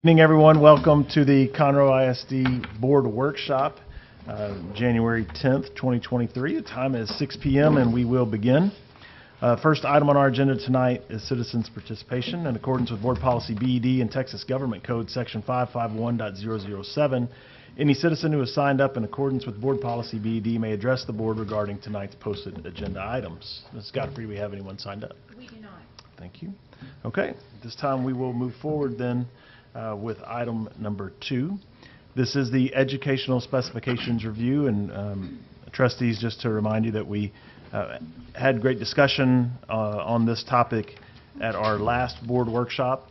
Evening, everyone. Welcome to the Conroe ISD Board Workshop, January 10th, 2023. The time is 6 p.m. and we will begin. First item on our agenda tonight is citizens' participation. In accordance with Board Policy BED and Texas Government Code Section 551.007, any citizen who has signed up in accordance with Board Policy BED may address the board regarding tonight's posted agenda items. Ms. Godfrey, do we have anyone signed up? We do not. Thank you. Okay, at this time we will move forward then with item number 2. This is the educational specifications review, and trustees, just to remind you that we had great discussion on this topic at our last board workshop.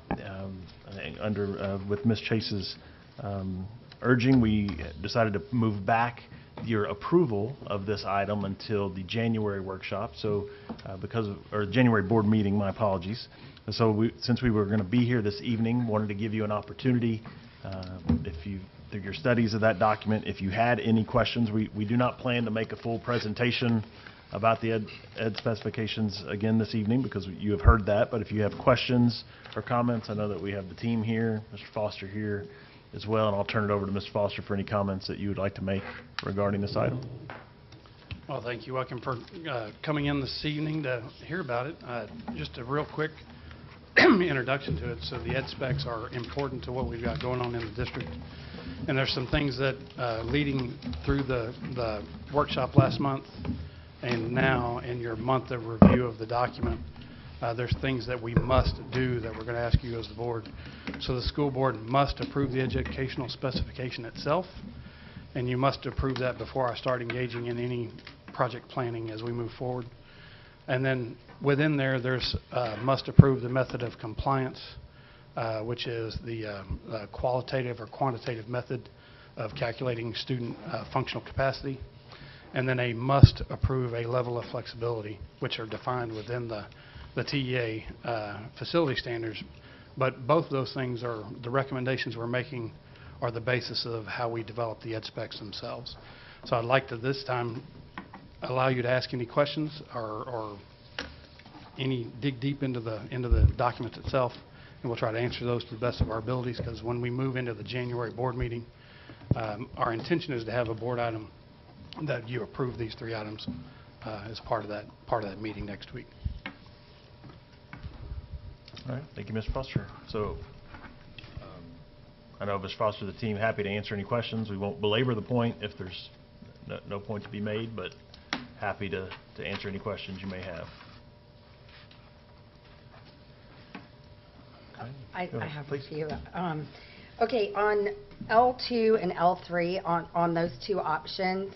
With Ms. Chase's urging, we decided to move back your approval of this item until the January workshop. So January board meeting, my apologies. So since we were going to be here this evening, wanted to give you an opportunity, through your studies of that document, if you had any questions. We do not plan to make a full presentation about the ed specifications again this evening because you have heard that. But if you have questions or comments, I know that we have the team here, Mr. Foster here as well, and I'll turn it over to Mr. Foster for any comments that you would like to make regarding this item. Well, thank you. Welcome for coming in this evening to hear about it. Just a real quick introduction to it. So the ed specs are important to what we've got going on in the district. And there's some things that leading through the workshop last month and now in your month of review of the document, there's things that we must do that we're going to ask you as the board. So the school board must approve the educational specification itself, and you must approve that before I start engaging in any project planning as we move forward. And then within there's must approve the method of compliance, which is the qualitative or quantitative method of calculating student functional capacity. And then a must approve a level of flexibility, which are defined within the TEA facility standards. But both of those things are the recommendations we're making are the basis of how we develop the ed specs themselves. So I'd like to this time allow you to ask any questions or any dig deep into the document itself, and we'll try to answer those to the best of our abilities, because when we move into the January board meeting, our intention is to have a board item that you approve these 3 items as part of that meeting next week. All right, thank you, Mr. Foster. So I know Mr. Foster, the team, happy to answer any questions. We won't belabor the point if there's no point to be made, but happy to answer any questions you may have. Okay. I have a few. Okay, on L2 and L3, on those 2 options,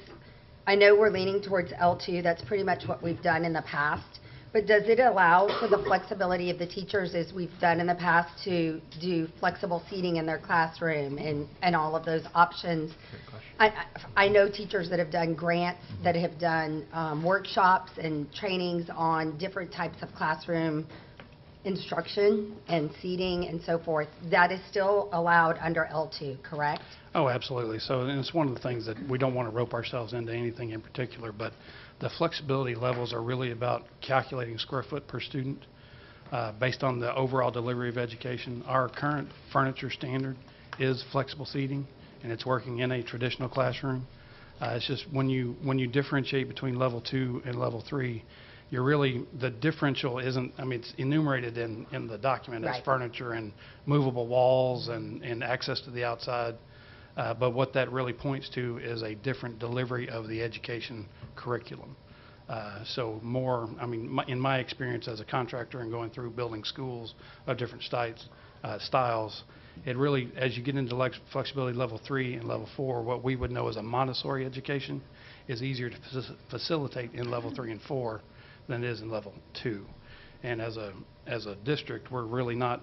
I know we're leaning towards L2. That's pretty much what we've done in the past. But does it allow for the flexibility of the teachers, as we've done in the past, to do flexible seating in their classroom and all of those options? I know teachers that have done grants, that have done workshops and trainings on different types of classroom instruction and seating and so forth. That is still allowed under L2, correct? Oh, absolutely. So and it's one of the things that we don't want to rope ourselves into anything in particular, but the flexibility levels are really about calculating square foot per student based on the overall delivery of education. Our current furniture standard is flexible seating, and it's working in a traditional classroom. It's just when you differentiate between level 2 and level 3, you're really, the differential isn't, I mean, it's enumerated in the document as furniture and movable walls and access to the outside. But what that really points to is a different delivery of the education curriculum. So more, I mean, in my experience as a contractor and going through building schools of different styles, it really, as you get into flexibility level 3 and level 4, what we would know as a Montessori education is easier to facilitate in level 3 and 4 than it is in level 2. And as a district, we're really not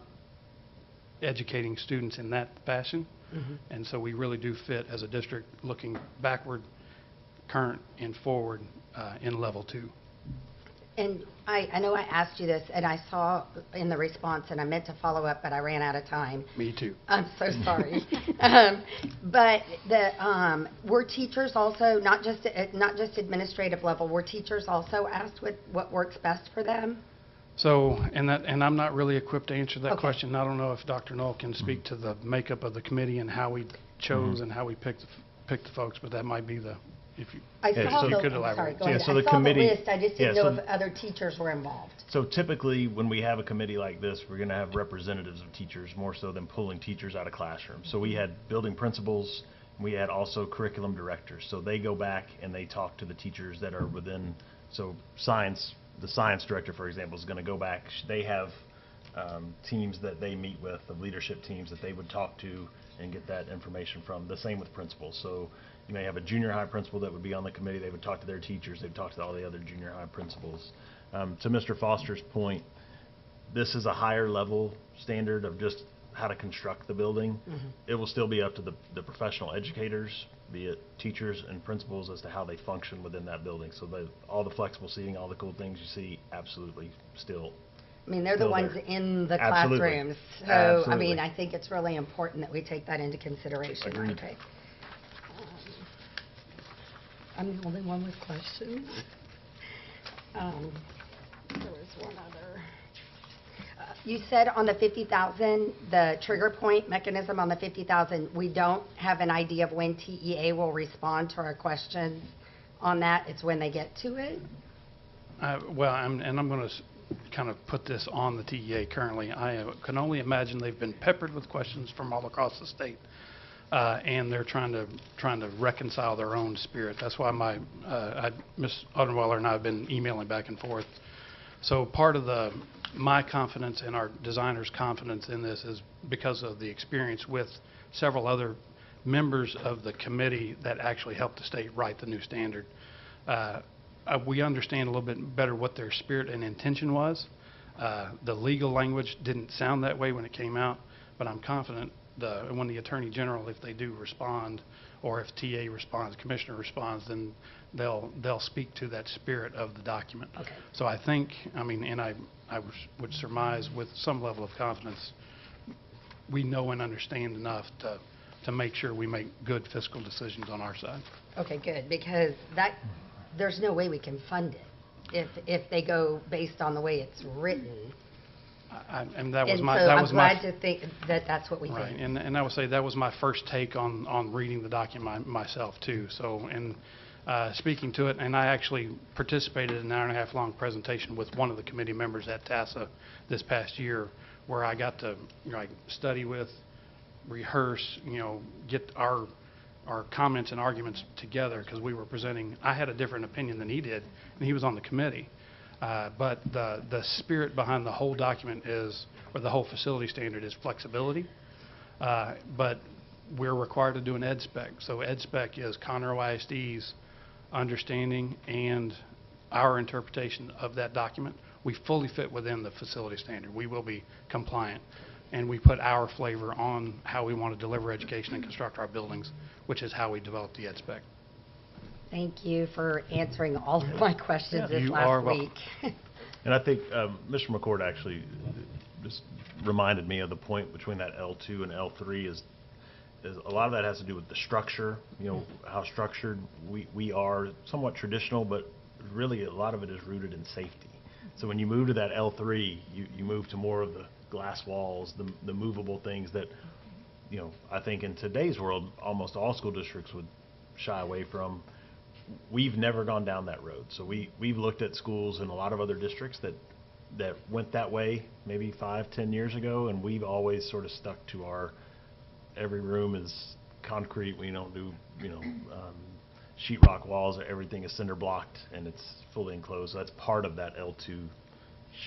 educating students in that fashion. Mm-hmm. And so we really do fit as a district looking backward, current, and forward in level 2. And I know I asked you this, and I saw in the response, and I meant to follow up, but I ran out of time. Me too. I'm so sorry. But were teachers also, not just administrative level, were teachers also asked what works best for them? So, and I'm not really equipped to answer that Okay. question. I don't know if Dr. Knoll can speak to the makeup of the committee and how we chose and how we picked the folks, but that might be if you, I Yeah, saw so- the, you could I'm sorry, elaborate. go Yeah, ahead. so the I saw the committee- list, I just didn't yeah, know so- if other teachers were involved. So typically, when we have a committee like this, we're going to have representatives of teachers more so than pulling teachers out of classrooms. So we had building principals, we had also curriculum directors. So they go back and they talk to the teachers that are within, so science, the science director, for example, is going to go back. They have teams that they meet with, the leadership teams that they would talk to and get that information from. The same with principals. So you may have a junior high principal that would be on the committee. They would talk to their teachers. They'd talk to all the other junior high principals. To Mr. Foster's point, this is a higher level standard of just how to construct the building. It will still be up to the professional educators, be it teachers and principals, as to how they function within that building. So all the flexible seating, all the cool things you see, absolutely still. I mean, they're the Still ones there. in the Absolutely. classrooms. So, I Absolutely. mean, I think it's really important that we take that into consideration. Agreed. Okay. I'm the only one with questions. There was one other. You said on the 50,000, the trigger point mechanism on the 50,000, we don't have an idea of when TEA will respond to our questions on that. It's when they get to it? Well, I'm going to kind of put this on the TEA currently. I can only imagine they've been peppered with questions from all across the state, and they're trying to reconcile their own spirit. That's why Ms. Odenweiler and I have been emailing back and forth. So part of my confidence and our designers' confidence in this is because of the experience with several other members of the committee that actually helped the state write the new standard. We understand a little bit better what their spirit and intention was. The legal language didn't sound that way when it came out, but I'm confident when the Attorney General, if they do respond, or if TA responds, Commissioner responds, then they'll speak to that spirit of the document. Okay. So I think, I mean, and I would surmise with some level of confidence, we know and understand enough to make sure we make good fiscal decisions on our side. Okay, good, because there's no way we can fund it if they go based on the way it's written. And that was And my, so that I'm was my. glad to think that that's what we Right, think. and I would say that was my first take on reading the document myself too. So, and speaking to it, and I actually participated in an hour-and-a-half long presentation with one of the committee members at TASA this past year, where I got to study with, rehearse, get our comments and arguments together, because we were presenting. I had a different opinion than he did, and he was on the committee. But the spirit behind the whole document or the whole facility standard is flexibility. But we're required to do an ed spec. So ed spec is Conroe ISD's understanding and our interpretation of that document. We fully fit within the facility standard. We will be compliant. And we put our flavor on how we want to deliver education and construct our buildings, which is how we develop the ed spec. Thank you for answering all of my questions Yeah, this you are last welcome. week. And I think Mr. McCord actually just reminded me of the point between that L2 and L3 is a lot of that has to do with the structure, how structured we are, somewhat traditional, but really a lot of it is rooted in safety. So when you move to that L3, you move to more of the glass walls, the movable things that, I think in today's world, almost all school districts would shy away from. We've never gone down that road. So we've looked at schools in a lot of other districts that went that way maybe 5-10 years ago, and we've always sort of stuck to our every room is concrete. We don't do sheetrock walls. Everything is cinder blocked and it's fully enclosed. So that's part of that L2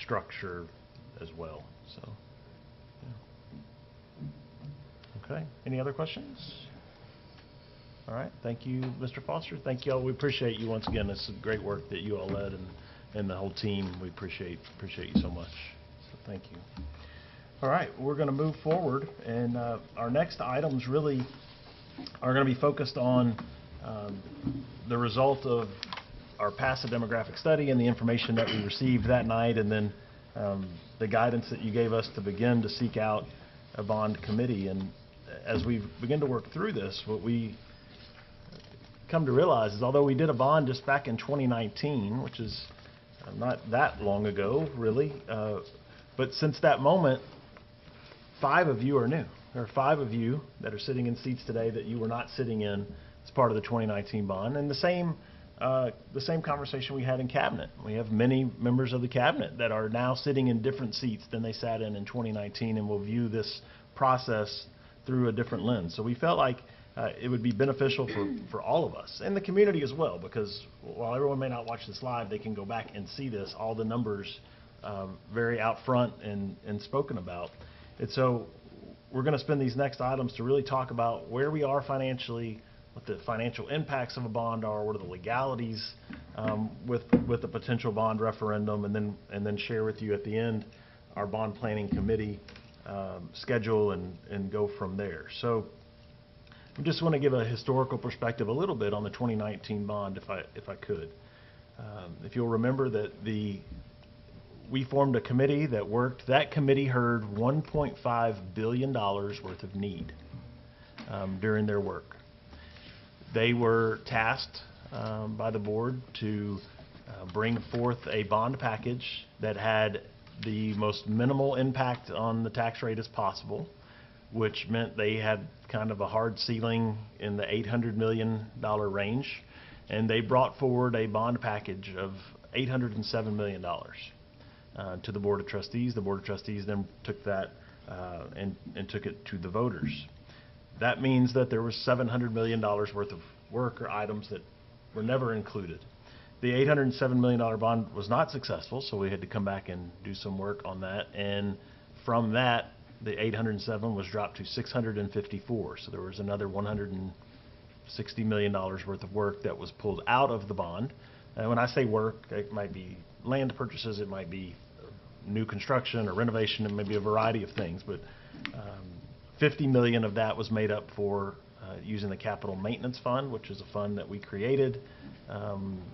structure as well. So yeah. Okay. Any other questions? All right. Thank you, Mr. Foster. Thank you all. We appreciate you once again. This is great work that you all led and the whole team. We appreciate you so much. So thank you. All right. We're going to move forward, and our next items really are going to be focused on the result of our PASA demographic study and the information that we received that night, and then the guidance that you gave us to begin to seek out a bond committee. And as we begin to work through this, what we come to realize is although we did a bond just back in 2019, which is not that long ago, really. But since that moment, 5 of you are new. There are 5 of you that are sitting in seats today that you were not sitting in as part of the 2019 bond. And the same conversation we had in cabinet. We have many members of the cabinet that are now sitting in different seats than they sat in 2019 and will view this process through a different lens. So we felt like it would be beneficial for all of us and the community as well, because while everyone may not watch this live, they can go back and see this, all the numbers very out front and spoken about. And so we're going to spend these next items to really talk about where we are financially, what the financial impacts of a bond are, what are the legalities with the potential bond referendum, and then share with you at the end our bond planning committee schedule and go from there. So I just want to give a historical perspective a little bit on the 2019 bond, if I could. If you'll remember that we formed a committee that worked. That committee heard $1.5 billion worth of need during their work. They were tasked by the board to bring forth a bond package that had the most minimal impact on the tax rate as possible, which meant they had kind of a hard ceiling in the $800 million range. And they brought forward a bond package of $807 million to the Board of Trustees. The Board of Trustees then took that and took it to the voters. That means that there was $700 million worth of work or items that were never included. The $807 million bond was not successful, so we had to come back and do some work on that. And from that, the 807 was dropped to 654. So there was another $160 million worth of work that was pulled out of the bond. And when I say work, it might be land purchases, it might be new construction or renovation, it may be a variety of things. But $50 million of that was made up for using the capital maintenance fund, which is a fund that we created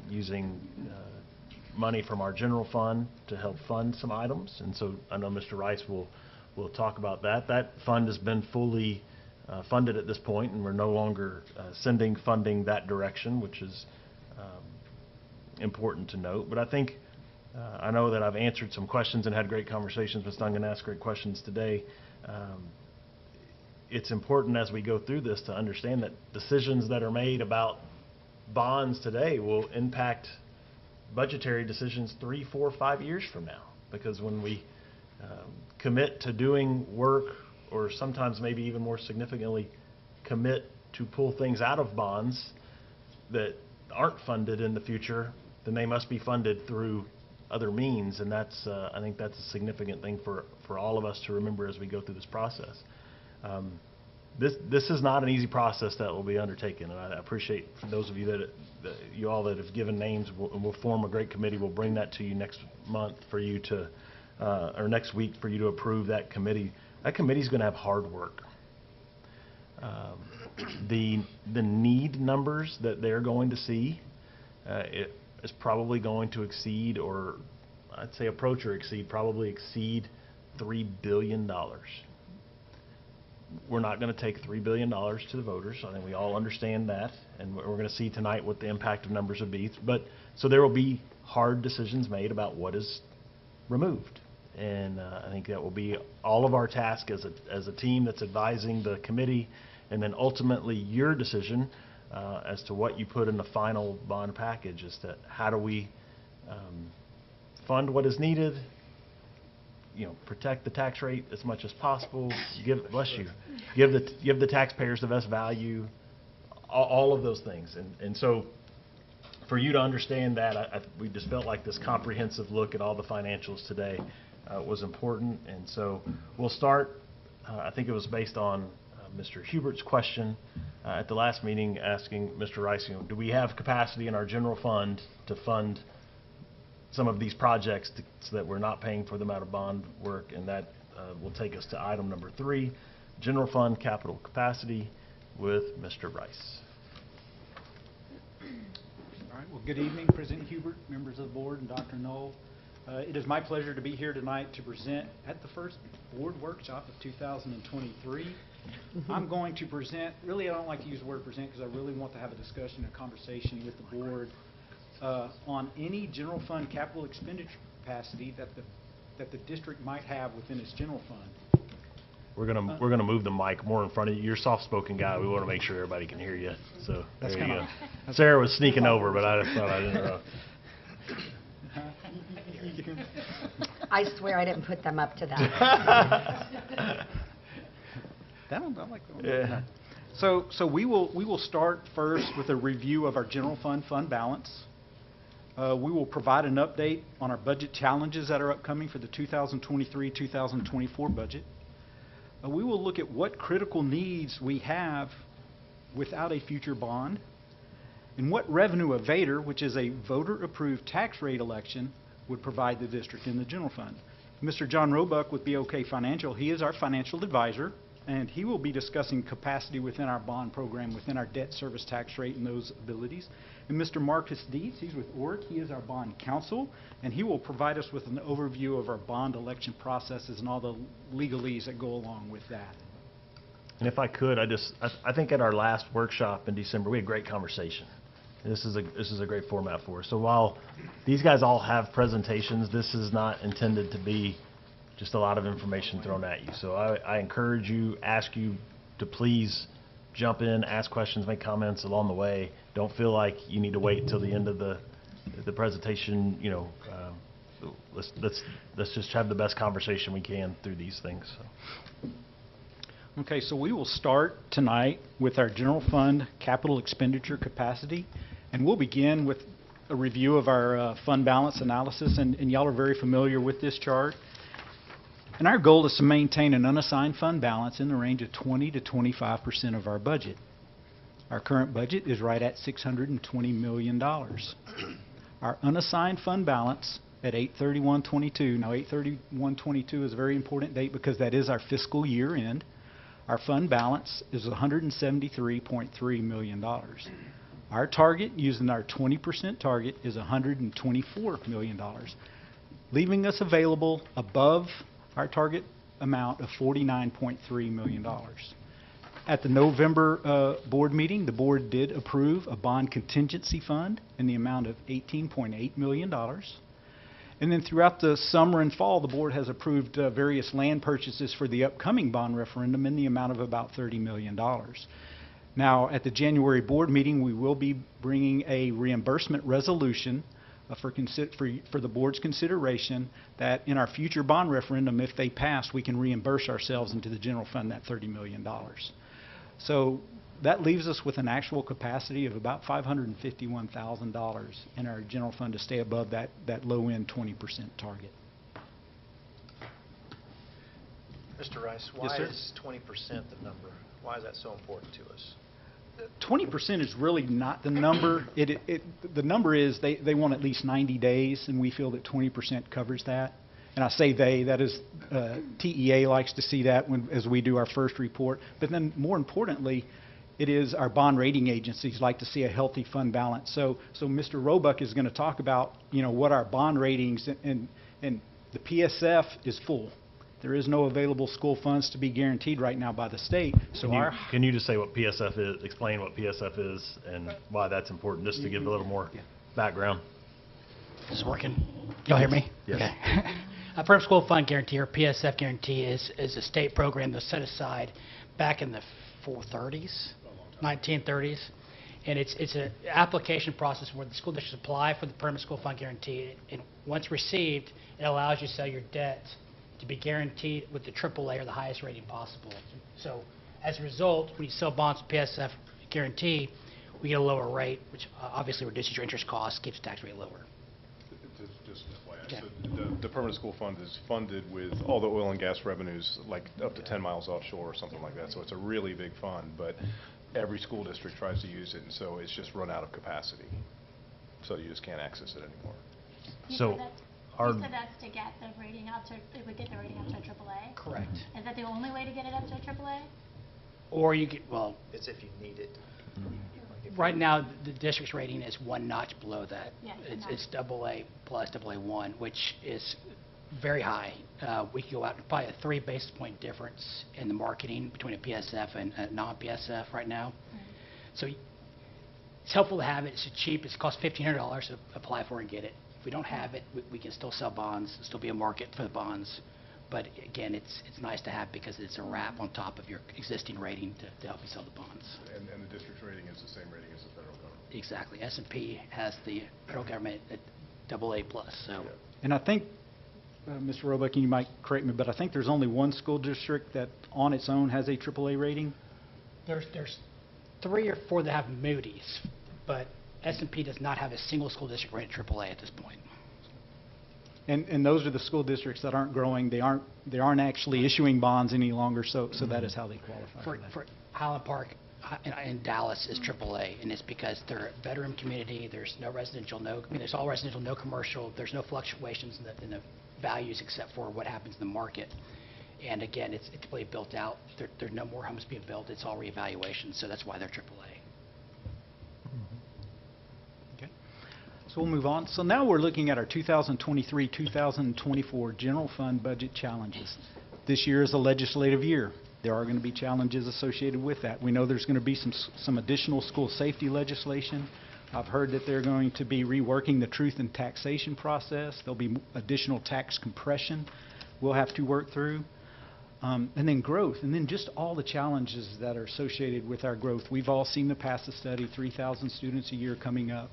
using money from our general fund to help fund some items. And so I know Mr. Rice will talk about that. That fund has been fully funded at this point, and we're no longer sending funding that direction, which is important to note. But I think I know that I've answered some questions and had great conversations with Stung and asked great questions today. It's important as we go through this to understand that decisions that are made about bonds today will impact budgetary decisions 3, 4, 5 years from now. Because when we commit to doing work, or sometimes maybe even more significantly commit to pull things out of bonds that aren't funded in the future, then they must be funded through other means. And that's I think that's a significant thing for all of us to remember as we go through this process. This is not an easy process that will be undertaken, and I appreciate for those of you you all that have given names. We'll form a great committee. We'll bring that to you next month for you to, or next week for you to approve that committee. That committee is going to have hard work. The need numbers that they're going to see it is probably going to exceed, or I'd say approach or exceed, probably exceed $3 billion. We're not going to take $3 billion to the voters. I think we all understand that, and we're going to see tonight what the impact of numbers would be. But so there will be hard decisions made about what is removed, and I think that will be all of our task as a team that's advising the committee, and then ultimately your decision as to what you put in the final bond package as to how do we fund what is needed, protect the tax rate as much as possible, give the taxpayers the best value, all of those things. And so for you to understand that, we just felt like this comprehensive look at all the financials today was important. And so we'll start, I think it was based on Mr. Hubert's question at the last meeting, asking Mr. Rice, do we have capacity in our general fund to fund some of these projects so that we're not paying for them out of bond work? And that will take us to item number 3, general fund capital capacity, with Mr. Rice. All right, well, good evening, President Hubert, members of the board, and Dr. Knoll. It is my pleasure to be here tonight to present at the first board workshop of 2023. I'm going to present, really I don't like to use the word present because I really want to have a discussion, a conversation with the board on any general fund capital expenditure capacity that the district might have within its general fund. We're gonna move the mic more in front of you. You're a soft-spoken guy. We want to make sure everybody can hear you. So That's there you kinda- go. Sarah was sneaking over, but I just thought I'd interrupt. I swear I didn't put them up to that. That one, I like that one. Yeah. So we will start first with a review of our general fund balance. We will provide an update on our budget challenges that are upcoming for the 2023-2024 budget. We will look at what critical needs we have without a future bond, and what revenue evader, which is a voter-approved tax rate election, would provide the district in the general fund. Mr. John Roebuck with BOK Financial, he is our financial advisor, and he will be discussing capacity within our bond program, within our debt service tax rate and those abilities. And Mr. Marcus Dietz, he's with ORIC, he is our bond counsel, and he will provide us with an overview of our bond election processes and all the legalese that go along with that. And if I could, I think at our last workshop in December, we had a great conversation. This is a great format for us. So while these guys all have presentations, this is not intended to be just a lot of information thrown at you. So I encourage you, ask you to please jump in, ask questions, make comments along the way. Don't feel like you need to wait until the end of the presentation. You know, let's just have the best conversation we can through these things. So. Okay, so we will start tonight with our general fund capital expenditure capacity, and we'll begin with a review of our fund balance analysis, and y'all are very familiar with this chart. And our goal is to maintain an unassigned fund balance in the range of 20 to 25% of our budget. Our current budget is right at $620 million. Our unassigned fund balance at 8/31/22, now 8/31/22 is a very important date because that is our fiscal year end. Our fund balance is $173.3 million. Our target, using our 20% target, is $124 million, leaving us available above our target amount of $49.3 million. At the November board meeting, the board did approve a bond contingency fund in the amount of $18.8 million. And then throughout the summer and fall, the board has approved various land purchases for the upcoming bond referendum in the amount of about $30 million. Now, at the January board meeting, we will be bringing a reimbursement resolution for the board's consideration that in our future bond referendum, if they pass, we can reimburse ourselves into the general fund that $30 million. So that leaves us with an actual capacity of about $551,000 in our general fund to stay above that low-end 20% target. Mr. Rice, Yes, why sir. is 20% the number? Why is that so important to us? 20% is really not the number. The number is they want at least 90 days, and we feel that 20% covers that. And I say they, that is, TEA likes to see that as we do our first report. But then more importantly, it is our bond rating agencies like to see a healthy fund balance. So Mr. Roebuck is going to talk about, you know, what our bond ratings and the PSF is full. There is no available school funds to be guaranteed right now by the state. So Can you just say what PSF is, explain what PSF is and why that's important, just to give a little more background? Is this working? Y'all hear me? Yes. Okay. A Permanent School Fund Guarantee, or PSF guarantee, is a state program that's set aside back in the 1930s. And it's an application process where the school districts apply for the Permanent School Fund Guarantee. And once received, it allows you to sell your debt to be guaranteed with the AAA or the highest rating possible. So as a result, when you sell bonds with PSF guarantee, we get a lower rate, which obviously reduces your interest costs, keeps the tax rate lower. Just an FYI, Okay. so the permanent school fund is funded with all the oil and gas revenues, like up to 10 miles offshore or something like that. So it's a really big fund, but every school district tries to use it, and so it's just run out of capacity. So you just can't access it anymore. So our You said that's to get the rating up to, it would get the rating up to a AAA? Correct. Is that the only way to get it up to a AAA? Or you get, well, It's if you need it. right now, the district's rating is one notch below that. Yeah, It's AA plus AA1, which is very high. We could go out and probably a 3 basis point difference in the marketing between a PSF and a non-PSF right now. So it's helpful to have it. It's cheap. It costs $1,500 to apply for and get it. If we don't have it, we can still sell bonds. There'll still be a market for the bonds. But again, it's nice to have because it's a wrap on top of your existing rating to help you sell the bonds. And the district's rating is the same rating as the federal government. Exactly. S&P has the federal government at AA+. So And I think, Mr. Roebuck, you might correct me, but I think there's only one school district that on its own has a AAA rating. there's 3 or 4 that have Moody's, but S&P does not have a single school district rated AAA at this point. And those are the school districts that aren't growing. They aren't actually issuing bonds any longer, so that is how they qualify for that. For Highland Park in Dallas is AAA, and it's because they're a veteran community. There's no residential, there's all residential, no commercial. There's no fluctuations in the values except for what happens in the market. And again, it's really built out. There's no more homes being built. It's all reevaluation, so that's why they're AAA. Okay. So we'll move on. So now we're looking at our 2023-2024 general fund budget challenges. This year is a legislative year. There are going to be challenges associated with that. We know there's going to be some additional school safety legislation. I've heard that they're going to be reworking the truth in taxation process. There'll be additional tax compression we'll have to work through. And then growth, and then just all the challenges that are associated with our growth. We've all seen the PASA study, 3,000 students a year coming up.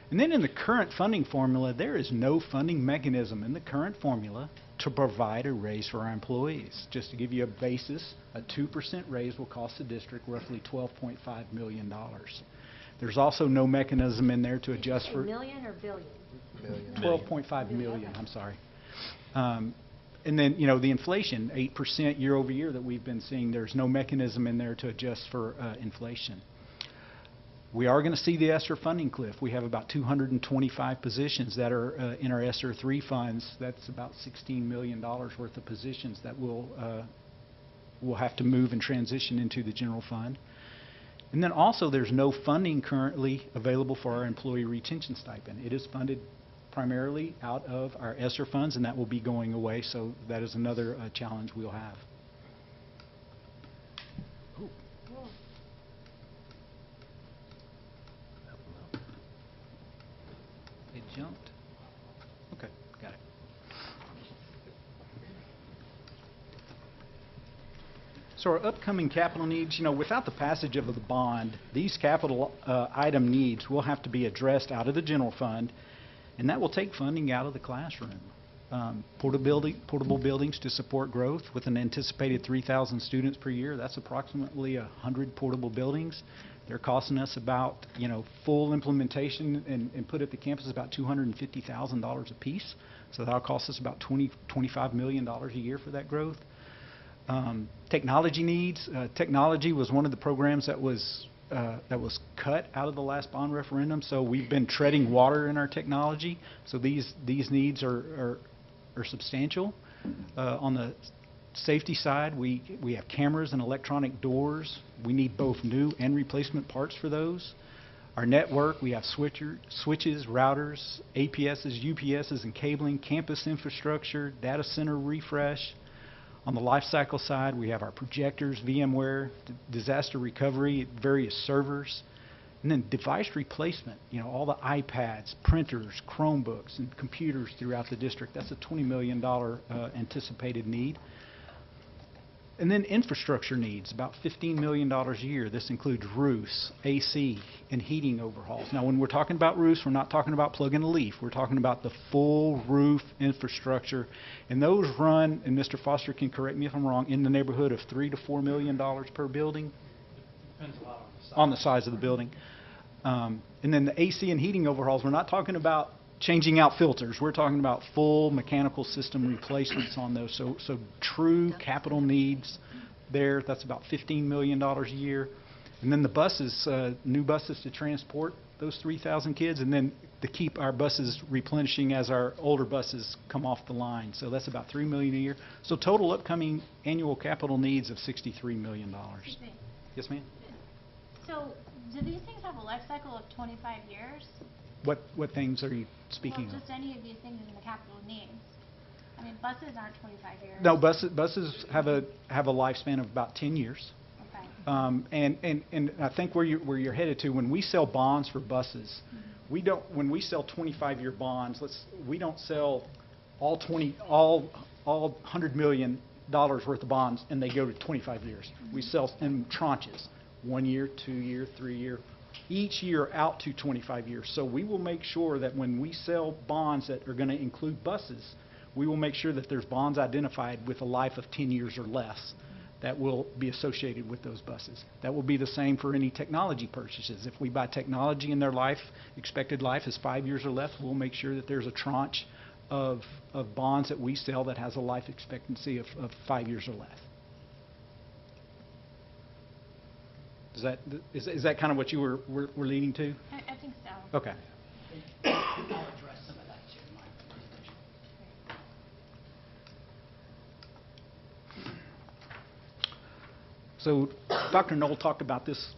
And then in the current funding formula, there is no funding mechanism in the current formula to provide a raise for our employees. Just to give you a basis, a 2% raise will cost the district roughly $12.5 million. There's also no mechanism in there to adjust for... Million or billion? 12.5 million, I'm sorry. And then, you know, the inflation, 8% year over year that we've been seeing, there's no mechanism in there to adjust for inflation. We are going to see the ESSER funding cliff. We have about 225 positions that are in our ESSER 3 funds. That's about $16 million worth of positions that we'll have to move and transition into the general fund. And then also there's no funding currently available for our employee retention stipend. It is funded primarily out of our ESSER funds, and that will be going away, so that is another challenge we'll have. Ooh. It jumped. Okay, got it. So our upcoming capital needs, you know, without the passage of the bond, these capital item needs will have to be addressed out of the general fund, and that will take funding out of the classroom. Portable buildings to support growth with an anticipated 3,000 students per year. That's approximately 100 portable buildings. They're costing us about, you know, full implementation and put at the campus about $250,000 a piece. So that'll cost us about $25 million a year for that growth. Technology needs. Technology was one of the programs that was cut out of the last bond referendum, so we've been treading water in our technology. So these needs are substantial. On the safety side, we have cameras and electronic doors. We need both new and replacement parts for those. Our network, we have switches, routers, APSs, UPSs, and cabling, campus infrastructure, data center refresh. On the life cycle side, we have our projectors, VMware, disaster recovery, various servers, and then device replacement, you know, all the iPads, printers, Chromebooks, and computers throughout the district. That's a $20 million anticipated need. And then infrastructure needs, about $15 million a year. This includes roofs, AC, and heating overhauls. Now, when we're talking about roofs, we're not talking about plugging a leaf. We're talking about the full roof infrastructure. And those run, and Mr. Foster can correct me if I'm wrong, in the neighborhood of $3 to $4 million per building. Depends a lot on the size of the building. And then the AC and heating overhauls, we're not talking about changing out filters. We're talking about full mechanical system replacements on those. So true capital needs there. That's about $15 million a year. And then the buses, new buses to transport those 3,000 kids, and then to keep our buses replenishing as our older buses come off the line. So that's about $3 million a year. So total upcoming annual capital needs of $63 million. Excuse me. Yes, ma'am? So, do these things have a life cycle of 25 years? What things are you speaking Well, of? just any of these things in the capital needs. I mean, buses aren't 25 years. No, buses have a lifespan of about 10 years. Okay. And I think where you're headed to, when we sell bonds for buses, when we sell 25-year bonds, we don't sell all $100 million worth of bonds and they go to 25 years. We sell in tranches, 1 year, 2 year, 3 year, each year out to 25 years. So we will make sure that when we sell bonds that are going to include buses, we will make sure that there's bonds identified with a life of 10 years or less that will be associated with those buses. That will be the same for any technology purchases. If we buy technology and their expected life is 5 years or less, we'll make sure that there's a tranche of bonds that we sell that has a life expectancy of 5 years or less. Is that kind of what you were leading to? I think so. Okay. I'll address some of that too in my presentation. So Dr. Knoll talked about this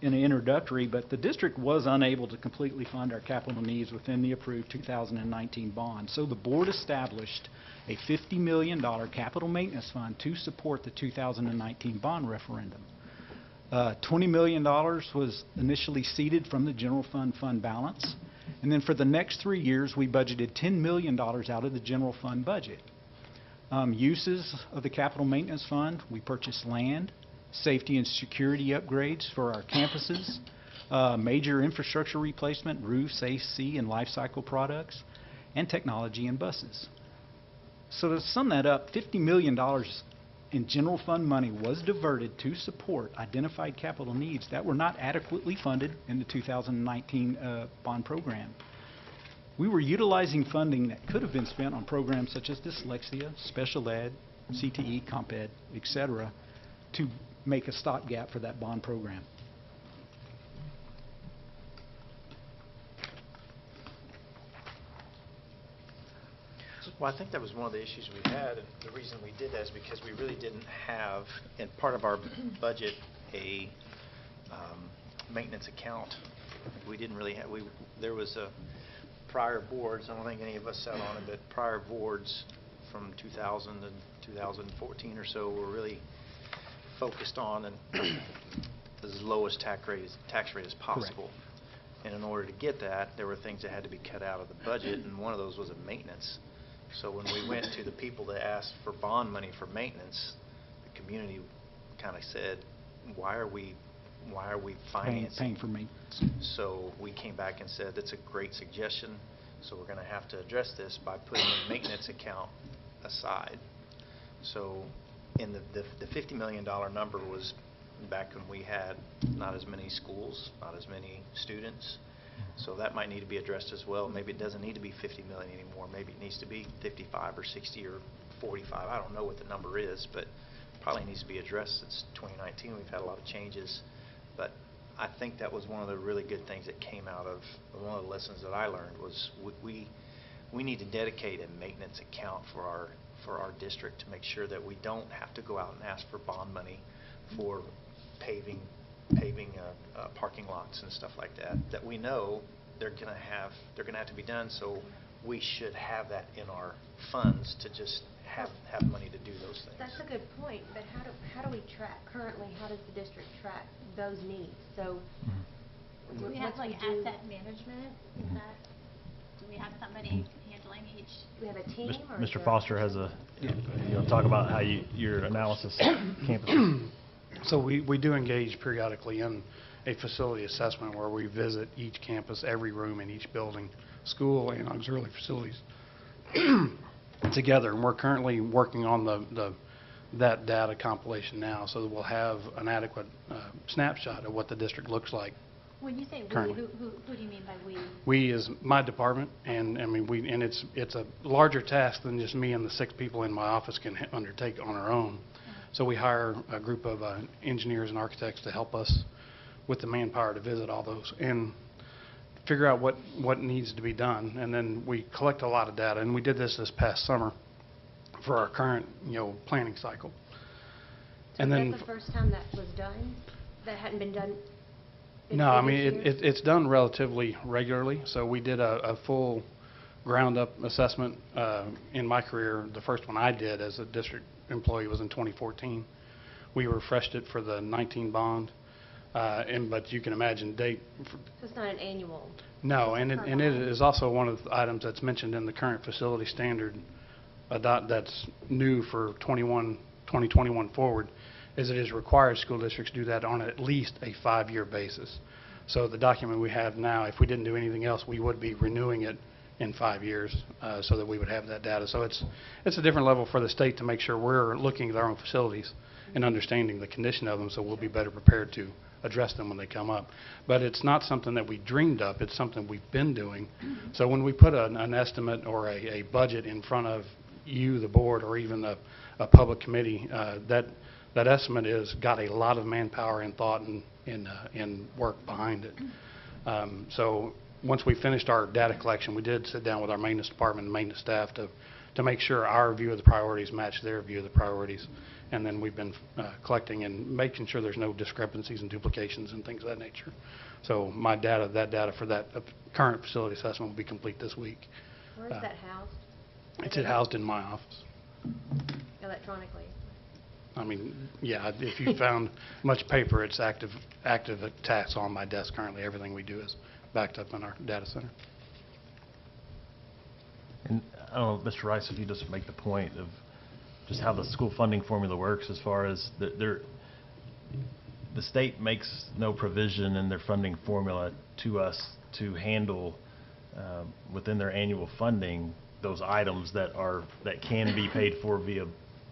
in the introductory, but the district was unable to completely fund our capital needs within the approved 2019 bond. So the board established a $50 million capital maintenance fund to support the 2019 bond referendum. $20 million was initially seeded from the general fund balance. And then for the next 3 years, we budgeted $10 million out of the general fund budget. Uses of the capital maintenance fund, we purchased land, safety and security upgrades for our campuses, major infrastructure replacement, roofs, AC, and life cycle products, and technology and buses. So to sum that up, $50 million in general fund money was diverted to support identified capital needs that were not adequately funded in the 2019 bond program. We were utilizing funding that could have been spent on programs such as dyslexia, special ed, CTE, comp ed, etc., to make a stopgap for that bond program. Well, I think that was one of the issues we had, and the reason we did that is because we really didn't have, in part of our budget, a maintenance account. We didn't really have, there was a prior boards, I don't think any of us sat on it, but prior boards from 2000 to 2014 or so were really focused on as lowest tax rate as possible. Correct. And in order to get that, there were things that had to be cut out of the budget, and one of those was a maintenance. So when we went to the people that asked for bond money for maintenance, the community kind of said, why are we financing? Paying for maintenance. So we came back and said, that's a great suggestion, so we're going to have to address this by putting a maintenance account aside. So in the $50 million number was back when we had not as many schools, not as many students. So that might need to be addressed as well. Maybe it doesn't need to be 50 million anymore. Maybe it needs to be 55 or 60 or 45. I don't know what the number is, but probably needs to be addressed. Since 2019, we've had a lot of changes. But I think that was one of the really good things that came out of, one of the lessons that I learned was we need to dedicate a maintenance account for our district to make sure that we don't have to go out and ask for bond money for paving parking lots and stuff like that. That we know they're going to have to be done. So we should have that in our funds to just have money to do those things. That's a good point, but how do we track currently? How does the district track those needs? So Do we have like asset management? Is that, do we have somebody handling each? Do we have a team? Or is Mr. there- Foster has talk about how your analysis campus. So we do engage periodically in a facility assessment where we visit each campus, every room in each building, school and auxiliary facilities together. And we're currently working on that data compilation now, so that we'll have an adequate snapshot of what the district looks like. When you say we, Currently. who do you mean by we? We is my department, and I mean it's a larger task than just me and the 6 people in my office can undertake on our own. So we hire a group of engineers and architects to help us with the manpower to visit all those and figure out what needs to be done. And then we collect a lot of data, and we did this past summer for our current planning cycle. So And is then that the first time that was done? That hadn't been done in no, I previous mean years? it's done relatively regularly. So we did a full ground-up assessment in my career. The first one I did as a district employee was in 2014. We refreshed it for the 19 bond, but you can imagine date. So it's not an annual? No, and it is also one of the items that's mentioned in the current facility standard that's new for 2021 forward, is it is required school districts do that on at least a 5-year basis. So the document we have now, if we didn't do anything else, we would be renewing it in 5 years so that we would have that data. So it's a different level for the state to make sure we're looking at our own facilities and understanding the condition of them, so we'll be better prepared to address them when they come up. But it's not something that we dreamed up, it's something we've been doing. So when we put an estimate or a budget in front of you, the board, or even a public committee, that estimate has got a lot of manpower and thought and work behind it. So once we finished our data collection, we did sit down with our maintenance department and maintenance staff to make sure our view of the priorities matched their view of the priorities. And then we've been collecting and making sure there's no discrepancies and duplications and things of that nature. So that data for that current facility assessment will be complete this week. Where is that housed? It's housed in my office. Electronically? I mean, yeah, if you found much paper, it's active tasks on my desk currently. Everything we do is backed up in our data center. And I don't know, Mr. Rice, if you just make the point of just how the school funding formula works as far as the state makes no provision in their funding formula to us to handle within their annual funding those items that can be paid for via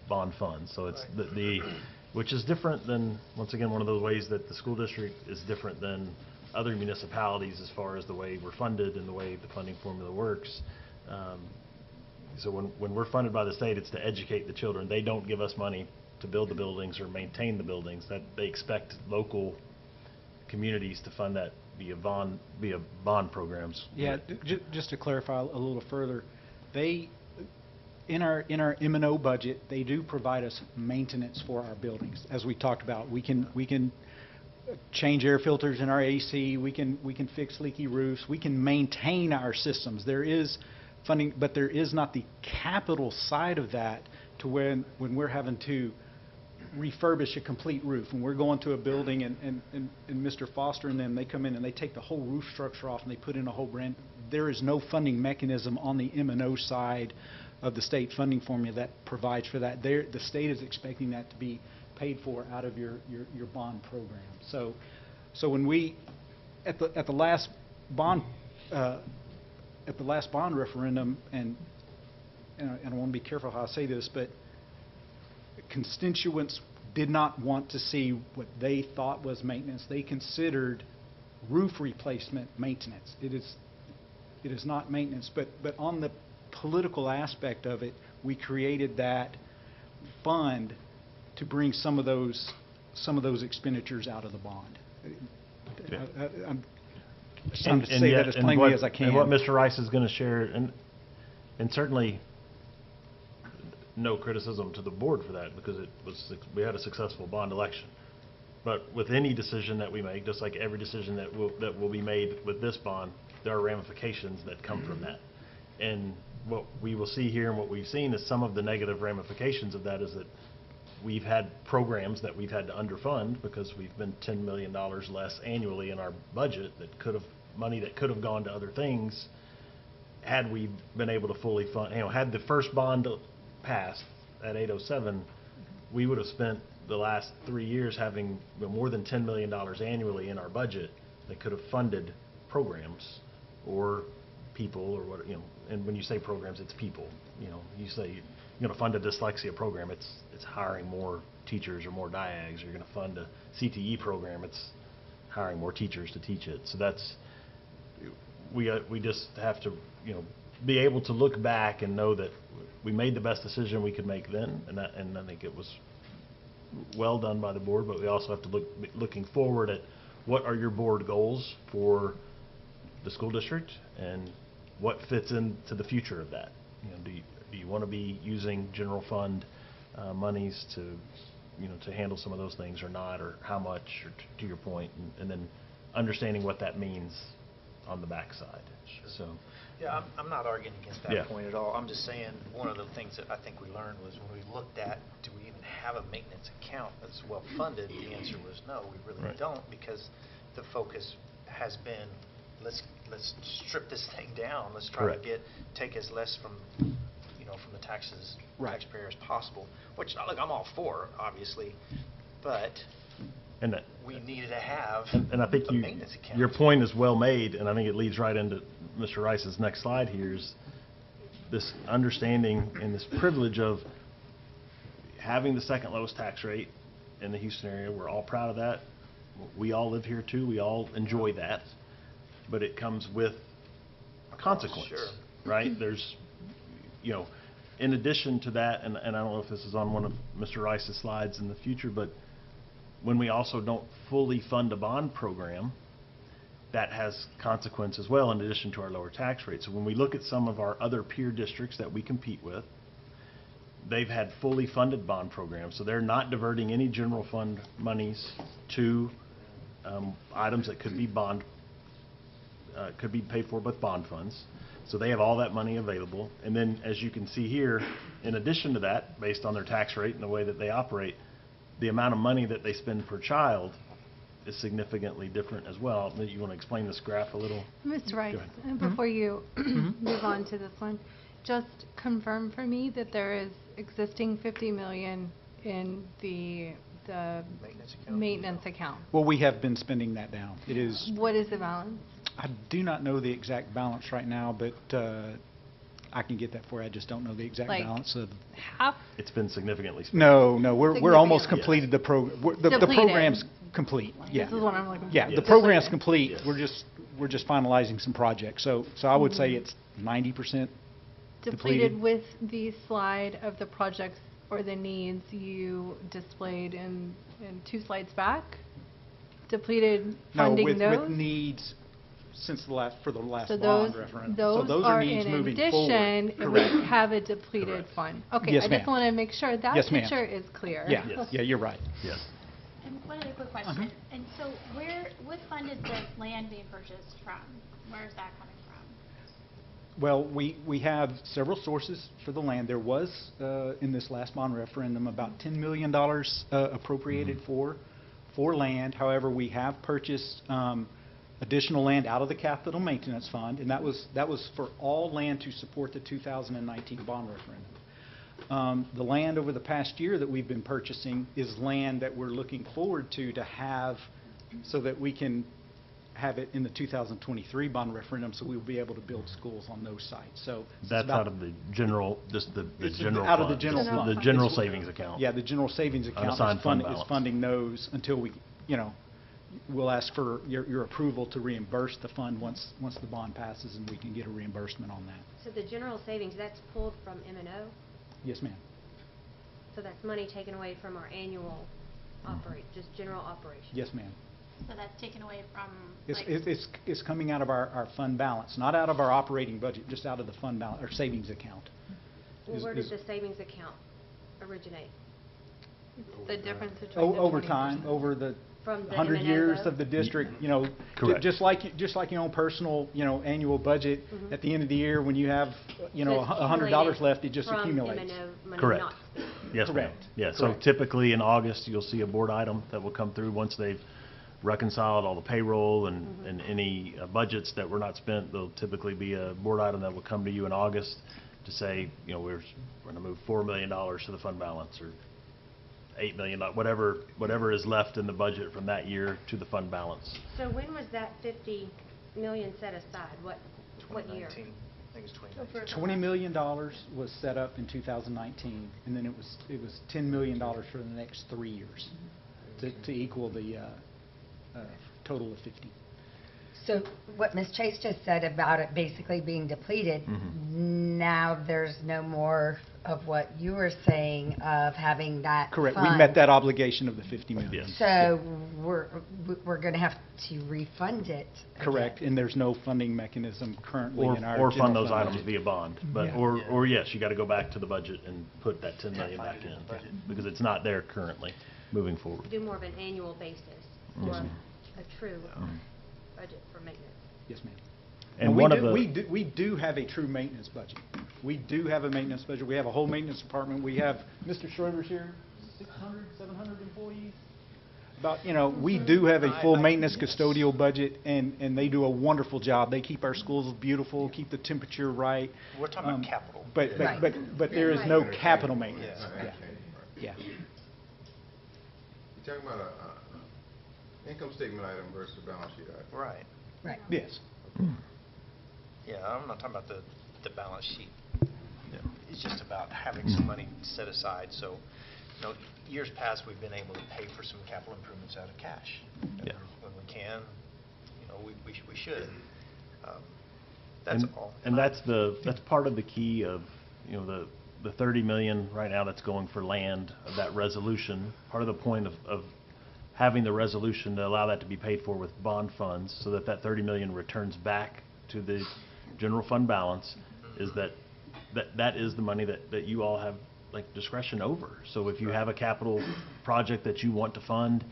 bond funds. So it's which is different than, once again, one of those ways that the school district is different than other municipalities as far as the way we're funded and the way the funding formula works. So when we're funded by the state, it's to educate the children. They don't give us money to build the buildings or maintain the buildings. That they expect local communities to fund that via bond programs. Yeah, just to clarify a little further, in our M&O budget, they do provide us maintenance for our buildings. As we talked about, we can change air filters in our AC, we can fix leaky roofs, we can maintain our systems. There is funding, but there is not the capital side of that to when we're having to refurbish a complete roof. When we're going to a building and Mr. Foster and them, they come in and they take the whole roof structure off and they put in a whole brand. There is no funding mechanism on the M&O side of the state funding formula that provides for that. The state is expecting that to be paid for out of your bond program. So when we at the last bond referendum, and I want to be careful how I say this, but constituents did not want to see what they thought was maintenance. They considered roof replacement maintenance. It is not maintenance, but on the political aspect of it, we created that fund to bring some of those expenditures out of the bond. Yeah. I'm trying to say that as plainly as I can. And what Mr. Rice is going to share, and certainly no criticism to the board for that, because we had a successful bond election. But with any decision that we make, just like every decision that will be made with this bond, there are ramifications that come from that. And what we will see here and what we've seen is some of the negative ramifications of that is that we've had programs that we've had to underfund because we've been $10 million less annually in our budget money that could have gone to other things had we been able to fully fund. Had the first bond passed at 807, we would have spent the last 3 years having more than $10 million annually in our budget that could have funded programs or people or what, and when you say programs, it's people. You say you're going to fund a dyslexia program, it's hiring more teachers or more diags. You're going to fund a CTE program, it's hiring more teachers to teach it. So we just have to be able to look back and know that we made the best decision we could make then, and I think it was well done by the board. But we also have to looking forward at what are your board goals for the school district and what fits into the future of that. Do you want to be using general fund monies to handle some of those things or not, or how much, or to your point, and then understanding what that means on the backside. So. Yeah, I'm not arguing against that Yeah. point at all. I'm just saying one of the things that I think we learned was when we looked at, do we even have a maintenance account that's well-funded? The answer was no, we really Right. don't, because the focus has been, let's strip this thing down. Let's try Correct. to take as less from, from the taxpayer as possible, which, look, I'm all for, obviously, but And that, we needed to have and I think a maintenance account. your point is well made, and I think it leads right into Mr. Rice's next slide here is this understanding and this privilege of having the second lowest tax rate in the Houston area. We're all proud of that. We all live here too. We all enjoy that. But it comes with consequence, Sure. right? There's, in addition to that, and I don't know if this is on one of Mr. Rice's slides in the future, but when we also don't fully fund a bond program, that has consequence as well in addition to our lower tax rate. So when we look at some of our other peer districts that we compete with, they've had fully funded bond programs, so they're not diverting any general fund monies to items that could be paid for with bond funds. So they have all that money available. And then, as you can see here, in addition to that, based on their tax rate and the way that they operate, the amount of money that they spend per child is significantly different as well. You want to explain this graph a little? Mr. Rice, Go ahead. and before you move on to this one, just confirm for me that there is existing 50 million in the Maintenance account? maintenance account. Well, we have been spending that down. It is, What is the balance? I do not know the exact balance right now, but I can get that for you. I just don't know the exact Like- balance of. Half? It's been significantly spent. No, we're almost Significant. completed the program. The Depleted. program's complete, yeah. This is what I'm looking for. Yeah, the Yes. program's Depleted. complete. Yes. We're just finalizing some projects. So I would say it's 90% Depleted with the slide of the projects or the needs you displayed in 2 slides back? Depleted No, funding with those? needs since the last So bond those, referendum. those are in moving addition, forward. and we Correct. have a depleted Correct. fund. Okay, Yes, I ma'am. just want to make sure that Yes, ma'am. picture is clear. Yeah, Yes. yeah, you're right. Yes. And one other quick question. And so what fund is the land being purchased from? Where is that coming from? Well, we have several sources for the land. There was, in this last bond referendum, about $10 million appropriated for land. However, we have purchased additional land out of the capital maintenance fund, and that was for all land to support the 2019 bond referendum. The land over the past year that we've been purchasing is land that we're looking forward to have so that we can have it in the 2023 bond referendum, so we'll be able to build schools on those sites. So it's That's about- out of the general, just the It's general out of the fund, general just fund. the general It's- savings account. Yeah, the general savings account Unassigned fund is balance. funding those until we, we'll ask for your approval to reimburse the fund once the bond passes, and we can get a reimbursement on that. So the general savings, that's pulled from M&O? Yes, ma'am. So that's money taken away from our annual just general operations? Yes, ma'am. So that's taken away from, It's coming out of our fund balance, not out of our operating budget, just out of the fund balance, or savings account. Well, Is- where is- does the savings account originate? The difference between the Over 20%. time, over the From the 100 M&O years vote? of the district, Correct. just like your own personal, annual budget, at the end of the year, when you have, So it's $100 accumulated left, it just accumulates. From M&O money Correct. not spent? Yes, ma'am. Correct. Yeah, so Correct. typically in August, you'll see a board item that will come through once they've reconciled all the payroll and any budgets that were not spent. There'll typically be a board item that will come to you in August to say, we're going to move $4 million to the fund balance, or $8 million, whatever is left in the budget from that year to the fund balance. So when was that 50 million set aside? What year? 2019. I think it's 2019. $20 million was set up in 2019, and then it was $10 million for the next 3 years to equal the total of 50. So what Ms. Chase just said about it basically being depleted, now there's no more of what you were saying of having that Correct. We fund. met that obligation of the 50 million. Yes. So we're going to have to refund it. Correct, and there's no funding mechanism currently in our Or general fund those items budget. via bond. But, Yeah. or yes, you got to go back to the budget and put that 10 million find back it in in, the budget. because it's not there currently, moving forward. Do more of an annual basis, or a true budget for maintenance? Yes, ma'am. And we one do, of the. we do have a true maintenance budget. We do have a maintenance budget. We have a whole maintenance department. We have, Mr. Schroeder's here, 600, 700 employees. About, we do have a full maintenance custodial budget, and they do a wonderful job. They keep our schools beautiful, keep the temperature right. We're talking about capital. But there is no capital maintenance. Yeah. Yeah. You're talking about a income statement item versus a balance sheet item. Right. Right. Yes. Yeah, I'm not talking about the balance sheet. It's just about having some money set aside. So, years past, we've been able to pay for some capital improvements out of cash. Yeah. When we can, we should. That's all. And that's part of the key of, the 30 million right now that's going for land, of that resolution. Part of the point of having the resolution to allow that to be paid for with bond funds, so that 30 million returns back to the general fund balance, is that is the money that you all have discretion over. So if you have a capital project that you want to fund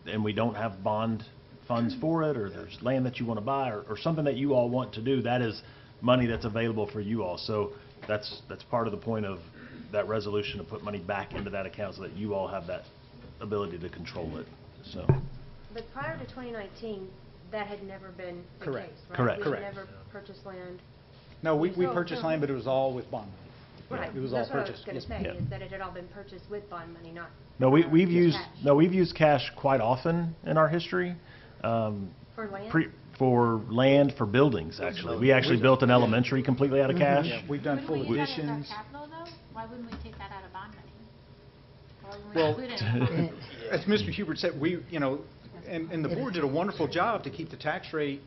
and we don't have bond funds for it, or there's land that you want to buy, or something that you all want to do, that is money that's available for you all. So that's part of the point of that resolution, to put money back into that account so that you all have that ability to control it. So. But prior to 2019, that had never been the Correct. case, right? Correct. We Correct. had never purchased land. No, we So- purchased land, but it was all with bond money. Right. It was all That's what I purchased. was yes, going to ma'am. say, is that it had all been purchased with bond money, not. No, we've just used cash quite often in our history. For land? For land, for buildings, actually. We actually built an elementary completely out of cash. Yeah, we've done Wouldn't full we use that as our additions. capital, though? Why wouldn't we take that out of bond money? Why wouldn't Well, we include it in bond money? as Mr. Hubert said, and the board did a wonderful job to keep the tax rate,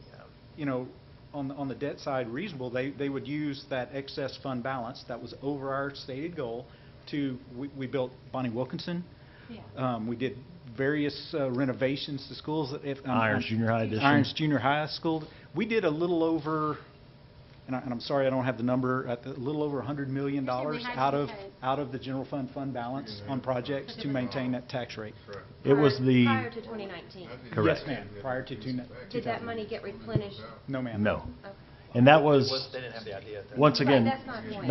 on the debt side reasonable. They would use that excess fund balance that was over our stated goal we built Bonnie Wilkinson. Yeah. We did various renovations to schools. Irons Junior High Edition. Irons Junior High School. We did a little over, and I'm sorry I don't have the number, a little over $100 million You're saying we had out to of cut it. out of the general fund balance on projects to maintain that tax rate. Correct. It was Prior to the, 2019. correct. Yes, ma'am. Prior to Did that money get replenished? No, ma'am. No. Okay. And that was, They didn't have the idea at that once time. again, that's not the point.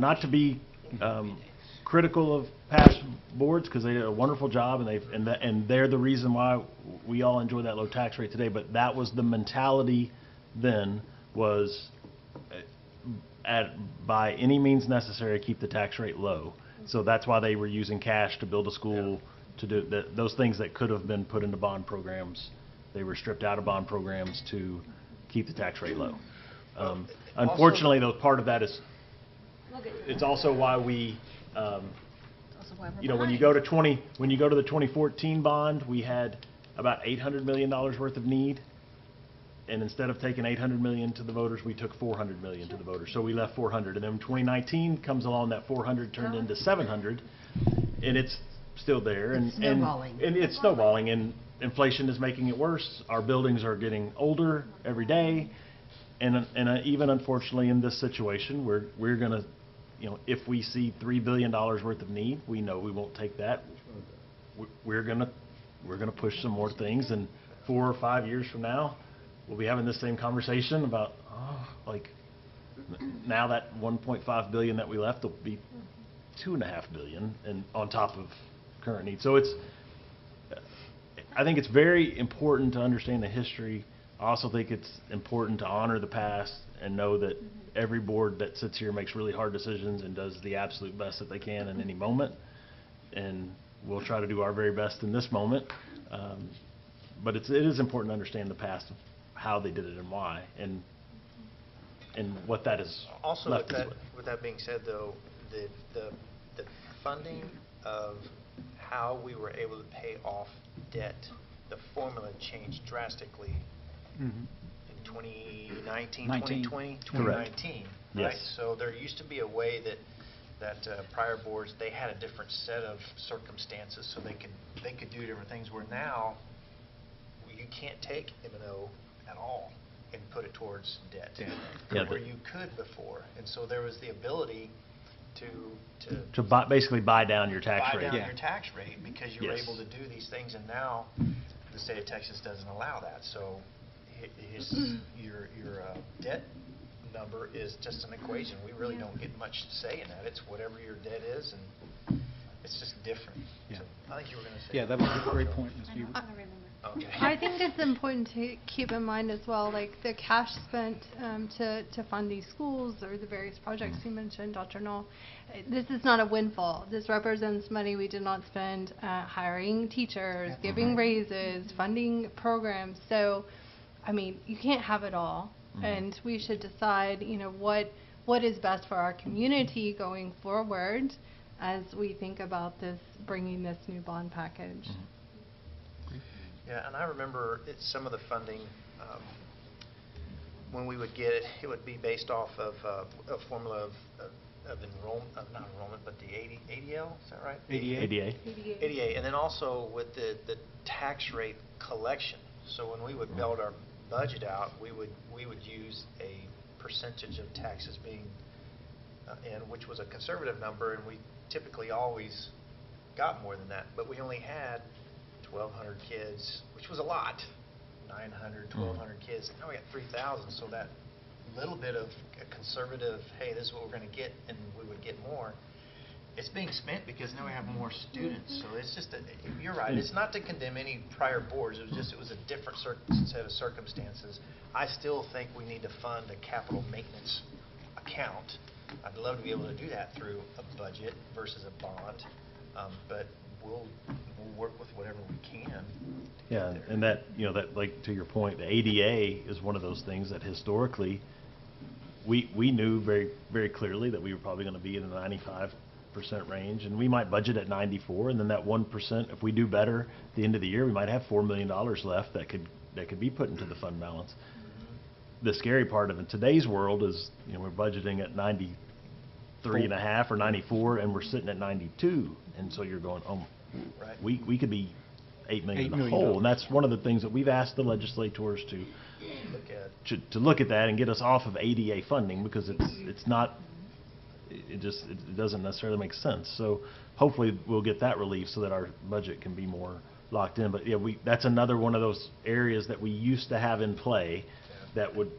not to be critical of past boards, because they did a wonderful job, and they're the reason why we all enjoy that low tax rate today. But that was the mentality then, was by any means necessary, keep the tax rate low. So that's why they were using cash to build a school, to do those things that could have been put into bond programs. They were stripped out of bond programs to keep the tax rate low. Unfortunately, though, part of that is, it's also why we, when you go to the 2014 bond, we had about $800 million worth of need. And instead of taking $800 million to the voters, we took $400 million to the voters. So we left $400. And then 2019 comes along, that $400 turned into $700, and it's still there. It's snowballing. And it's snowballing, and inflation is making it worse. Our buildings are getting older every day. And even unfortunately in this situation, we're going to, if we see $3 billion worth of need, we know we won't take that. We're going to push some more things, and 4 or 5 years from now, we'll be having this same conversation about, now that 1.5 billion that we left will be 2.5 billion, and on top of current needs. So I think it's very important to understand the history. I also think it's important to honor the past and know that every board that sits here makes really hard decisions and does the absolute best that they can in any moment. And we'll try to do our very best in this moment. But it is important to understand the past of how they did it and why, and what that is Also, left us with. with that being said, though, the funding of how we were able to pay off debt, the formula changed drastically in 2019, 2020, 2019, right? Yes. So there used to be a way that prior boards, they had a different set of circumstances, so they could do different things, where now you can't take M&O at all and put it towards debt, where you could before. And so there was the ability to Basically buy down your tax rate. buy down your tax rate, because you were Yes. able to do these things, and now the state of Texas doesn't allow that. So your debt number is just an equation. We really don't get much say in that. It's whatever your debt is, and it's just different. Yeah. So I think you were going to say. Yeah, that was a great point, Ms. I Huber. don't remember. Okay. I think it's important to keep in mind as well, like the cash spent to fund these schools or the various projects you mentioned, Dr. Knoll. This is not a windfall. This represents money we did not spend hiring teachers, giving raises, funding programs. So, I mean, you can't have it all. And we should decide, you know, what is best for our community going forward as we think about this, bringing this new bond package. Yeah, and I remember some of the funding, when we would get it, it would be based off of a formula of enrollment, not enrollment, but the ADL, is that right? ADA. ADA, and then also with the tax rate collection. So when we would build our budget out, we would use a percentage of taxes being in, which was a conservative number, and we typically always got more than that. But we only had 1,200 kids, which was a lot, 900, 1,200 kids. Now we got 3,000, so that little bit of a conservative, hey, this is what we're going to get, and we would get more. It's being spent because now we have more students. So it's just, you're right, it's not to condemn any prior boards, it was a different set of circumstances. I still think we need to fund a capital maintenance account. I'd love to be able to do that through a budget versus a bond, but we'll work with whatever we can. Yeah, and that, you know, that, like, to your point, the ADA is one of those things that historically, we knew very, very clearly that we were probably going to be in the 95% range, and we might budget at 94, and then that 1%, if we do better at the end of the year, we might have $4 million left that could be put into the fund balance. The scary part of in today's world is, you know, we're budgeting at 93.5 or 94, and we're sitting at 92, and so you're going, oh, Right. we could be $8 million in the $8 million. hole, and that's one of the things that we've asked the legislators to look at that and get us off of ADA funding, because it's not, it doesn't necessarily make sense. So hopefully we'll get that relief so that our budget can be more locked in. But yeah, that's another one of those areas that we used to have in play that would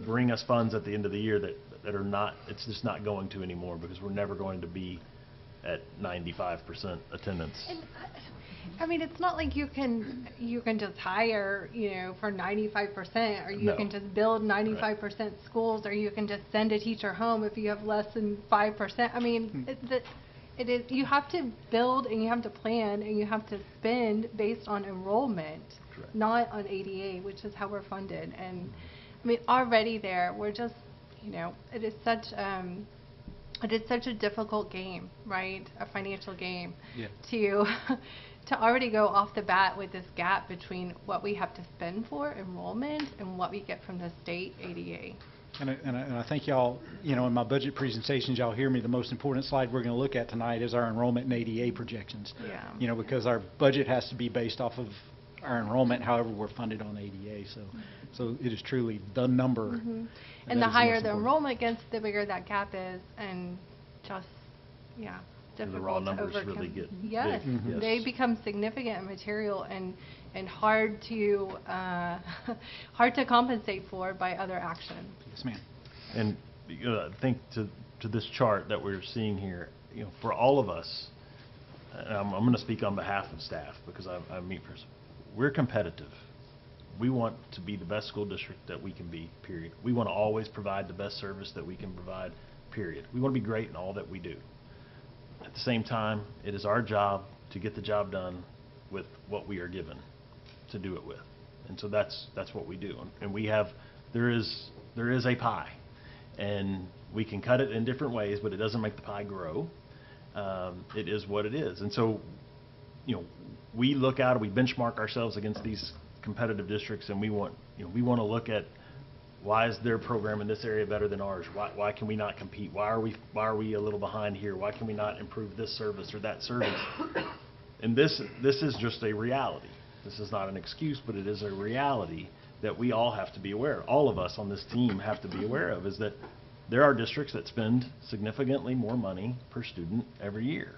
bring us funds at the end of the year that are not, it's just not going to anymore, because we're never going to be at 95% attendance. And, I mean, it's not like you can just hire, you know, for 95%, or you No. can just build 95% schools, or you can just send a teacher home if you have less than 5%. I mean, it is, you have to build, and you have to plan, and you have to spend based on enrollment, Correct. not on ADA, which is how we're funded. And I mean, already there, we're just, you know, it is such a difficult game, right? A financial game. Yeah. To already go off the bat with this gap between what we have to spend for enrollment and what we get from the state ADA. And I think y'all, you know, in my budget presentations, y'all hear me, the most important slide we're going to look at tonight is our enrollment and ADA projections. Yeah. You know, because our budget has to be based off of our enrollment, however we're funded on ADA. So it is truly the number. Mm-hmm. that And the is higher most the important. enrollment gets, the bigger that gap is, and just, yeah, And the difficult raw to numbers overcome. really get Yes, big. Mhm. they become significant and material and hard to compensate for by other action. Yes, ma'am. And you know, I think to this chart that we're seeing here, you know, for all of us, and I'm going to speak on behalf of staff because I meet person. We're competitive. We want to be the best school district that we can be, period. We want to always provide the best service that we can provide, period. We want to be great in all that we do. At the same time, it is our job to get the job done with what we are given to do it with. And so that's what we do. And we have, there is a pie. And we can cut it in different ways, but it doesn't make the pie grow. It is what it is. And so, you know, we look out, we benchmark ourselves against these competitive districts, and we want to look at, why is their program in this area better than ours? Why can we not compete? Why are we a little behind here? Why can we not improve this service or that service? And this is just a reality. This is not an excuse, but it is a reality that we all have to be aware of. All of us on this team have to be aware of, is that there are districts that spend significantly more money per student every year.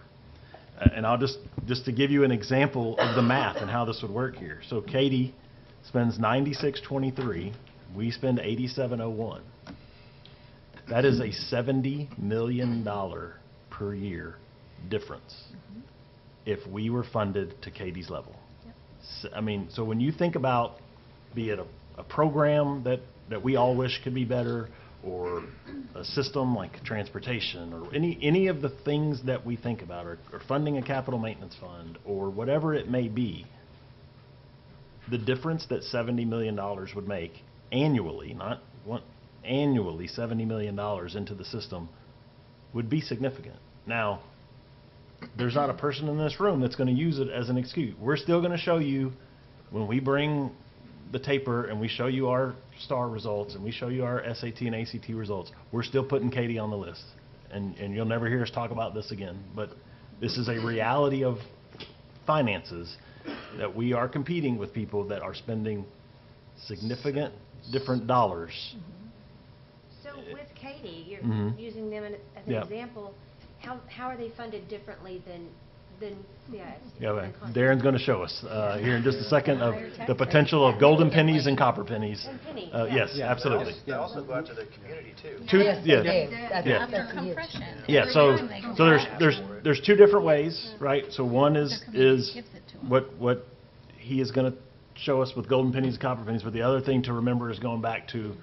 And I'll just to give you an example of the math and how this would work here. So Katy spends $96.23. We spend $87.01. That is a $70 million per year difference if we were funded to Katie's level. I mean, so when you think about, be it a program that we all wish could be better, or a system like transportation, or any of the things that we think about, or funding a capital maintenance fund, or whatever it may be, the difference that $70 million would make annually, not one, annually $70 million into the system would be significant. Now, there's not a person in this room that's going to use it as an excuse. We're still going to show you, when we bring the taper and we show you our STAR results and we show you our SAT and ACT results, we're still putting Katie on the list. And you'll never hear us talk about this again. But this is a reality of finances, that we are competing with people that are spending significant different dollars. So with Katie, you're Mhm. using them as an Yeah. example, how are they funded differently than CISD? Yeah, than Conroe? Darren's going to show us here in just a second of the potential of golden pennies and copper pennies. And pennies, Yes, Yeah. absolutely. They also go out to the community too. Yes, they Yeah. do. That's Yeah. huge. Yeah, so there's two different ways, right? So one is what he is going to show us with golden pennies and copper pennies, but the other thing to remember is going back to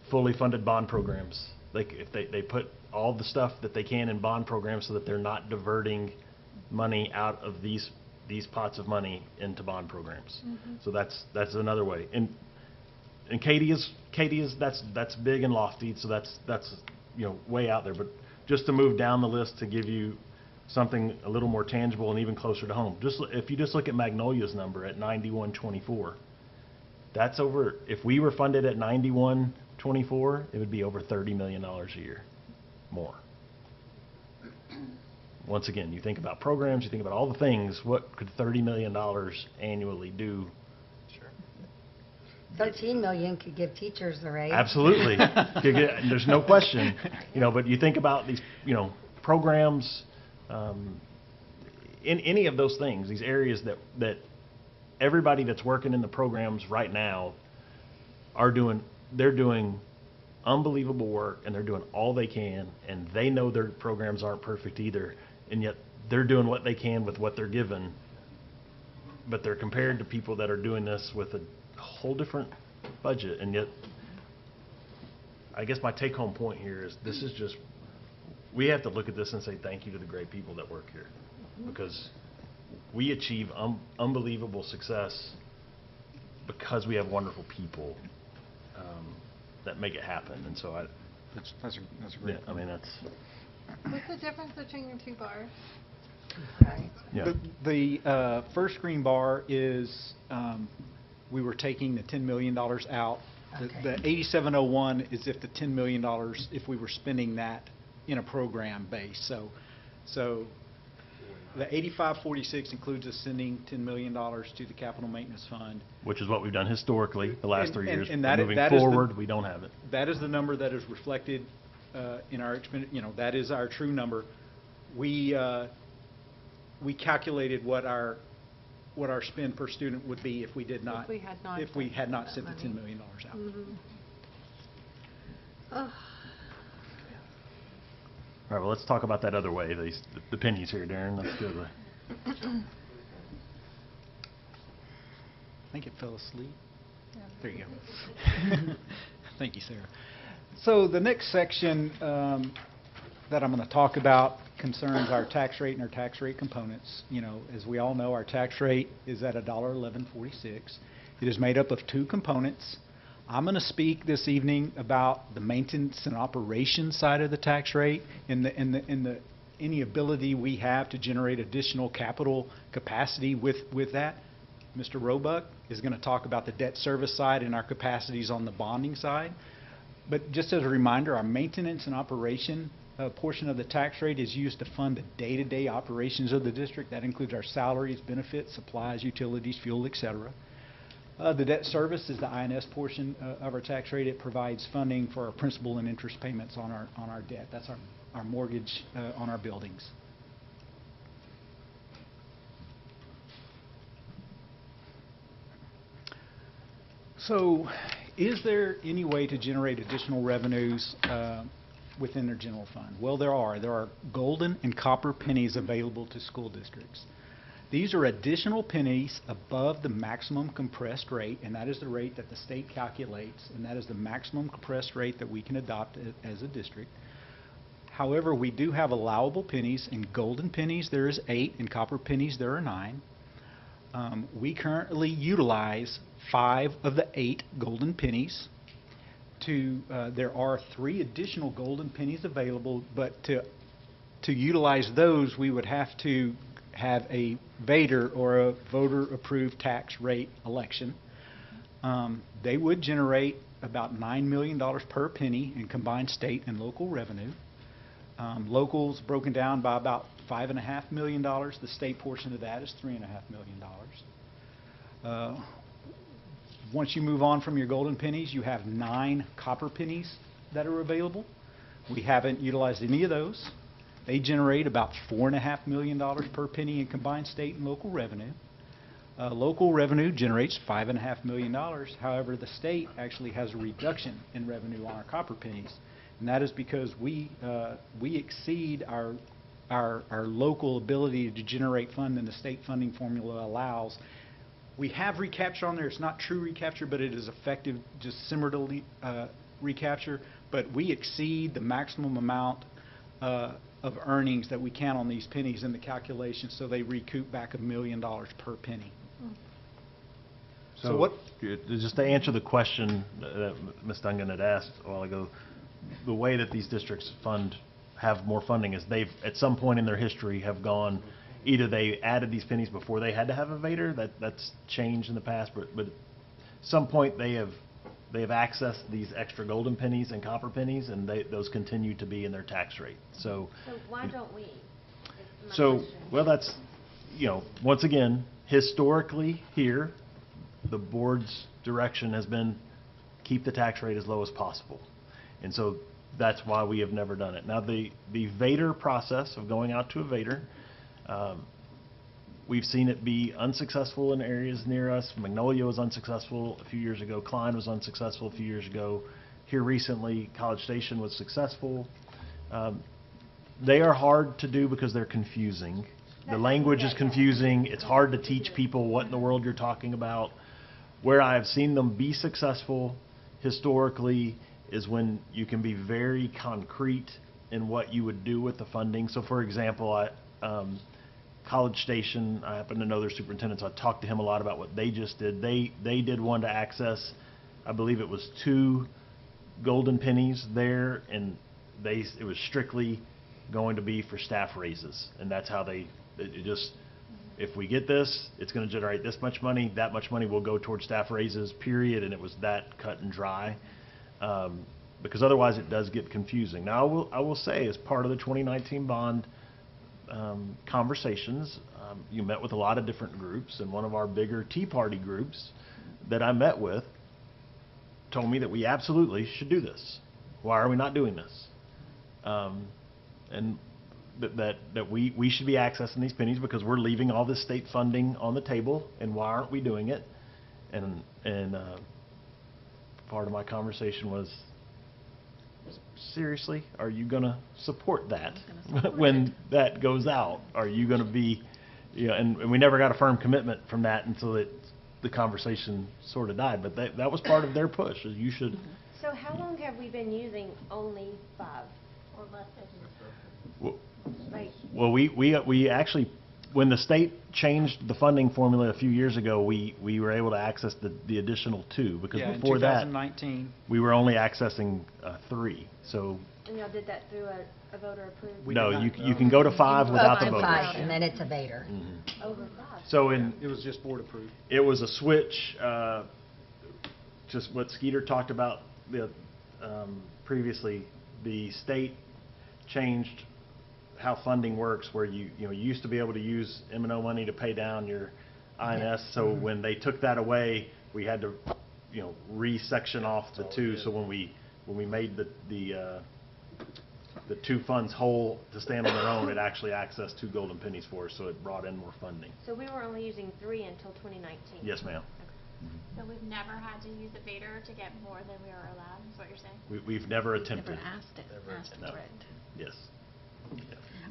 fully funded bond programs. Like, if they put all the stuff that they can in bond programs so that they're not diverting money out of these pots of money into bond programs. So that's another way. And Katie is that's big and lofty, so that's way out there. But just to move down the list to give you something a little more tangible and even closer to home. If you just look at Magnolia's number at 9124, that's over. If we were funded at 9124, it would be over $30 million a year more. Once again, you think about programs, you think about all the things. What could $30 million annually do? Sure. 13 million could give teachers a raise. Absolutely. There's no question. But you think about these, programs, in any of those things, these areas that everybody that's working in the programs right now they're doing unbelievable work, and they're doing all they can, and they know their programs aren't perfect either, and yet they're doing what they can with what they're given. But they're compared to people that are doing this with a whole different budget, and yet I guess my take-home point here is this is just, we have to look at this and say thank you to the great people that work here, because we achieve unbelievable success because we have wonderful people that make it happen. And so That's a great I mean, that's, What's the difference between your two bars? Right. yeah. The first green bar is, we were taking the $10 million out. Okay. The 8701 is if the $10 million, if we were spending that in a program base. So the 8546 includes us sending $10 million to the capital maintenance fund. Which is what we've done historically the last 3 years. And that is- Moving that is the- forward, we don't have it. That is the number that is reflected in our that is our true number. We calculated what our spend per student would be if we did not, If we had not sent the that $10 money. million out. Ugh. All right, well, let's talk about that other way, the pennies here, Darren. That's good. I think it fell asleep. There you go. Thank you, Sarah. So the next section that I'm going to talk about concerns our tax rate and our tax rate components. As we all know, our tax rate is at $1.1146. It is made up of two components. I'm going to speak this evening about the maintenance and operations side of the tax rate and any ability we have to generate additional capital capacity with that. Mr. Roebuck is going to talk about the debt service side and our capacities on the bonding side. But just as a reminder, our maintenance and operation portion of the tax rate is used to fund the day-to-day operations of the district. That includes our salaries, benefits, supplies, utilities, fuel, etc. The debt service is the INS portion of our tax rate. It provides funding for our principal and interest payments on our debt. That's our mortgage on our buildings. So is there any way to generate additional revenues within their general fund? Well, there are. There are golden and copper pennies available to school districts. These are additional pennies above the maximum compressed rate, and that is the rate that the state calculates, and that is the maximum compressed rate that we can adopt as a district. However, we do have allowable pennies. In golden pennies, there is 8. In copper pennies, there are 9. We currently utilize 5 of the 8 golden pennies. There are 3 additional golden pennies available, but to utilize those, we would have to have a VATR, or a voter-approved tax rate election. They would generate about $9 million per penny in combined state and local revenue. Locals broken down by about $5.5 million. The state portion of that is $3.5 million. Once you move on from your golden pennies, you have 9 copper pennies that are available. We haven't utilized any of those. They generate about $4.5 million per penny in combined state and local revenue. Local revenue generates $5.5 million. However, the state actually has a reduction in revenue on our copper pennies, and that is because we exceed our local ability to generate fund than the state funding formula allows. We have recapture on there. It's not true recapture, but it is effective, just similar to recapture. But we exceed the maximum amount of earnings that we can on these pennies in the calculation, so they recoup back $1 million per penny. So just to answer the question that Ms. Dungan had asked a while ago, the way that these districts have more funding is they've, at some point in their history, have gone, either they added these pennies before they had to have a VATR, that's changed in the past, but at some point they have accessed these extra golden pennies and copper pennies, and those continue to be in their tax rate. So why don't we? Well, that's, once again, historically here, the board's direction has been keep the tax rate as low as possible. And so that's why we have never done it. Now, the VATR process of going out to a VATR, we've seen it be unsuccessful in areas near us. Magnolia was unsuccessful a few years ago. Klein was unsuccessful a few years ago. Here recently, College Station was successful. They are hard to do because they're confusing. The language is confusing. It's hard to teach people what in the world you're talking about. Where I have seen them be successful historically is when you can be very concrete in what you would do with the funding. So, for example, College Station, I happen to know their superintendent, so I talked to him a lot about what they just did. They did one to access, I believe it was 2 golden pennies there, and it was strictly going to be for staff raises, and that's how if we get this, it's going to generate this much money, that much money will go towards staff raises, period, and it was that cut and dry, because otherwise it does get confusing. Now, I will say, as part of the 2019 bond conversations, you met with a lot of different groups, and one of our bigger Tea Party groups that I met with told me that we absolutely should do this. Why are we not doing this? And that we should be accessing these pennies because we're leaving all this state funding on the table, and why aren't we doing it? And part of my conversation was, seriously, are you going to support that when that goes out? Are you going to be, and we never got a firm commitment from that until the conversation sort of died. But that was part of their push. You should. So how long have we been using only 5 or less than? Well, we actually, when the state changed the funding formula a few years ago, we were able to access the additional 2, because before in that 2019 we were only accessing 3. So And y'all did that through a voter approved? no, you can go to 5 without the vote. 5, and then it's a VATR. Over 5. So it was just board approved. it was a switch, just what Skeeter talked about previously. The state changed how funding works, where you used to be able to use M&O money to pay down your INS. So when they took that away, we had to resection off the 2. So when we made the 2 funds whole to stand on their own, it actually accessed 2 golden pennies for us, so it brought in more funding. So we were only using 3 until 2019? Yes, ma'am. So we've never had to use a Vader to get more than we are allowed, is what you're saying? We've never attempted. asked No. for it. Yes.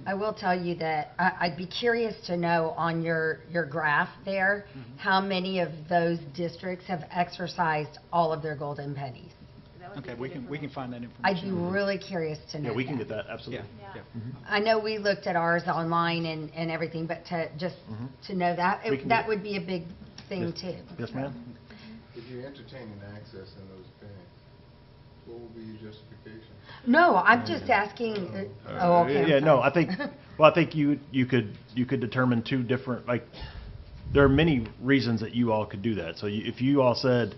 I will tell you that I'd be curious to know on your graph there, how many of those districts have exercised all of their golden pennies? That would be Okay, good we can find that I'd be information. really curious to know Yeah, we can that. get that, absolutely. Yeah. I know we looked at ours online and everything, but to just to know that, We can that get- would be a big thing Yes. too. Yes, ma'am? If you're entertaining accessing those pennies, what would be your justification? No, I'm just asking, oh, okay. I'm Yeah, no, sorry. I think, well, I think you could determine two different, like, there are many reasons that you all could do that. So if you all said,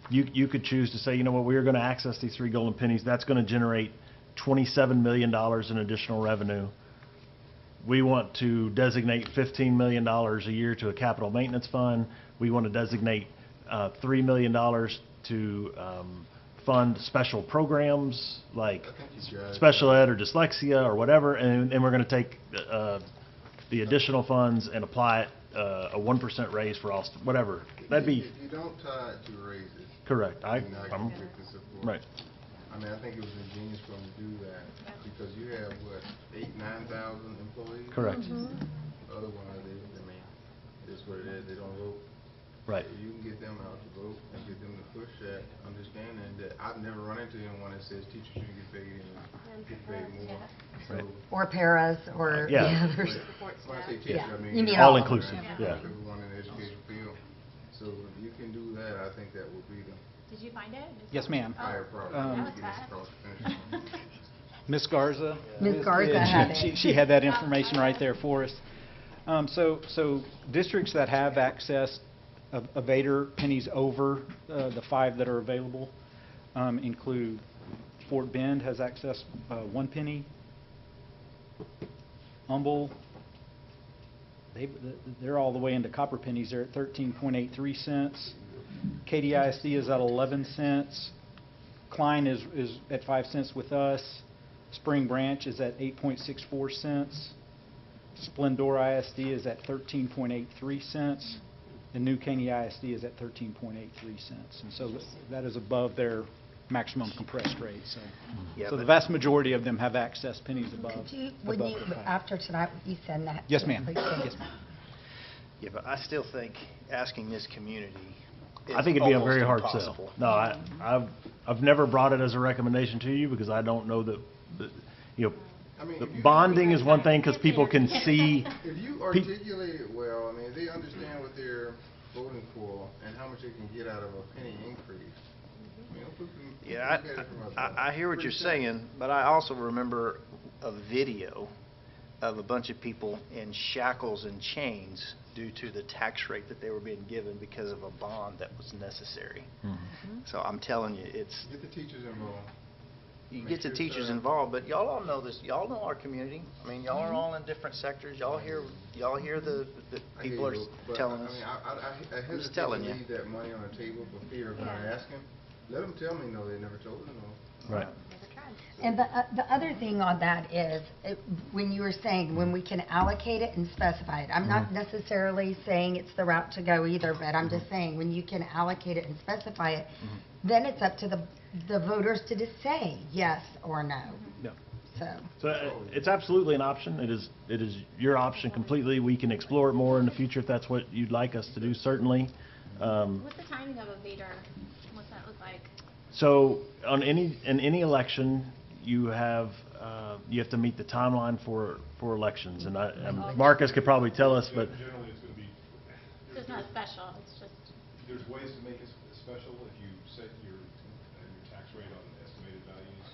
you could choose to say, you know what, we're going to access these 3 golden pennies, that's going to generate $27 million in additional revenue. We want to designate $15 million a year to a capital maintenance fund. We want to designate $3 million to fund special programs like I think you got it. special ed or dyslexia or whatever, and we're going to take the additional funds and apply it, a 1% raise for all, whatever. That'd be If you don't tie it to raises, correct. then I I'm, can get the support. right. I mean, I think it was ingenious for them to do that, because you have, what, 9,000 employees? Correct. Otherwise, I mean, it's what it is, they don't vote. Right. If you can get them out to vote and get them to push that, understanding that I've never run into anyone that says teachers shouldn't get paid and get paid more. Right. So, Or paras, or, Yeah. yeah, there's, when I say teacher, Yeah. I mean. You mean All all of them. inclusive, yeah. Everyone in the education field. So if you can do that, I think that would be the Did you find it? Yes, ma'am. higher priority. that was to get us fast. across the finish line. Ms. Garza? Ms. Garza Yeah, had she- it. She had that information right there for us. So districts that have accessed a Vader pennies over the 5 that are available include Fort Bend has accessed 1 penny. Humble, they're all the way into copper pennies. They're at 13.83 cents. Katy ISD is at 11 cents. Klein is at 5 cents with us. Spring Branch is at 8.64 cents. Splendor ISD is at 13.83 cents. And New Caney ISD is at 13.83 cents. And so that is above their maximum compressed rate. Yeah, So the but- vast majority of them have access pennies above. Could you, would above you, the 5. after tonight, would you send that? Yes, to me, ma'am. please? Yes, ma'am. Yeah, but I still think asking this community is I think it'd be a almost very hard impossible. sell. No, I've never brought it as a recommendation to you because I don't know that, you know, I mean, the if you- bonding is one thing because people can see. If you articulate it well, I mean, if they understand what they're voting for and how much they can get out of a penny increase. You know, people can Yeah, look at it from a I hear what pretty you're simple- saying, but I also remember a video of a bunch of people in shackles and chains due to the tax rate that they were being given because of a bond that was necessary. So I'm telling you, it's, Get the teachers involved. you Make get the sure teachers it's, involved, but y'all all know this, y'all know our community. I mean, y'all are all in different sectors, y'all hear the I hear people are you, but telling I us. mean, I I'm just hesitate to telling you. leave that money on the table for fear of not asking. Let them tell me no, they never told them no. Right. And the other thing on that is, when you were saying, when we can allocate it and specify it, I'm not necessarily saying it's the route to go either, but I'm just saying, when you can allocate it and specify it, then it's up to the voters to just say yes or no. Yeah. So, It's absolutely an option. It is your option completely. We can explore it more in the future if that's what you'd like us to do, certainly. What's the timing of a Vader? What's that look like? So in any election, you have to meet the timeline for elections. And Marcus could probably tell us, but Generally, it's going to be, So it's not special, it's just, there's ways to make it special if you set your tax rate on estimated values.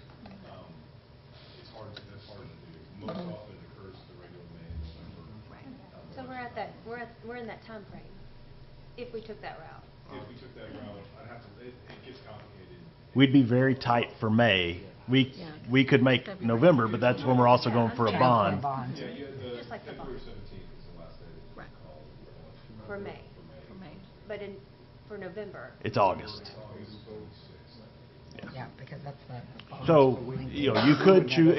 It's hard, that's hard to do. Most often it occurs the regular May and November. So we're in that time frame, if we took that route. If we took that route, I'd have to, it gets complicated. we'd be very tight for May. We could make November, but that's when we're also going for a bond. Yeah, Just like the February bond. 17th is the last day that Right. it's called. For May. For May. But for November. It's August. August 6th. yeah, because that's the. So, you know, you could choose,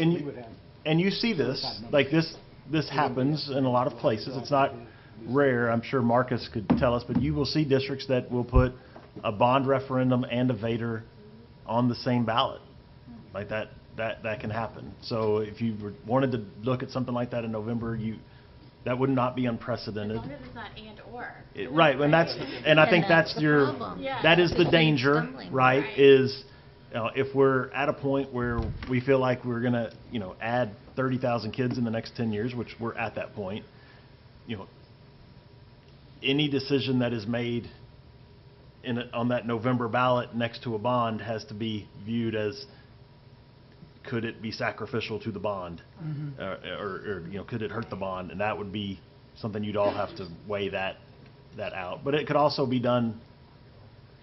and you see this, like this happens in a lot of places. It's not rare, I'm sure Marcus could tell us, but you will see districts that will put a bond referendum and a Vader on the same ballot. Like that can happen. So if you wanted to look at something like that in November, that would not be unprecedented. As long as it's not and/or. Right, and I think that's your, Yeah. that is the danger, right, is, if we're at a point where we feel like we're gonna, add 30,000 kids in the next 10 years, which we're at that point, any decision that is made on that November ballot next to a bond has to be viewed as, could it be sacrificial to the bond? Or could it hurt the bond? And that would be something you'd all have to weigh that out. But it could also be done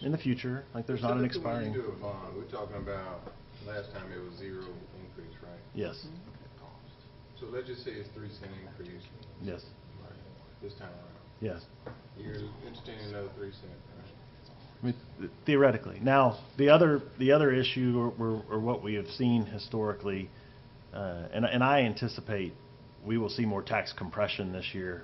in the future, like there's not an expiring. When you do a bond, we're talking about, last time it was 0 increase, right? Yes, So let's just say it's 3-cent increase. yes, Right, this time around. yes. You're entertaining another 3 cent, right? I mean, theoretically. Now, the other issue, or what we have seen historically, and I anticipate we will see more tax compression this year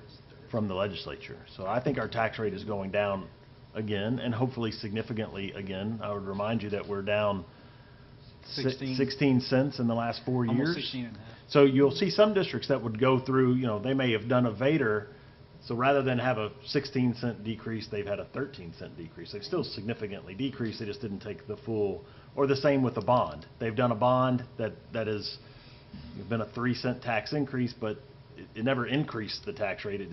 from the legislature. So I think our tax rate is going down again, and hopefully significantly again. I would remind you that we're down 16 cents in the last 4 years. Almost 16 and a half. So you'll see some districts that would go through, they may have done a Vader, so rather than have a 16-cent decrease, they've had a 13-cent decrease. They've still significantly decreased, they just didn't take the full, or the same with the bond. They've done a bond that has been a 3-cent tax increase, but it never increased the tax rate, it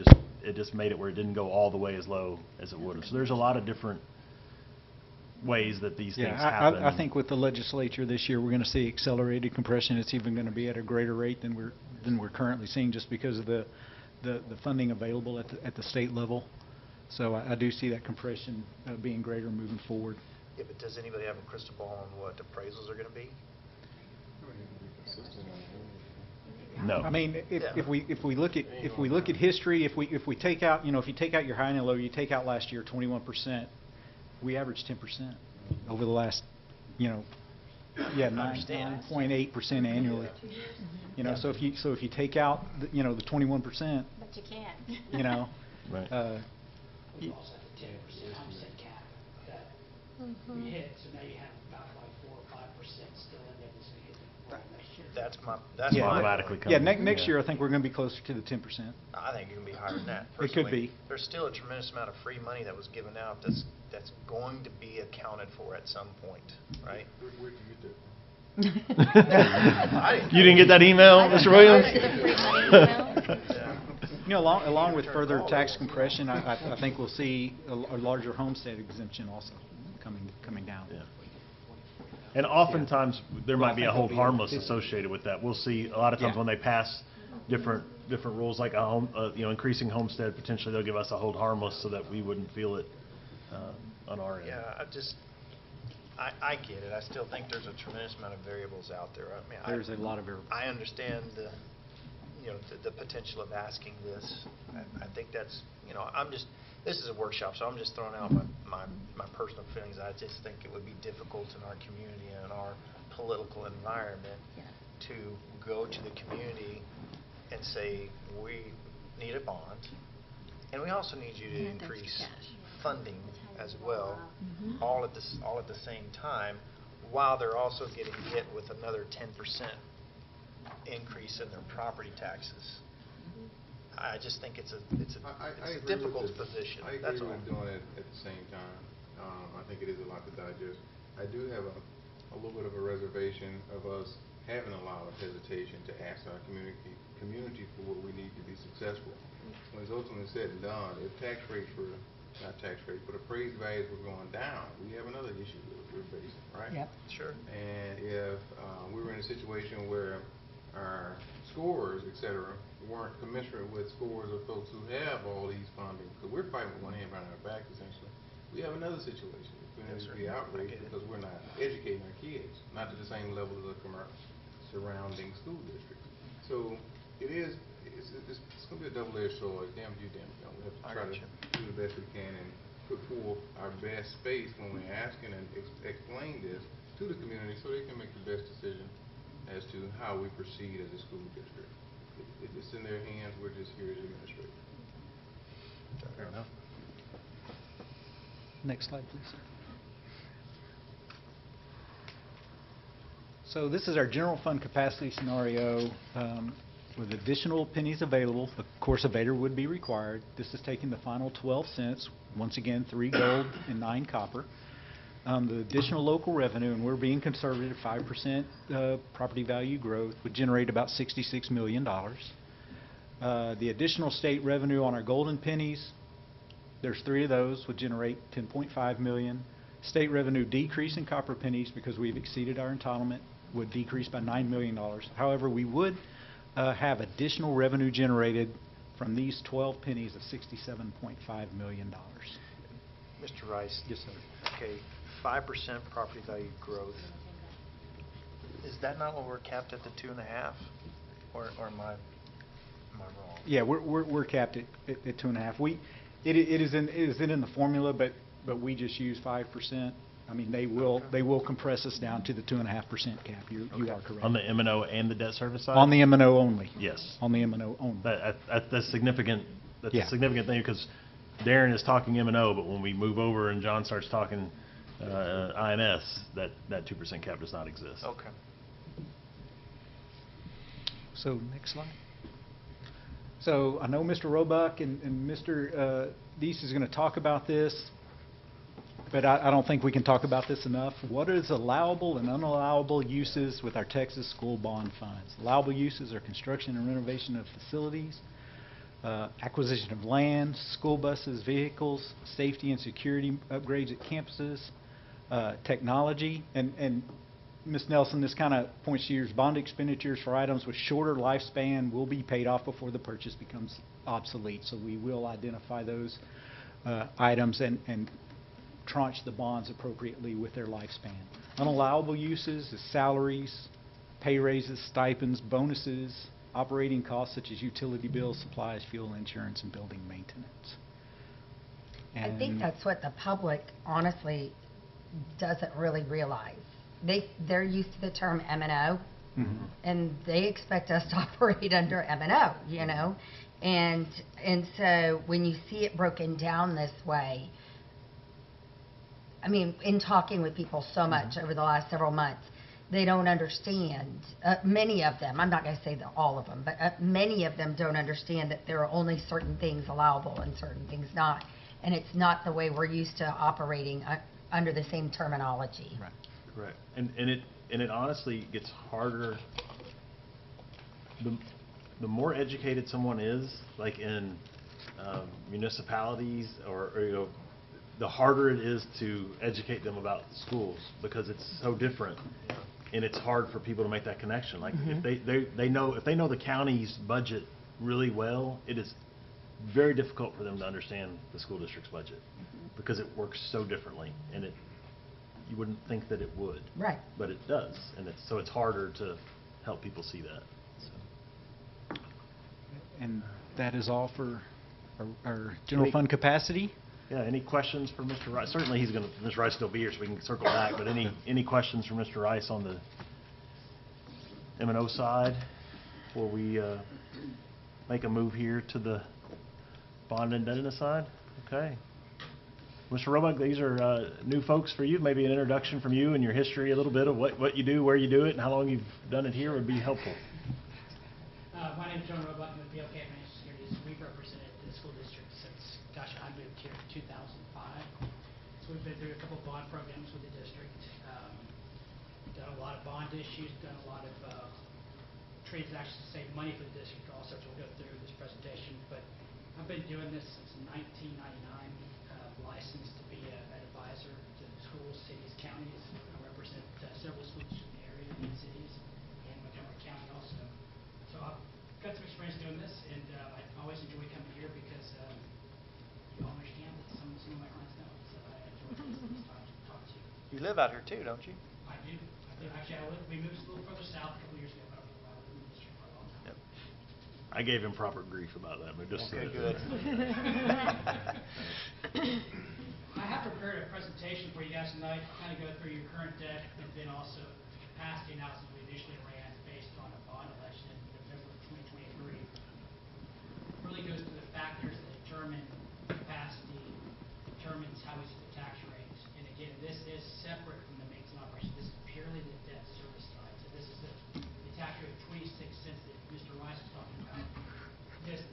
just made it where it didn't go all the way as low as it would have. So there's a lot of different ways that these things happen. I think with the legislature this year, we're going to see accelerated compression. It's even going to be at a greater rate than we're currently seeing, just because of the funding available at the state level. So I do see that compression being greater moving forward. Yeah, but does anybody have a crystal ball on what appraisals are going to be? No. I mean, if we look at history, if we take out, if you take out your high and low, you take out last year 21%, we averaged 10% over the last, 9.8% annually. So if you take out the 21%, But you can't. Right. We also have the 10% homestead cap that we hit, so now you have about like 4 or 5% still in there that's hit next year. That's Yeah. my Automatically yeah, coming. next year I think we're going to be closer to the 10%. I think it can be higher than that. It could Personally, be. There's still a tremendous amount of free money that was given out that's going to be accounted for at some point, right? Where'd you get that from? You didn't get that email, Mr. Williams? Along with further tax compression, I think we'll see a larger homestead exemption also coming down. Yeah. And oftentimes, there might be a hold harmless associated with that. We'll see, a lot of times Yeah. when they pass different rules, like increasing homestead, potentially they'll give us a hold harmless so that we wouldn't feel it on our end. Yeah, I get it. I still think there's a tremendous amount of variables out there. I mean, There's a lot of variables. I understand the potential of asking this. I think that's, this is a workshop, so I'm just throwing out my personal feelings. I just think it would be difficult in our community and in our political environment to go to the community and say, we need a bond, and we also need you to increase funding as well, all at the same time, while they're also getting hit with another 10% increase in their property taxes. I just think it's a difficult position. I That's agree all. with doing it at the same time. I think it is a lot to digest. I do have a little bit of a reservation of us having a lot of hesitation to ask our community for what we need to be successful. When it's ultimately said and done, if tax rates were, not tax rates, but appraised values were going down, we have another issue that we're facing, right? Yep. Sure. And if we were in a situation where our scores, et cetera, weren't commensurate with scores of folks who have all these funding, because we're fighting with one hand behind our back, essentially, we have another situation. We're going to be outraged because we're not educating our kids, not to the same level as the surrounding school districts. So it's going to be a double-edged sword. Damn you, damn you. We have to try to do the best we can and put forth our best space when we're asking and explain this to the community so they can make the best decision as to how we proceed as a school district. It's in their hands. We're just here as administrators. Fair enough. Next slide, please. So this is our general fund capacity scenario with additional pennies available. Of course, a Vader would be required. This is taking the final 12 cents, once again, 3 gold and 9 copper. The additional local revenue, and we're being conservative, 5% property value growth would generate about $66 million. The additional state revenue on our golden pennies, there's 3 of those, would generate $10.5 million. State revenue decrease in copper pennies because we've exceeded our entitlement would decrease by $9 million. However, we would have additional revenue generated from these 12 pennies of $67.5 million. Mr. Rice? Yes, sir. Okay, 5% property value growth. Is that not what we're capped at the 2.5? Or am I wrong? Yeah, we're capped at 2.5. It is in the formula, but we just use 5%. I mean, they will compress us down to the 2.5% cap. You are correct. On the M&O and the debt service side? On the M&O only. Yes. On the M&O only. That's significant. That's Yeah. a significant thing because Darren is talking M&O, but when we move over and John starts talking INS, that 2% cap does not exist. Okay. So next slide. So I know Mr. Roebuck and Mr. Deese is going to talk about this, but I don't think we can talk about this enough. What is allowable and unallowable uses with our Texas school bond funds? Allowable uses are construction and renovation of facilities, acquisition of land, school buses, vehicles, safety and security upgrades at campuses, technology, and Ms. Nelson, this kind of points to yours. Bond expenditures for items with shorter lifespan will be paid off before the purchase becomes obsolete. So we will identify those items and tranche the bonds appropriately with their lifespan. Unallowable uses is salaries, pay raises, stipends, bonuses, operating costs such as utility bills, supplies, fuel, insurance, and building maintenance. I think that's what the public honestly doesn't really realize. They're used to the term M&O, and they expect us to operate under M&O, you know? And so when you see it broken down this way, I mean, in talking with people so much over the last several months, they don't understand, many of them, I'm not going to say that all of them, but many of them don't understand that there are only certain things allowable and certain things not. And it's not the way we're used to operating under the same terminology. Right. Correct. And it honestly gets harder. The more educated someone is, like in municipalities or you know, the harder it is to educate them about schools because it's so different, and it's hard for people to make that connection. Like if they know the county's budget really well, it is very difficult for them to understand the school district's budget because it works so differently, and you wouldn't think that it would. Right. But it does, and it's harder to help people see that. So. And that is all for our general fund capacity. Yeah, any questions for Mr. Rice? Certainly Mr. Rice will be here, so we can circle back, but any questions for Mr. Rice on the M&O side before we make a move here to the bond indebtedness side? Okay. Mr. Roebuck, these are new folks for you. Maybe an introduction from you and your history, a little bit of what you do, where you do it, and how long you've done it here would be helpful. My name is John Roebuck. I'm with BLK Financial Securities. We've represented the school district since, gosh, I moved here in 2005. So we've been through a couple bond programs with the district, done a lot of bond issues, done a lot of transactions to save money for the district also, which we'll go through this presentation. But I've been doing this since 1999. Licensed to be an advisor to schools, cities, counties. I represent several schools in the area and cities, and Montgomery County also. So I've got some experience doing this, and I always enjoy coming here because you all understand that some of my clients don't. So I enjoy taking this time to talk to you. You live out here too, don't you? I do. Actually, we moved a little further south a couple years ago, but I've been in the district for a long time. Yep. I gave him proper grief about that, but just Okay, good. I have prepared a presentation for you guys tonight, kind of go through your current debt and then also the capacity analysis we initially ran based on a bond election in November of 2023. Really goes to the factors that determine capacity determines how we set the tax rate. And again, this is separate from the maintenance and operation. This is purely the debt service side. So this is the tax rate of 26 cents that Mr. Rice was talking about. This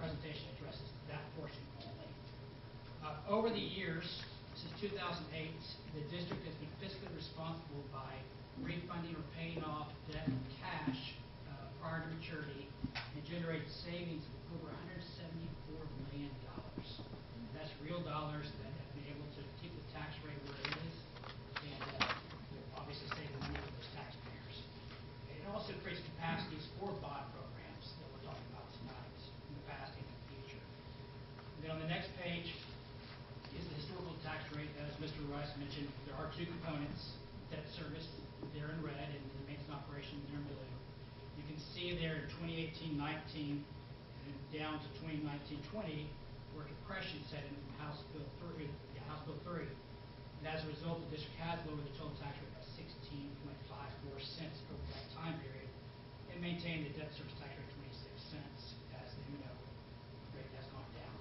presentation addresses that portion only. Over the years, since 2008, the district has been fiscally responsible by refunding or paying off debt in cash prior to maturity and generated savings of over $174 million. That's real dollars that have been able to keep the tax rate where it is and will obviously save money for those taxpayers. It also creates capacities for bond programs that we're talking about tonight in the past and in the future. And then on the next page is the historical tax rate. As Mr. Rice mentioned, there are two components: debt service there in red and the maintenance operation there in blue. You can see there in 2018-19 and down to 2019-20 where compression set in from House Bill 3. And as a result, the district has lowered the total tax rate by 16.54 cents over that time period and maintained the debt service tax rate 26 cents as the M&O rate has gone down.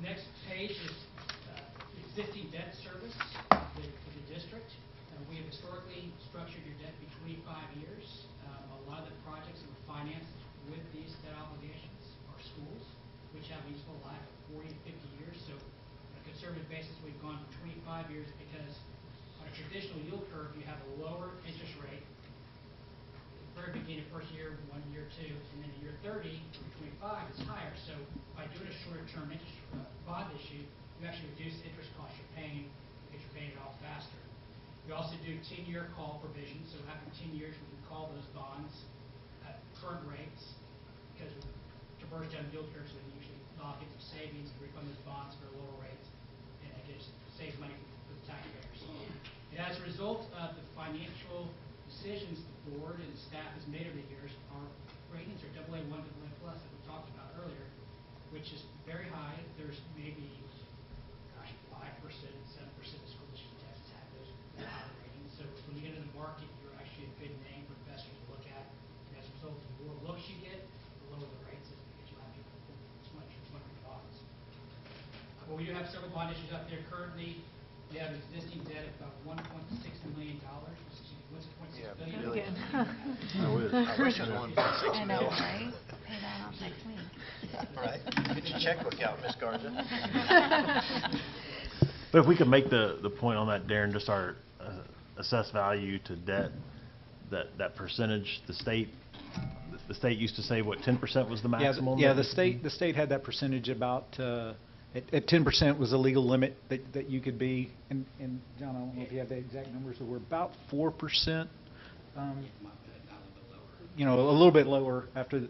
Next page is existing debt service for the district. We have historically structured your debt to be 25 years. A lot of the projects that were financed with these debt obligations are schools, which have a useful life of 40 to 50 years. So on a conservative basis, we've gone for 25 years because on a traditional yield curve, you have a lower interest rate at the very beginning of first year, 1 year, 2, and then in year 30 or 25 is higher. So by doing a shorter term interest bond issue, you actually reduce the interest cost you're paying because you're paying it off faster. We also do 10-year call provisions, so after 10 years we can call those bonds at current rates because we traverse down yield curves, so we usually lock in some savings and refund those bonds for lower rates, and it just saves money for the taxpayers. And as a result of the financial decisions the board and staff has made over the years, our ratings are AA1, AA plus that we talked about earlier, which is very high. There's maybe 5%, 7% of school district tests have those high ratings. So when you get into the market, you're actually a good name for investors to look at. And as a result, the more looks you get, the lower the rates is because you have people so much bonds. But we do have several bond issues out there currently. We have existing debt of about $1.6 million. Excuse me, $1.6 billion. Really? I wish. I wish it was 1.6 I know, million. right? Pay that off next week. Right. Get your checkbook out, Ms. Garza. But if we could make the point on that, Darren, just our assessed value to debt, that percentage, the state used to say, what, 10% was the maximum? Yeah, the state had that percentage about, at 10% was the legal limit that you could be. And John, I don't know if you have the exact numbers, but we're about 4%. You know, a little bit lower after,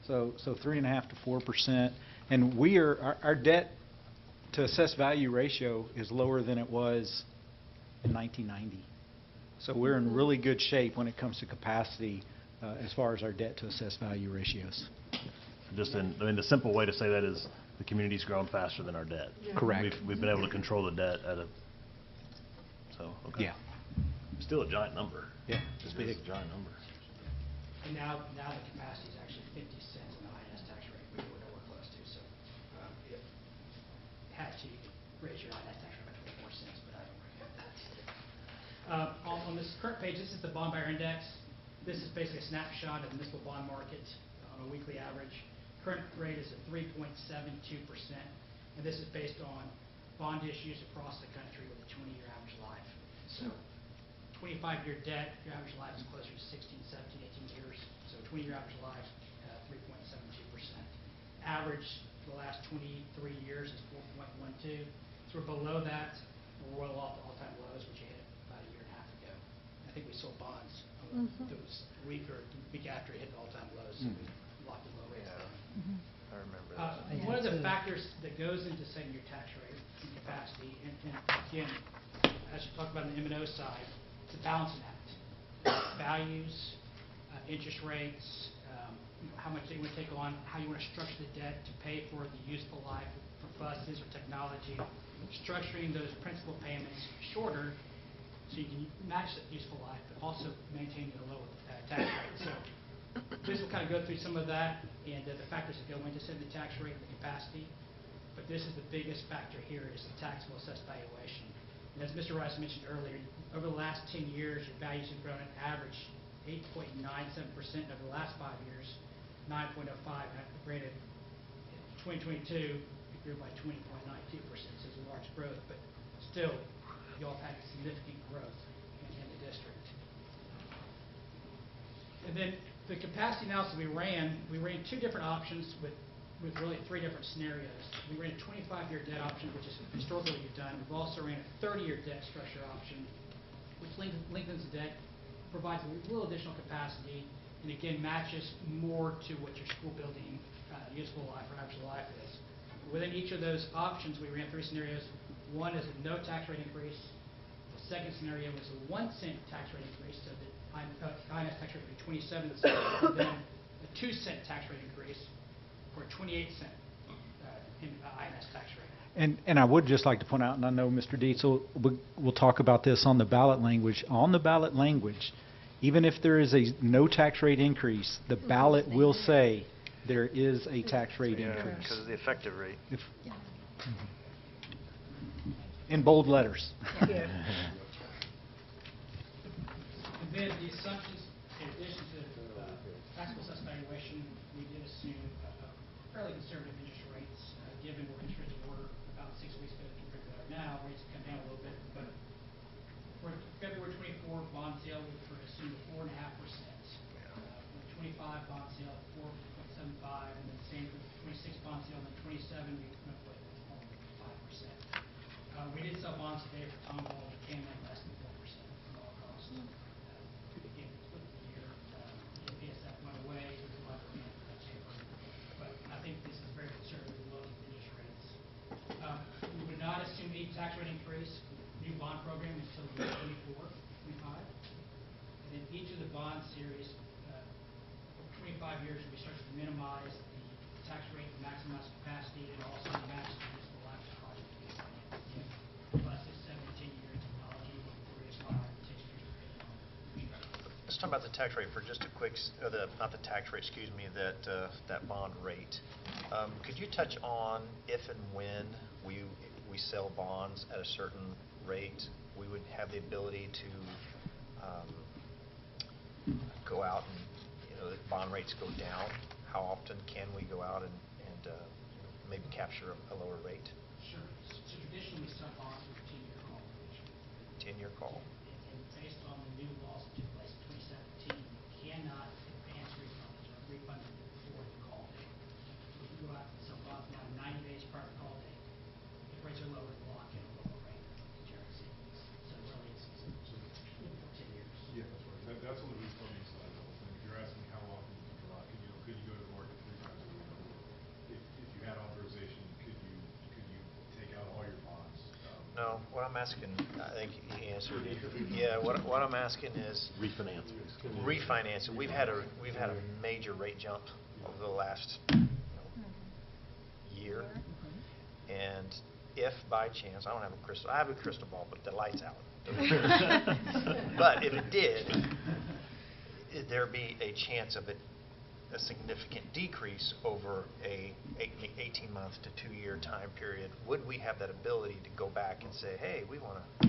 so 3.5% to 4%. And our debt to assessed value ratio is lower than it was in 1990. So we're in really good shape when it comes to capacity as far as our debt to assessed value ratios. The simple way to say that is the community's grown faster than our debt. Yeah. Correct. We've been able to control the debt okay. Yeah. Still a giant number. Yeah. It's big. It's a giant number. And now the capacity is actually 50 cents in the IS tax rate, which we're nowhere close to. So if you had to, you could raise your IS tax rate by 24 cents, but I don't recommend that. On this current page, this is the bond buyer index. This is basically a snapshot of the municipal bond market on a weekly average. Current rate is at 3.72%, and this is based on bond issues across the country with a 20-year average life. So 25-year debt, your average life is closer to 16, 17, 18 years. So 20-year average life, 3.72%. Average for the last 23 years is 4.12. So we're below that. We're well off the all-time lows, which you hit about a year and a half ago. I think we sold bonds. It was a week or a week after it hit the all-time lows. So we locked the low rates. I remember that. One of the factors that goes into setting your tax rate and capacity, and again, as you talked about on the M&O side, it's a balancing act. Values, interest rates, how much they want to take on, how you want to structure the debt to pay for the useful life for buses or technology, structuring those principal payments shorter so you can match that useful life, but also maintaining a lower tax rate. So This will kind of go through some of that and the factors that go into setting the tax rate and the capacity. But this is the biggest factor here is the taxable assessed valuation. And as Mr. Rice mentioned earlier, over the last 10 years, your values have grown on average 8.97%. Over the last 5 years, 9.05. Granted, in 2022, it grew by 20.92%, so it's a large growth, but still, you all had significant growth in the district. And then the capacity analysis we ran two different options with really three different scenarios. We ran a 25-year debt option, which is historically what we've done. We've also ran a 30-year debt structure option, which lengthens the debt, provides a little additional capacity, and again matches more to what your school building useful life or actual life is. Within each of those options, we ran three scenarios. One is a no tax rate increase. The second scenario was a 1 cent tax rate increase, so the INS tax rate would be 27 cents, and then a 2 cent tax rate increase for a 28 cent INS tax rate. And I would just like to point out, and I know Mr. Dietzel will talk about this on the ballot language. On the ballot language, even if there is a no tax rate increase, the ballot will say there is a tax rate increase. Because of the effective rate. In bold letters. And then the assumptions, in addition to taxable assessed valuation, we did assume fairly conservative interest rates, given where interest rates were about 6 weeks ago compared to that now. Rates have come down a little bit, but for February 24 bond sale, we assumed a 4.5%. For the 25 bond sale, 4.75, and then same for the 26 bond sale, and then 27, we went with 5%. We did sell bonds today for Conroe, that came in less than 4% from all costs. Again, split the year, PSF went away, it was a lot of but I think this is very conservative look at interest rates. We would not assume any tax rate increase for the new bond program until year 24, 25. And then each of the bond series, for 25 years, we start to minimize the tax rate to maximize capacity and also match the useful life of the project. Plus it's 17-year technology, 3 is 5, 6 years. Let's talk about the tax rate for just a quick, not the tax rate, excuse me, that bond rate. Could you touch on if and when we sell bonds at a certain rate, we would have the ability to go out and, the bond rates go down? How often can we go out and maybe capture a lower rate? Sure. So traditionally, we sell bonds with a 10-year call provision. 10-year call. And based on the new laws that took place in 2017, you cannot advance refunds or refund them before the call date. So if you go out and sell bonds now 90 days prior to the call date, if rates are lower, you lock in a lower rate guarantee. So really, it's for 10 years. Yeah, that's right. That's on the refunding side of the whole thing. If you're asking how often you can draw, could you go to the market 3 times a year? If you had authorization, could you take out all your bonds? No, what I'm asking, I think he answered it. Yeah, what I'm asking is Refinance. refinance. We've had a major rate jump over the last year, and if by chance, I don't have a crystal, I have a crystal ball, but the light's out. But if it did, there be a chance of a significant decrease over a 18-month to 2-year time period? Would we have that ability to go back and say, hey, we want to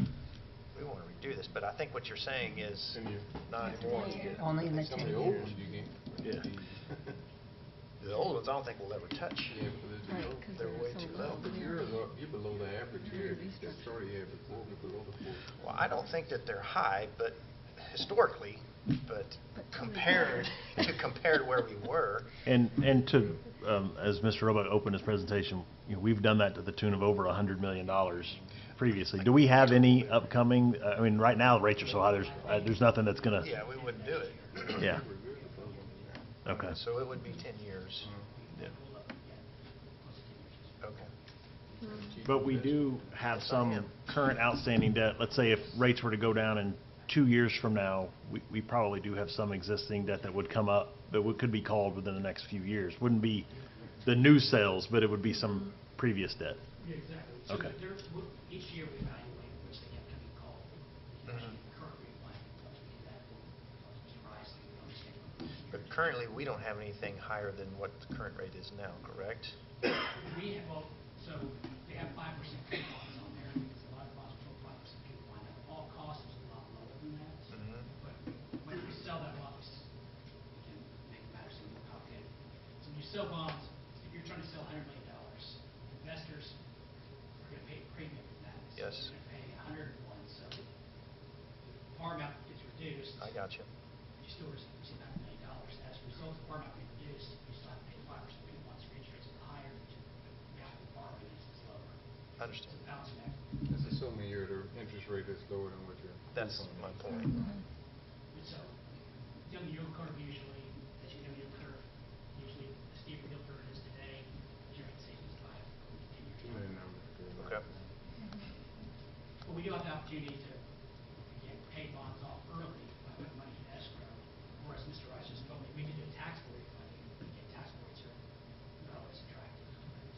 redo this? But I think what you're saying is not anymore. Only in the Some of 10 the old years. ones you can. Yeah. The old ones I don't think we'll ever touch. Yeah, because it's Right, low. 'cause They're way too low. But you're below the average here. The chart you had before, below the 4. Well, I don't think that they're high, but historically, but compared to where we were. And to, as Mr. Roebuck opened his presentation, we've done that to the tune of over $100 million previously. Do we have any upcoming, I mean, right now, the rates are so high, there's nothing that's going to. Yeah, we wouldn't do it. Yeah. Okay. So it would be 10 years. Yeah. Okay. But we do have some current outstanding debt. Let's say if rates were to go down in 2 years from now, we probably do have some existing debt that would come up that could be called within the next few years. Wouldn't be the new sales, but it would be some previous debt. Yeah, exactly. So Okay. Each year we evaluate which they have to be called. Current refinance, we do that. Mr. Rice, we understand. But currently, we don't have anything higher than what the current rate is now, correct? We have, well, so they have 5% coupons on there, because a lot of bonds are 5% coupon. Now, all costs is a lot lower than that. Mhm. But when we sell that bonds, we can make matters a little more complicated. So when you sell bonds, if you're trying to sell $100 million, investors are going to pay a premium for that. So Yes. they're going to pay 101, so the par amount gets reduced. I got you. You still receive $100 million. As a result of the par amount being reduced, you still have to pay 5% coupons. Your interest rates are higher, but the actual par rate is lower. Understood. It's a balancing act. That's assuming the interest rate is lower than what your. That's my point. And so, young yield curve usually, as you know, yield curve, usually the steeper yield curve is today, your rate savings by 10 years. Too many numbers. Okay. But we do have the opportunity to, again, pay bonds off early by putting money in escrow, or as Mr. Rice just told me, we can do taxable refunding. Again, taxable rates are not always attractive,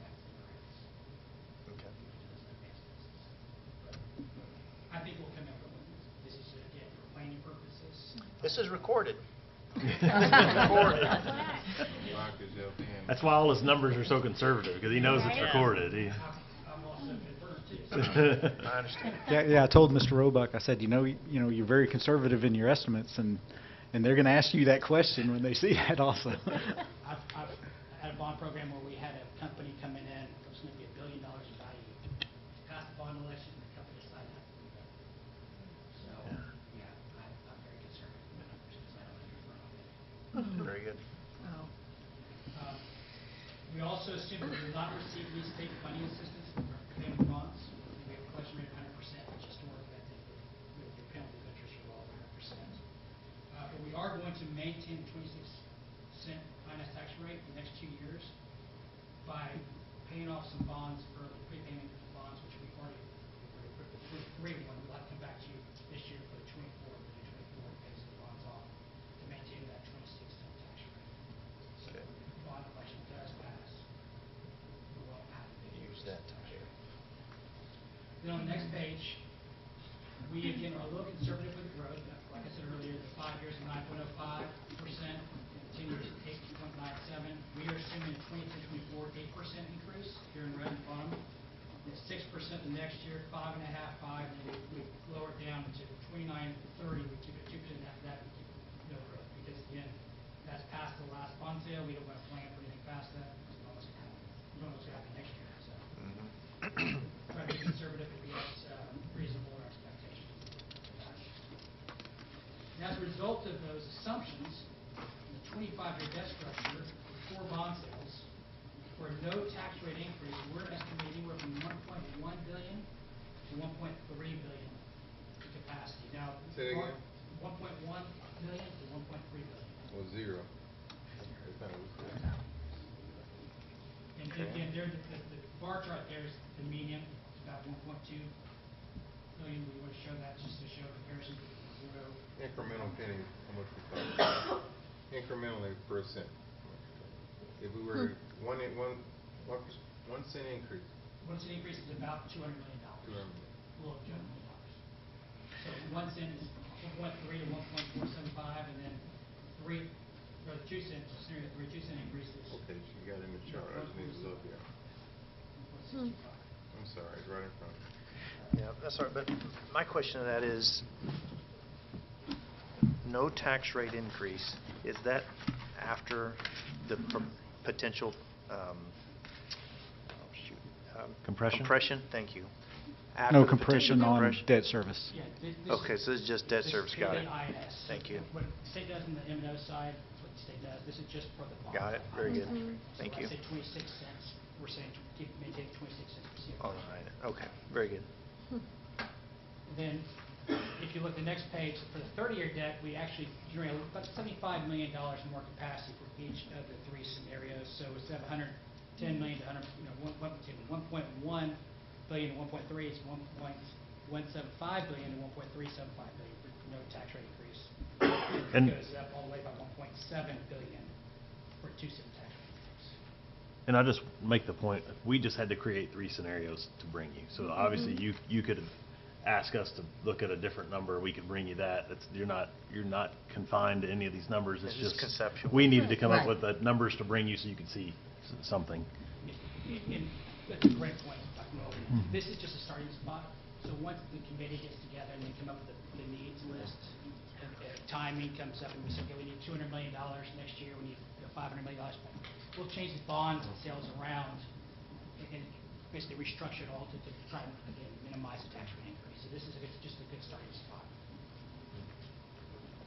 tax increases. Okay. I think we'll come up with, this is again for planning purposes. This is recorded. Lock yourself in. That's why all his numbers are so conservative, because he knows it's Right. recorded. I'm also confirmed too. I understand. Yeah, I told Mr. Roebuck, I said, you're very conservative in your estimates, and they're going to ask you that question when they see that also. I've had a bond program where we had a company coming in, it was going to be $1 billion in value. Passed the bond election, and the company decided not to do that. So, yeah, I'm very conservative with my numbers because I don't want to confirm on Very good. We also assume that we will not receive these state funding assistance for family bonds. We have a collection rate of 100%, which historically I think with the penalty of interest are all 100%. But we are going to maintain 26% finance tax rate for the next 2 years by paying off some bonds early, prepayment bonds, which we've already put the 3 one. We'll have to come back to you this year for the 24, pay some bonds off to maintain that 26% tax rate. So Okay. if the bond election does pass, we won't have to Use that tax rate. Then on the next page, we again are a little conservative with growth. Like I said earlier, the 5 years of 9.05%, and the 10 years at 8.97. We are assuming a 2024 8% increase here in red and bottom. It's 6% the next year, 5.5, 5, and then we lower it down to 29.30. We keep it 2% after that. We keep no growth because again, that's past the last bond sale. We don't want to plan for anything past that. We don't know what's going to happen next year. So try to be conservative and be as reasonable in our expectations. And as a result of those assumptions, the 25-year debt structure for 4 bond sales, for no tax rate increase, we're estimating anywhere from $1.1 billion to $1.3 billion in capacity. Now, Say it again. 1.1 billion to 1.3 billion. Or zero. And again, there, the bar chart there is the median, it's about 1.2 billion. We want to show that just to show comparison to zero. Incremental penny, how much we talking? Incrementally %. If we were 1 cent increase, 1 cent increase is about $200 million. 200 million. A little $200 million. So 1 cent is 1.3 to 1.475, and then 3, or 2 cents, scenario 3, 2 cent increases. Okay, she got it in the chart, I just need to look here. 1.65. I'm sorry, it's right in front of me. Yeah, that's all right, but my question to that is, no tax rate increase, is that after the potential, Compression? Compression, thank you. After No the potential compression on compression? debt service. Yeah, this Okay, so this is just debt this service, is got it. purely IS. Thank you. What the state does in the M&O side, is what the state does. This is just for the bond. Got it, very good. So Thank when you. I say 26 cents, we're saying keep maintaining 26 cents per CFR. All right, okay, very good. Then, if you look at the next page, for the 30-year debt, we actually generate about $75 million more capacity for each of the 3 scenarios. So instead of 110 million to 100, 1.1 billion to 1.3, it's 1.175 billion to 1.375 billion for no tax rate increase. And- It goes up all the way by 1.7 billion for 2 cent tax rate increase. And I'll just make the point, we just had to create 3 scenarios to bring you. So obviously, you could have ask us to look at a different number, we can bring you that. You're not confined to any of these numbers. It's It's just just conceptual. we needed to come up Right. with the numbers to bring you so you could see something. And that's a great point, Dr. Moe. This is just a starting spot. So once the committee gets together and they come up with the needs list, and timing comes up and we say, okay, we need $200 million next year, we need $500 million. We'll change the bonds and sales around and basically restructure it all to try and, again, minimize the tax rate increase. So this is just a good starting spot.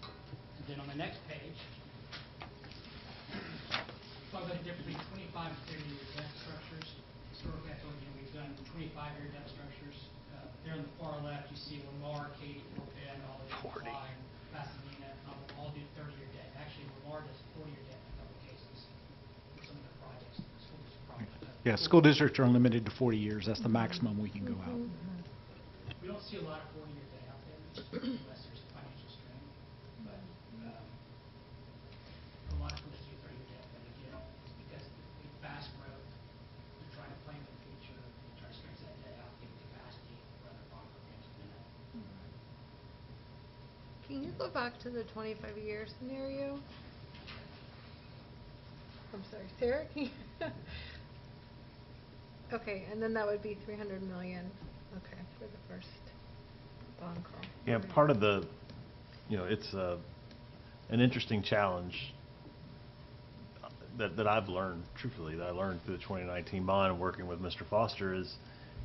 And then on the next page, talk about the difference between 25 and 30-year debt structures. Historically, I told you we've done 25-year debt structures. There on the far left, you see Lamar, Katy, Fort Bend, all the 40. Pasadena, all do 30-year debt. Actually, Lamar does 40-year debt in a couple of cases for some of their projects, school district projects. Yeah, school districts are limited to 40 years. That's the maximum we can go out. We don't see a lot of 40-year debt out there unless there's financial strain. But a lot of schools do 30-year debt, but again, because of the fast growth, they're trying to plan for the future, try to stretch that debt out, give capacity for other bond programs within that. Can you go back to the 25-year scenario? I'm sorry, Sarah? Can you- Okay, and then that would be 300 million, okay, for the first bond call. Yeah, part of the, it's an interesting challenge that I've learned, truthfully, that I learned through the 2019 bond and working with Mr. Foster is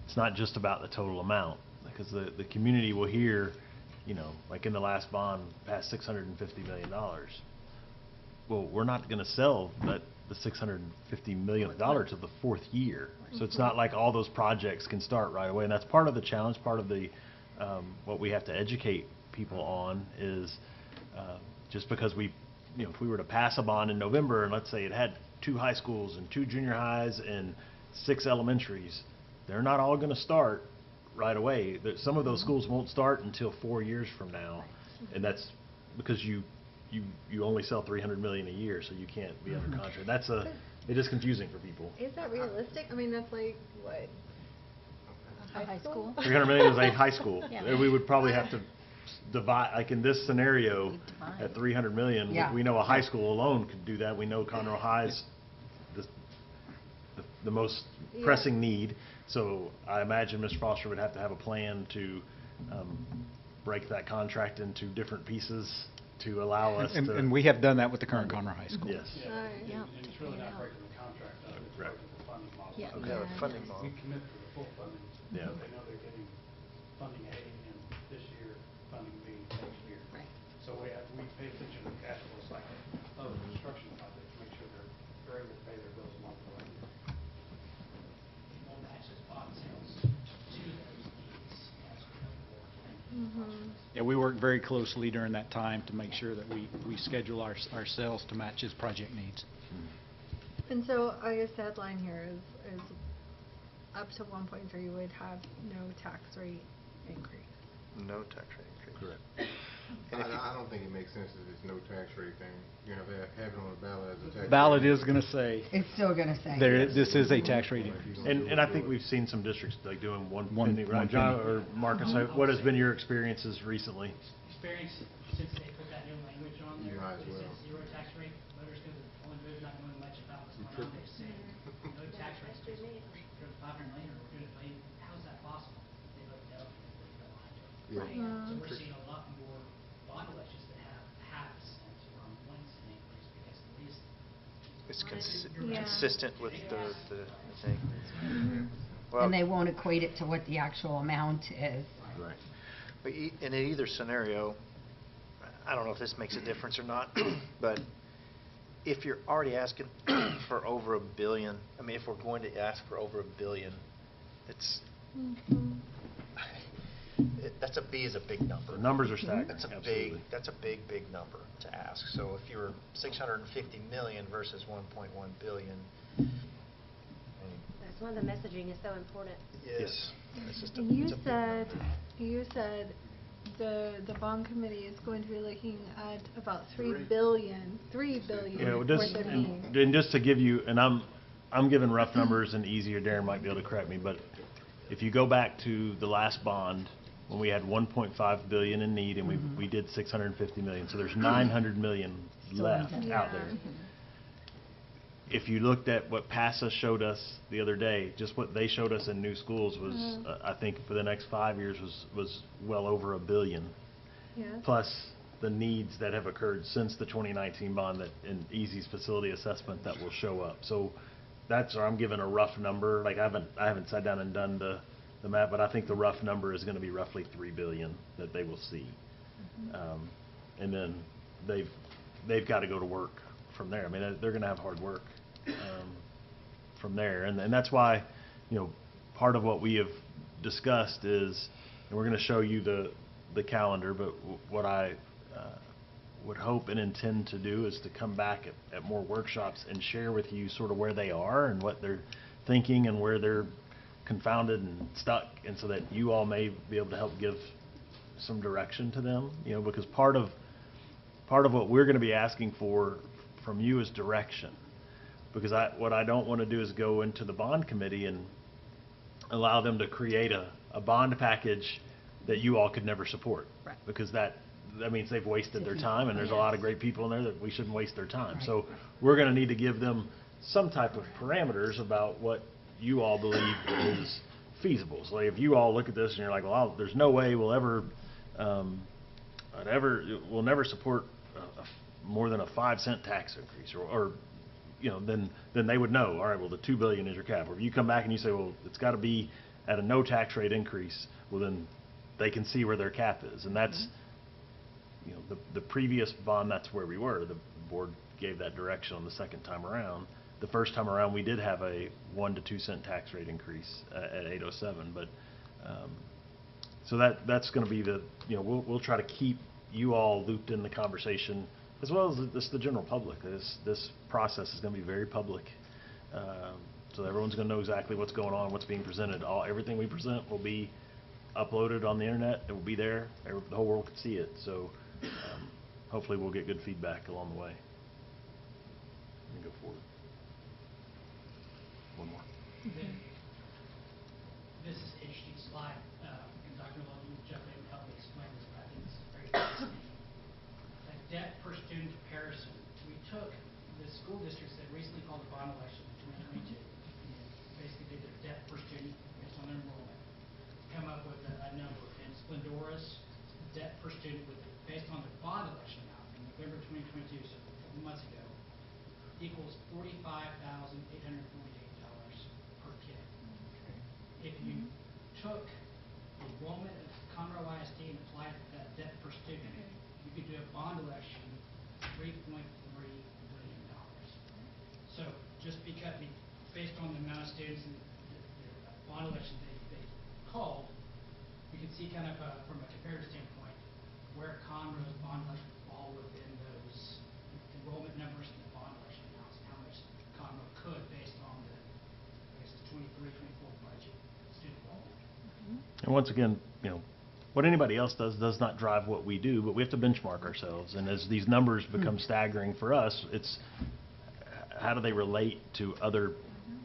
it's not just about the total amount, because the community will hear, like in the last bond, past $650 million. Well, we're not going to sell the $650 million of the fourth year. So it's not like all those projects can start right away. And that's part of the challenge, part of the, what we have to educate people on is just because if we were to pass a bond in November and let's say it had 2 high schools and 2 junior highs and 6 elementaries, they're not all going to start right away. Some of those schools won't start until 4 years from now. And that's because you only sell $300 million a year, so you can't be under contract. It is confusing for people. Is that realistic? I mean, that's like, what? A high school? 300 million is a high school. Yeah. We would probably have to divide, like in this scenario, We divide. at 300 million, Yeah. we know a high school alone could do that. We know Conroe High's the most Yeah. pressing need. So I imagine Mr. Foster would have to have a plan to break that contract into different pieces to allow us to. And we have done that with the current Conroe High School. Yes. Alright. Yeah. And it's really not breaking the contract up, it's Right. breaking the funding model. Yeah. So Yeah, the funding we model. commit to the full funding. Yeah. They know they're getting funding A in this year, funding B next year. Right. So we pay attention to the cash flow cycle of the construction project to make sure they're able to pay their bills along the way. We'll match those bond sales to those needs as we go forward. Yeah, we work very closely during that time to make sure that we schedule our sales to match his project needs. And so I guess the headline here is up to 1.3 would have no tax rate increase. No tax rate increase. Correct. And if you- I don't think it makes sense that it's no tax rate thing. Have it on the ballot as a tax rate. Ballot is going to say, It's still going to say. this is a tax rate increase. And I think we've seen some districts like doing one One- penny, right? one John penny. or Marcus, what has been your experiences recently? Experience since they put that new language on there, You might as it well. says zero tax rate, voters go to the polling booth not knowing much about what's going on, they say, no tax rate, go to 500 million or we're going to pay, how's that possible? They vote no, they go behind it. Right. So we're seeing a lot more bond elections that have half a cent or 1 cent increase because of these. It's Yeah. consistent with the thing. And Well, they won't equate it to what the actual amount is. Right. but in either scenario, I don't know if this makes a difference or not, but if you're already asking for over $1 billion, I mean, if we're going to ask for over $1 billion, it's, that's a B is a big number. The numbers are staggering, That's absolutely. that's a big number to ask. So if you're 650 million versus 1.1 billion, That's why the messaging is so important. yes. It's just a- You it's a big said, number. the bond committee is going to be looking at about 3 billion Yeah, well, worth just, of needs. and just to give you, and I'm giving rough numbers and easier, Darren might be able to correct me, but if you go back to the last bond, when we had 1.5 billion in need and we did 650 million. So there's 900 million left out there. If you looked at what PASA showed us the other day, just what they showed us in new schools was, I think for the next 5 years was well over $1 billion. Yes. Plus the needs that have occurred since the 2019 bond that in EASY's facility assessment that will show up. So that's where I'm giving a rough number. Like I haven't sat down and done the math, but I think the rough number is going to be roughly $3 billion that they will see. And then they've got to go to work from there. I mean, they're going to have hard work from there, and that's why, you know, part of what we have discussed is, and we're going to show you the calendar, but what I would hope and intend to do is to come back at more workshops and share with you sort of where they are and what they're thinking and where they're confounded and stuck, and so that you all may be able to help give some direction to them, you know, because part of what we're going to be asking for from you is direction. Because what I don't want to do is go into the bond committee and allow them to create a bond package that you all could never support. Right. Because that means they've wasted their time, and there's a lot of great people in there that we shouldn't waste their time. So we're going to need to give them some type of parameters about what you all believe is feasible. So like if you all look at this and you're like, well, there's no way we'll ever, we'll never support more than a 5-cent tax increase, or you know, then they would know, all right, well, the $2 billion is your cap. Or if you come back and you say, well, it's got to be at a no tax rate increase, well, then they can see where their cap is. And that's, you know, the previous bond, that's where we were. The board gave that direction on the second time around. The first time around, we did have a 1 to 2 cent tax rate increase at 807. But so that's going to be the, you know, we'll try to keep you all looped in the conversation, as well as the general public. This process is going to be very public, so everyone's going to know exactly what's going on, what's being presented. Everything we present will be uploaded on the internet. It will be there. The whole world can see it. So hopefully we'll get good feedback along the way. Let me go forward. One more. This is an interesting slide, and Dr. Love, you definitely would help me explain this, but I think it's very fascinating. That debt per student comparison. We took the school districts that recently called a bond election in 2022, and basically did their debt per student based on their enrollment, come up with a number. And Splendora's debt per student based on the bond election now in November 2022, so a couple months ago, equals $45,848 per kid. If you took the enrollment of Conroe ISD and applied that debt per student, you could do a bond election $3.3 billion. So just because, based on the amount of students and the bond election they called, you can see kind of from a comparative standpoint where Conroe's bond election would fall within those enrollment numbers and the bond election amounts, how much Conroe could based on the, I guess, the 23-24 budget student enrollment. And once again, you know, what anybody else does not drive what we do, but we have to benchmark ourselves. And as these numbers become staggering for us, it's how do they relate to other,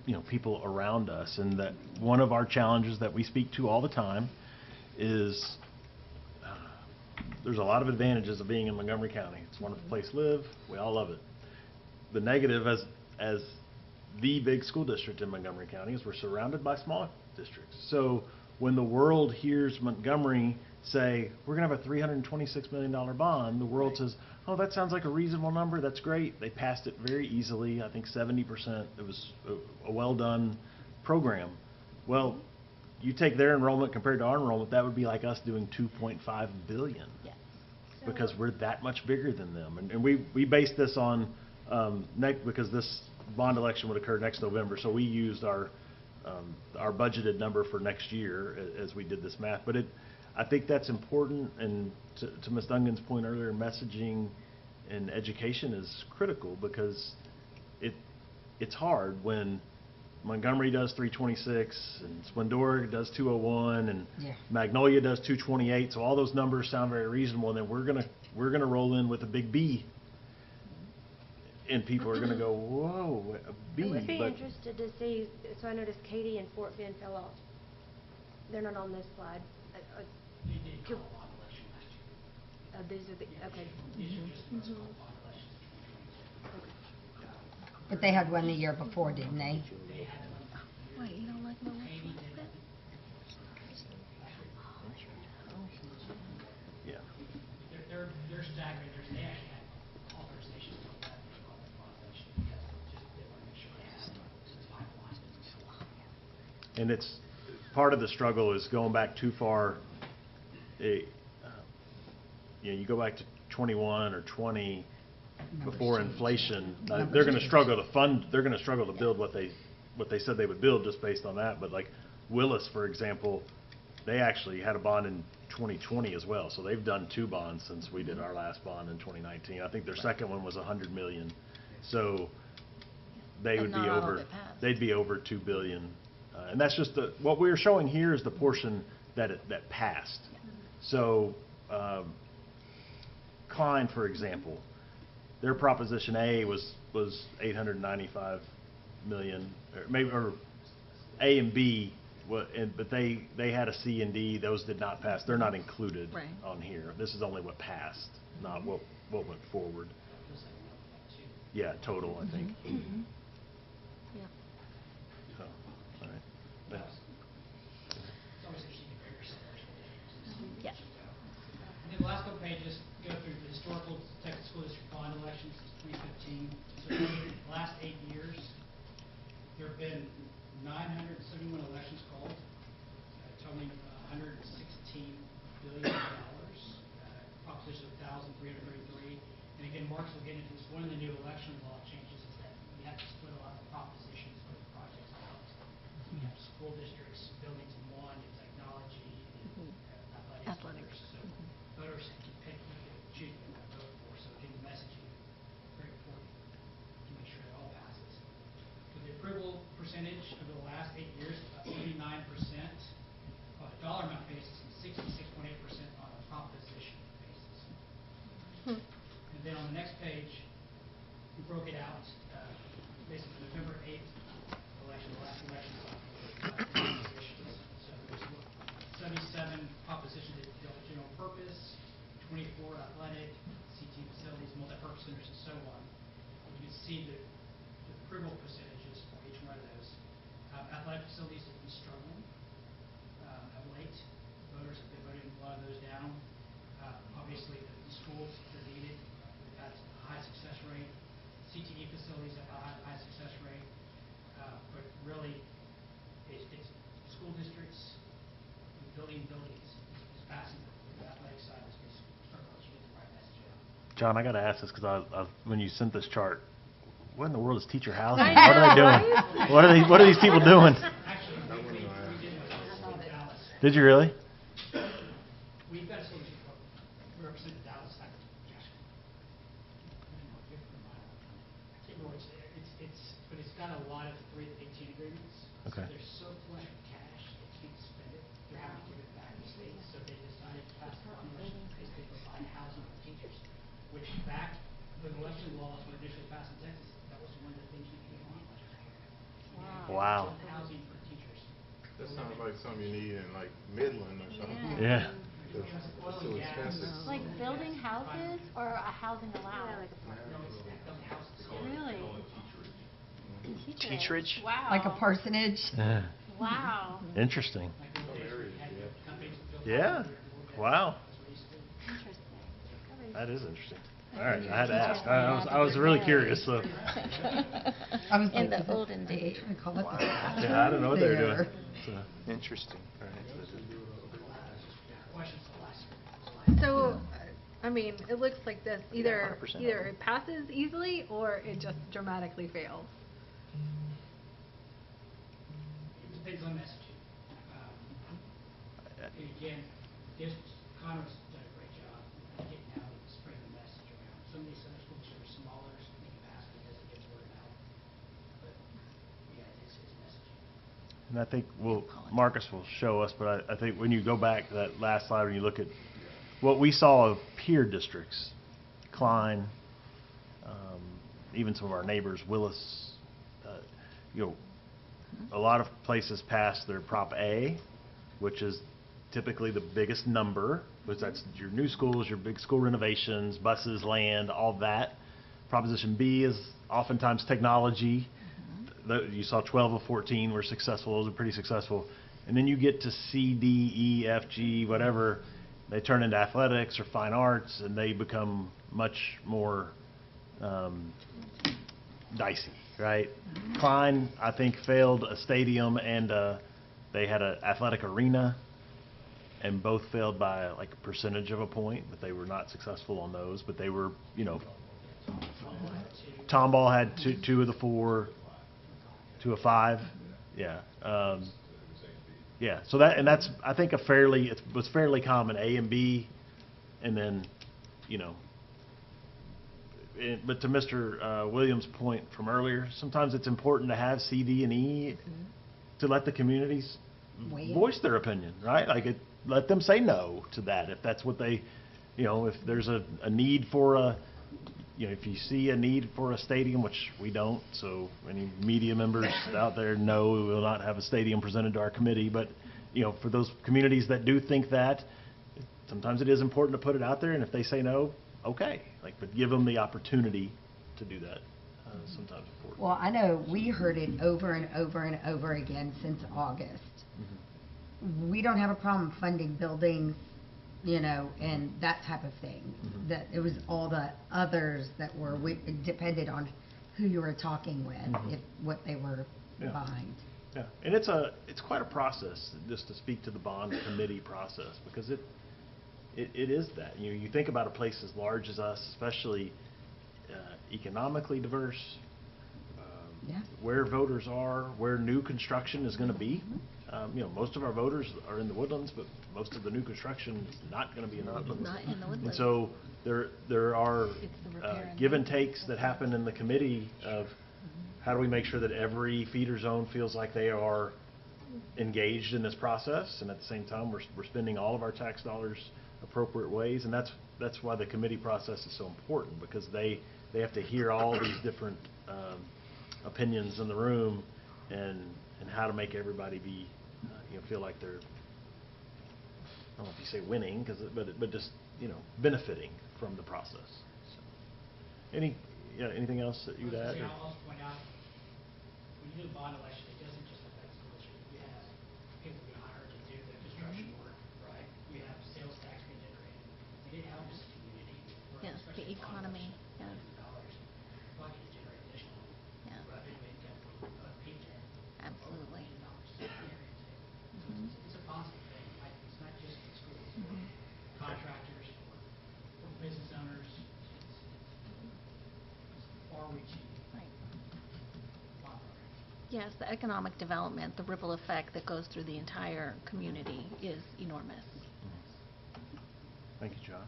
you know, people around us. And that one of our challenges that we speak to all the time is there's a lot of advantages of being in Montgomery County. It's a wonderful place to live. We all love it. The negative as the big school district in Montgomery County is we're surrounded by small districts. So when the world hears Montgomery say, we're going to have a $326 million bond, the world says, oh, that sounds like a reasonable number. That's great. They passed it very easily. I think 70%. It was a well-done program. Well, you take their enrollment compared to our enrollment, that would be like us doing $2.5 billion. Yes. Because we're that much bigger than them. And we based this on, because this bond election would occur next November, so we used our budgeted number for next year as we did this math. But I think that's important, and to Ms. Dungan's point earlier, messaging and education is critical, because it's hard when Montgomery does 326 and Splendora does 201 and Magnolia does 228. So all those numbers sound very reasonable, and then we're gonna roll in with a big B, and people are gonna go, whoa, a B. I would be but interested to see, so I noticed Katy and Fort Bend fell off. They're not on this slide. You did call a bond election last year. These are the, okay. These are just the most called bond elections. But they had one the year before, didn't they? They had one. Wait, you don't like my Amy did that. Yeah. They're staggered. They actually had authorizations to let them call it bond election because just they want to make sure they have this pipeline. And it's, part of the struggle is going back too far. You go back to 21 or 20 before inflation, they're going to struggle to fund, they're going to struggle to build what they said they would build just based on that. But like Willis, for example, they actually had a bond in 2020 as well. So they've done 2 bonds since we did our last bond in 2019. I think their second one was 100 million. So they would be over, they'd be over 2 billion. And that's just what we're showing here is the portion that passed. So Klein, for example, their Proposition A was 895 million, or maybe, or A and B, but they had a C and D. Those did not pass. They're not included on here. This is only what passed, not what went forward. Yeah, total, I think. Yeah. So, all right. Yeah. It's always interesting to compare yourself. Yes. And then the last couple pages go through the historical Texas School District bond elections since 2015. So for the last 8 years, there have been 971 elections called, totaling $116 billion, proposition of 1,333. And again, Mark's will get into this. One of the new election law changes is that you have to split a lot of the propositions for the projects out. You have school districts, buildings in one, and technology, and athletics. So voters can pick who they choose to vote for. So getting the messaging very important to make sure it all passes. So the approval percentage over the last 8 years, about 89% on a dollar amount basis and 66.8% on a proposition basis. And then on the next page, we broke it out based on the November 8th election, the last election cycle. Propositions. So there's 77 propositions that deal with general purpose, 24 athletic, CT facilities, multi-purpose centers, and so on. You can see the approval percentages for each one of those. Athletic facilities have been struggling of late. Voters have been voting a lot of those down. Obviously, the schools are needed. We've had a high success rate. CTE facilities have a high success rate. But really, it's school districts and buildings is passing the athletic side is struggling to get the right message out. John, I got to ask this because when you sent this chart, what in the world is teacher housing? I What are they know, doing? right? What are these people doing? Actually, we did Dallas. Did you really? We've got a school district, we represent Dallas, I can't remember which, but it's got a lot of 3 to 18 agreements. Okay. So they're so flush with cash, they can't spend it, they're having to give it back to the state, so they decided to pass a bond election to basically provide housing for teachers, which back when election laws were initially passed in Texas, that was one of the things we came on. Wow. Housing for teachers. That sounds like something you need in like Midland or something. Yeah. It's too expensive. Like building houses or a housing allowance? Really? Teacherage? Wow. Like a parsonage? Wow. Interesting. Companies built Yeah. Wow. Interesting. That is interesting. All right, I had to ask. I was really curious. So. I was In like, the olden days. I call it the Yeah, I don't know what they were doing. there. So. Interesting. So, I mean, it looks like this, either 100%. it passes easily or it just dramatically fails. It depends on messaging. And again, Conroe's done a great job getting out and spreading the message around. Some of these other schools are smaller, so they can pass because it gets word out. But, yeah, it's messaging. And I think Marcus will show us, but I think when you go back to that last slide, when you look at what we saw of peer districts, Klein, even some of our neighbors, Willis, a lot of places passed their Prop A, which is typically the biggest number, because that's your new schools, your big school renovations, buses, land, all that. Proposition B is oftentimes technology. You saw 12 of 14 were successful. Those are pretty successful. And then you get to C, D, E, F, G, whatever. They turn into athletics or fine arts, and they become much more dicey, right? Klein, I think, failed a stadium, and they had an athletic arena, and both failed by like a percentage of a point, but they were not successful on those. But they were, you know, Tomball had two of the 4, 2 of 5, yeah. Yeah, so that's I think it was fairly common, A and B, and then, you know, but to Mr. Williams' point from earlier, sometimes it's important to have C, D, and E to let the communities voice their opinion, right? Like, let them say no to that if that's what they, you know, if there's a need for you know, if you see a need for a stadium, which we don't, so any media members out there know we will not have a stadium presented to our committee, but, you know, for those communities that do think that, sometimes it is important to put it out there, and if they say no, okay, like, but give them the opportunity to do that. Sometimes important. Well, I know we heard it over and over and over again since August. We don't have a problem funding buildings, you know, and that type of thing. That it was all the others that were, depended on who you were talking with, if what they were behind. Yeah, and it's quite a process, just to speak to the bond committee process, because it is that. You know, you think about a place as large as us, especially economically diverse, where voters are, where new construction is going to be. You know, most of our voters are in the Woodlands, but most of the new construction is not going to be in the Woodlands. Not in the Woodlands. And so there are give and takes that happen in the committee of how do we make sure that every feeder zone feels like they are engaged in this process, and at the same time we're spending all of our tax dollars appropriate ways, and that's why the committee process is so important, because they have to hear all these different opinions in the room, and how to make everybody be you know, feel like they're, I don't know if you say winning, but just, you know, benefiting from the process. So, anything else that you'd add? I'll also point out, when you do a bond election, it doesn't just affect the school district. You have people being hired to do the construction work, right? You have sales tax being generated. And it helps the community. Yes, the economy, yes. Dollars, probably to generate additional revenue income for people. Absolutely. It's a positive thing, right? It's not just the schools, contractors, for business owners. It's far-reaching. Right. Bond program. Yes, the economic development, the ripple effect that goes through the entire community is enormous. Thank you, John.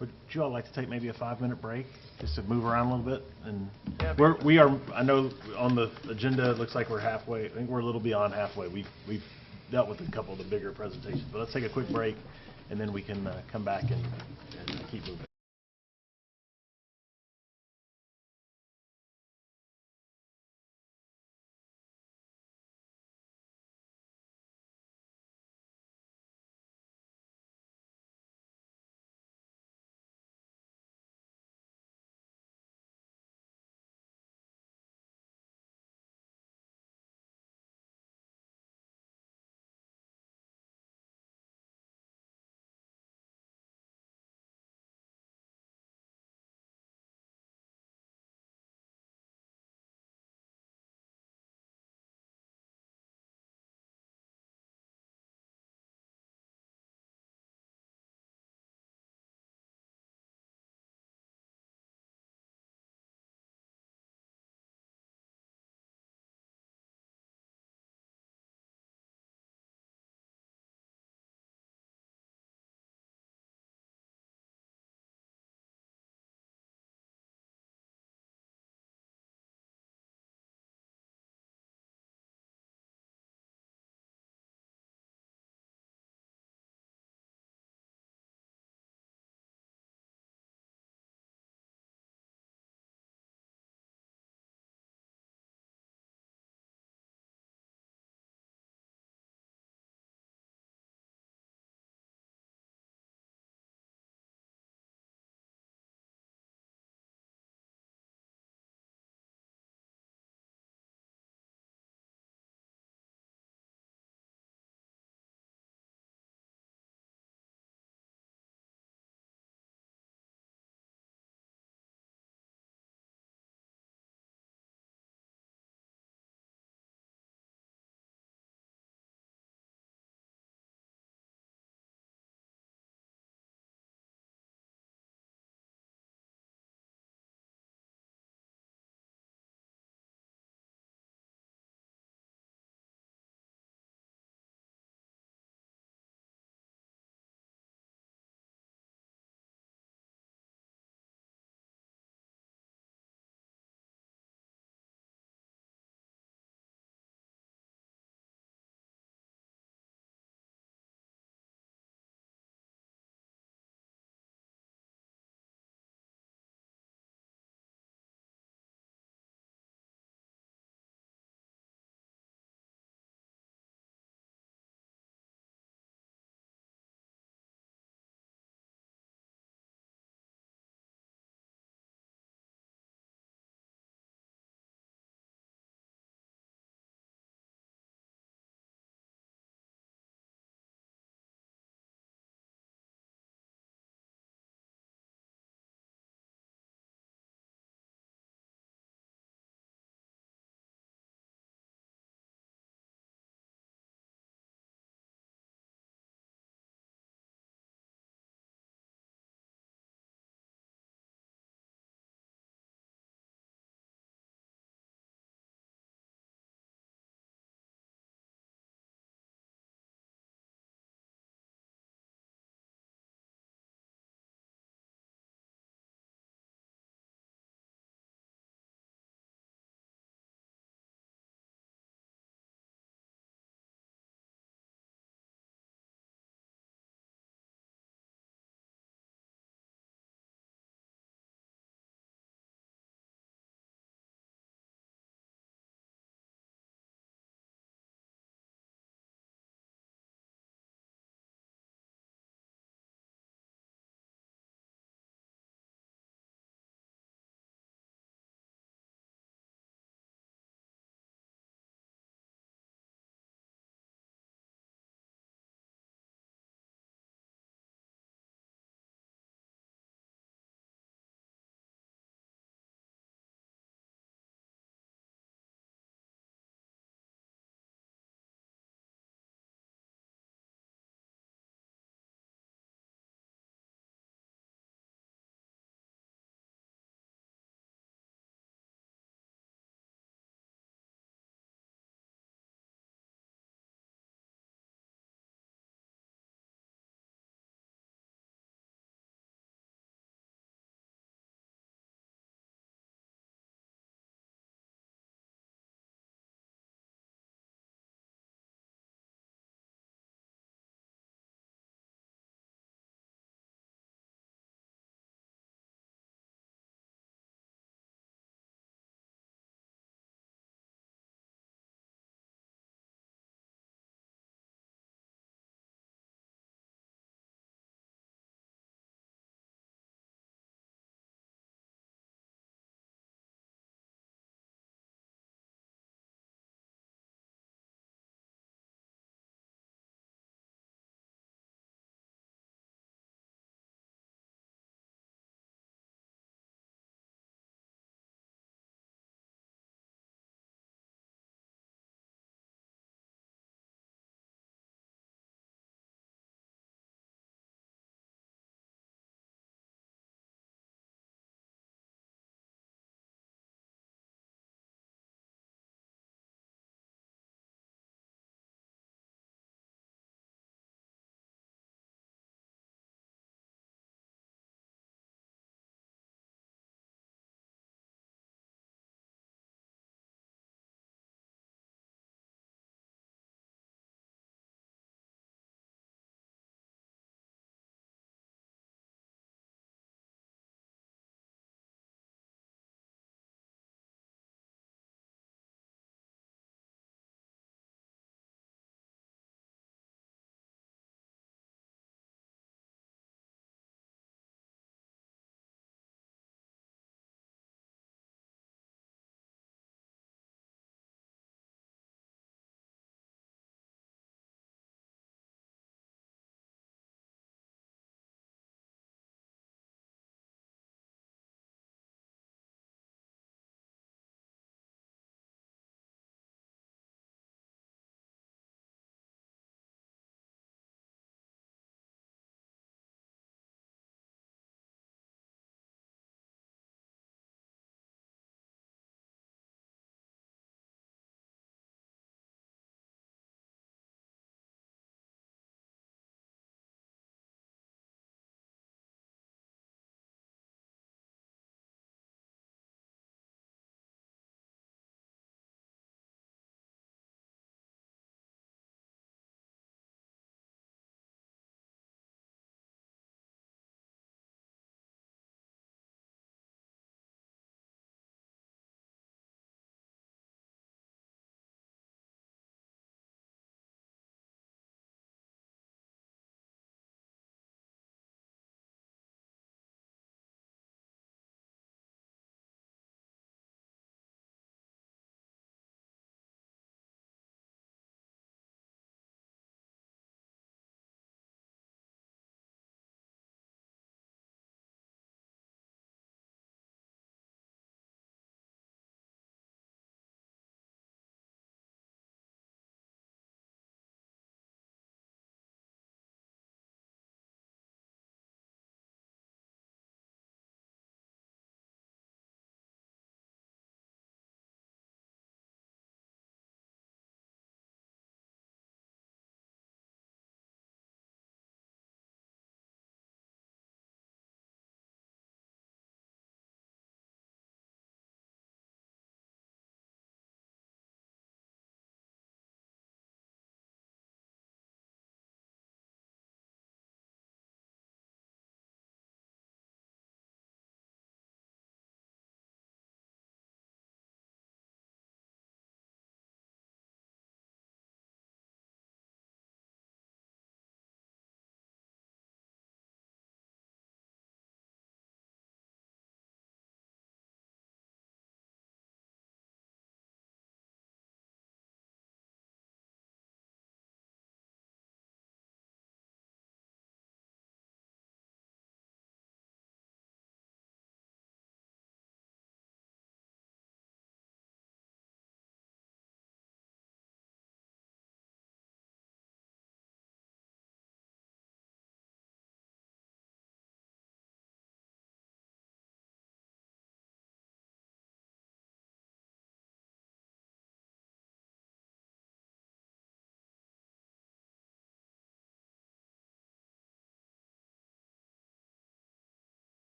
Would you all like to take maybe a 5-minute break, just to move around a little bit? And we are, I know on the agenda, it looks like we're halfway. I think we're a little beyond halfway. We've dealt with a couple of the bigger presentations, but let's take a quick break, and then we can come back and keep moving.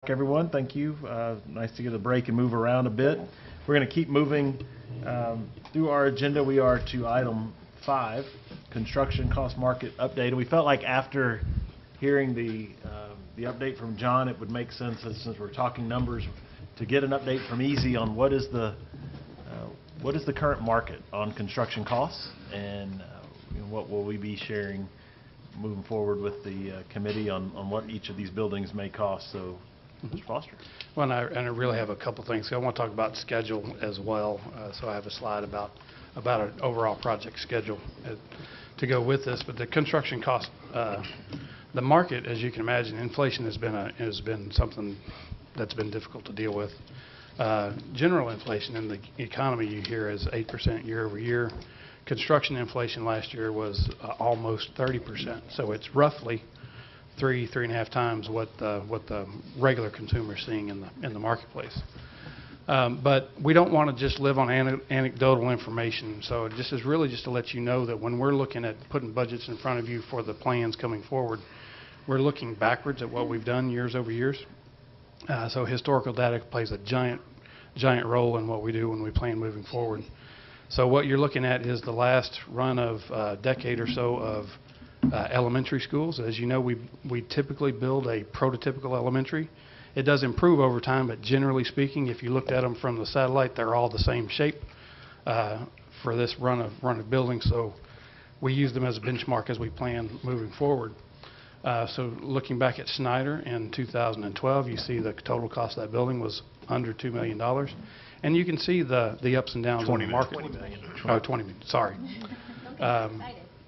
Everyone, thank you. Nice to get a break and move around a bit. We're going to keep moving through our agenda. We are to item 5, construction cost market update. And we felt like after hearing the update from John, it would make sense, since we're talking numbers, to get an update from Easy on what is the current market on construction costs, and what will we be sharing moving forward with the committee on what each of these buildings may cost. So, Mr. Foster. Well, and I really have a couple things. I want to talk about schedule as well. So I have a slide about an overall project schedule to go with this. But the construction cost, the market, as you can imagine, inflation has been something that's been difficult to deal with. General inflation in the economy, you hear, is 8% year over year. Construction inflation last year was almost 30%. So it's roughly 3.5 times what the regular consumer is seeing in the marketplace. But we don't want to just live on anecdotal information. So this is really just to let you know that when we're looking at putting budgets in front of you for the plans coming forward, we're looking backwards at what we've done years over years. So historical data plays a giant role in what we do when we plan moving forward. So what you're looking at is the last run of a decade or so of elementary schools. As you know, we typically build a prototypical elementary. It does improve over time, but generally speaking, if you looked at them from the satellite, they're all the same shape for this run of buildings. So we use them as a benchmark as we plan moving forward. So looking back at Snyder in 2012, you see the total cost of that building was under $2 million. And you can see the ups and downs on the market. 20 million. Oh, 20 million, sorry. Don't get excited.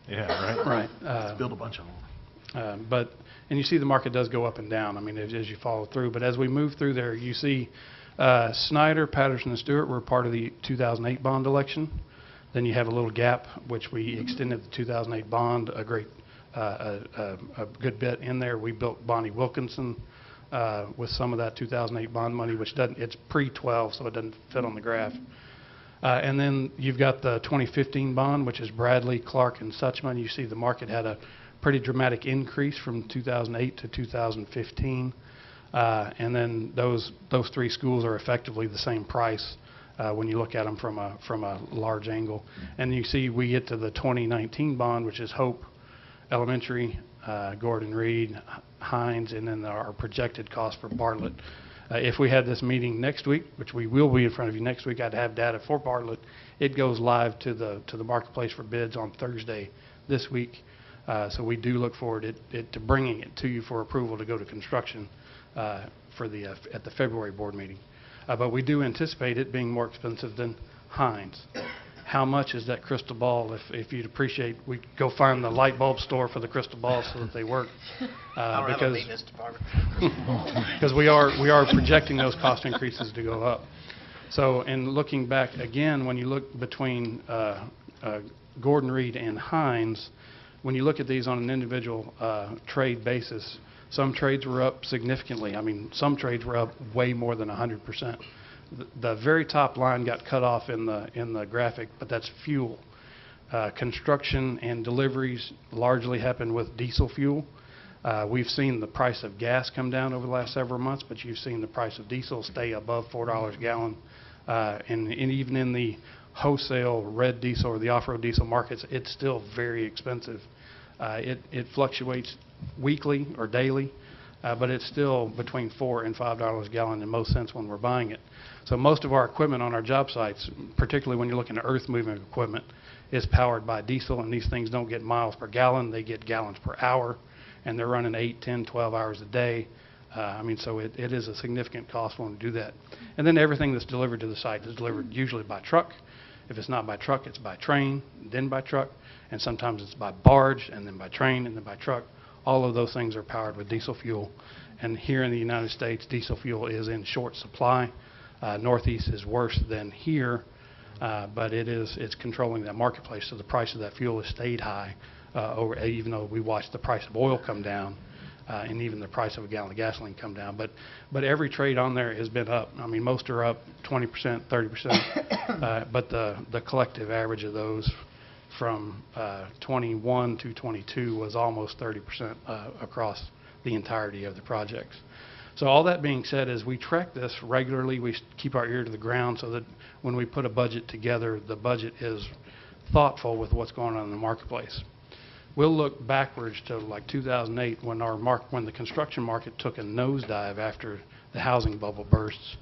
Yeah, right. Right. Let's build a bunch of them. And you see the market does go up and down, I mean, as you follow through. But as we move through there, you see Snyder, Patterson, and Stewart were part of the 2008 bond election. Then you have a little gap, which we extended the 2008 bond a good bit in there. We built Bonnie Wilkinson with some of that 2008 bond money, which it's pre-12, so it doesn't fit on the graph. And then you've got the 2015 bond, which is Bradley, Clark, and Suchman. You see the market had a pretty dramatic increase from 2008 to 2015. And then those three schools are effectively the same price when you look at them from a large angle. And you see we get to the 2019 bond, which is Hope Elementary, Gordon Reed, Hines, and then our projected cost for Bartlett. If we had this meeting next week, which we will be in front of you next week, I'd have data for Bartlett. It goes live to the marketplace for bids on Thursday this week. So we do look forward to bringing it to you for approval to go to construction at the February board meeting. But we do anticipate it being more expensive than Hines. How much is that crystal ball? If you'd appreciate, we go find the light bulb store for the crystal balls so that they work. Because we are projecting those cost increases to go up. So, in looking back again, when you look between Gordon Reed and Hines, when you look at these on an individual trade basis, some trades were up significantly. I mean, some trades were up way more than 100%. The very top line got cut off in the graphic, but that's fuel. Construction and deliveries largely happen with diesel fuel. We've seen the price of gas come down over the last several months, but you've seen the price of diesel stay above $4 a gallon. And even in the wholesale red diesel or the off-road diesel markets, it's still very expensive. It fluctuates weekly or daily, but it's still between $4 and $5 a gallon in most sense when we're buying it. So most of our equipment on our job sites, particularly when you're looking at earth moving equipment, is powered by diesel, and these things don't get miles per gallon, they get gallons per hour, and they're running 8, 10, 12 hours a day. So it is a significant cost when we do that. And then everything that's delivered to the site is delivered usually by truck. If it's not by truck, it's by train, then by truck, and sometimes it's by barge, and then by train, and then by truck. All of those things are powered with diesel fuel. And here in the United States, diesel fuel is in short supply. Northeast is worse than here, but it's controlling that marketplace, so the price of that fuel has stayed high, even though we watched the price of oil come down, and even the price of a gallon of gasoline come down. But every trade on there has been up. I mean, most are up 20%, 30%, but the collective average of those from 21 to 22 was almost 30% across the entirety of the projects. So all that being said is we track this regularly. We keep our ear to the ground so that when we put a budget together, the budget is thoughtful with what's going on in the marketplace. We'll look backwards to like 2008 when when the construction market took a nosedive after the housing bubble bursts.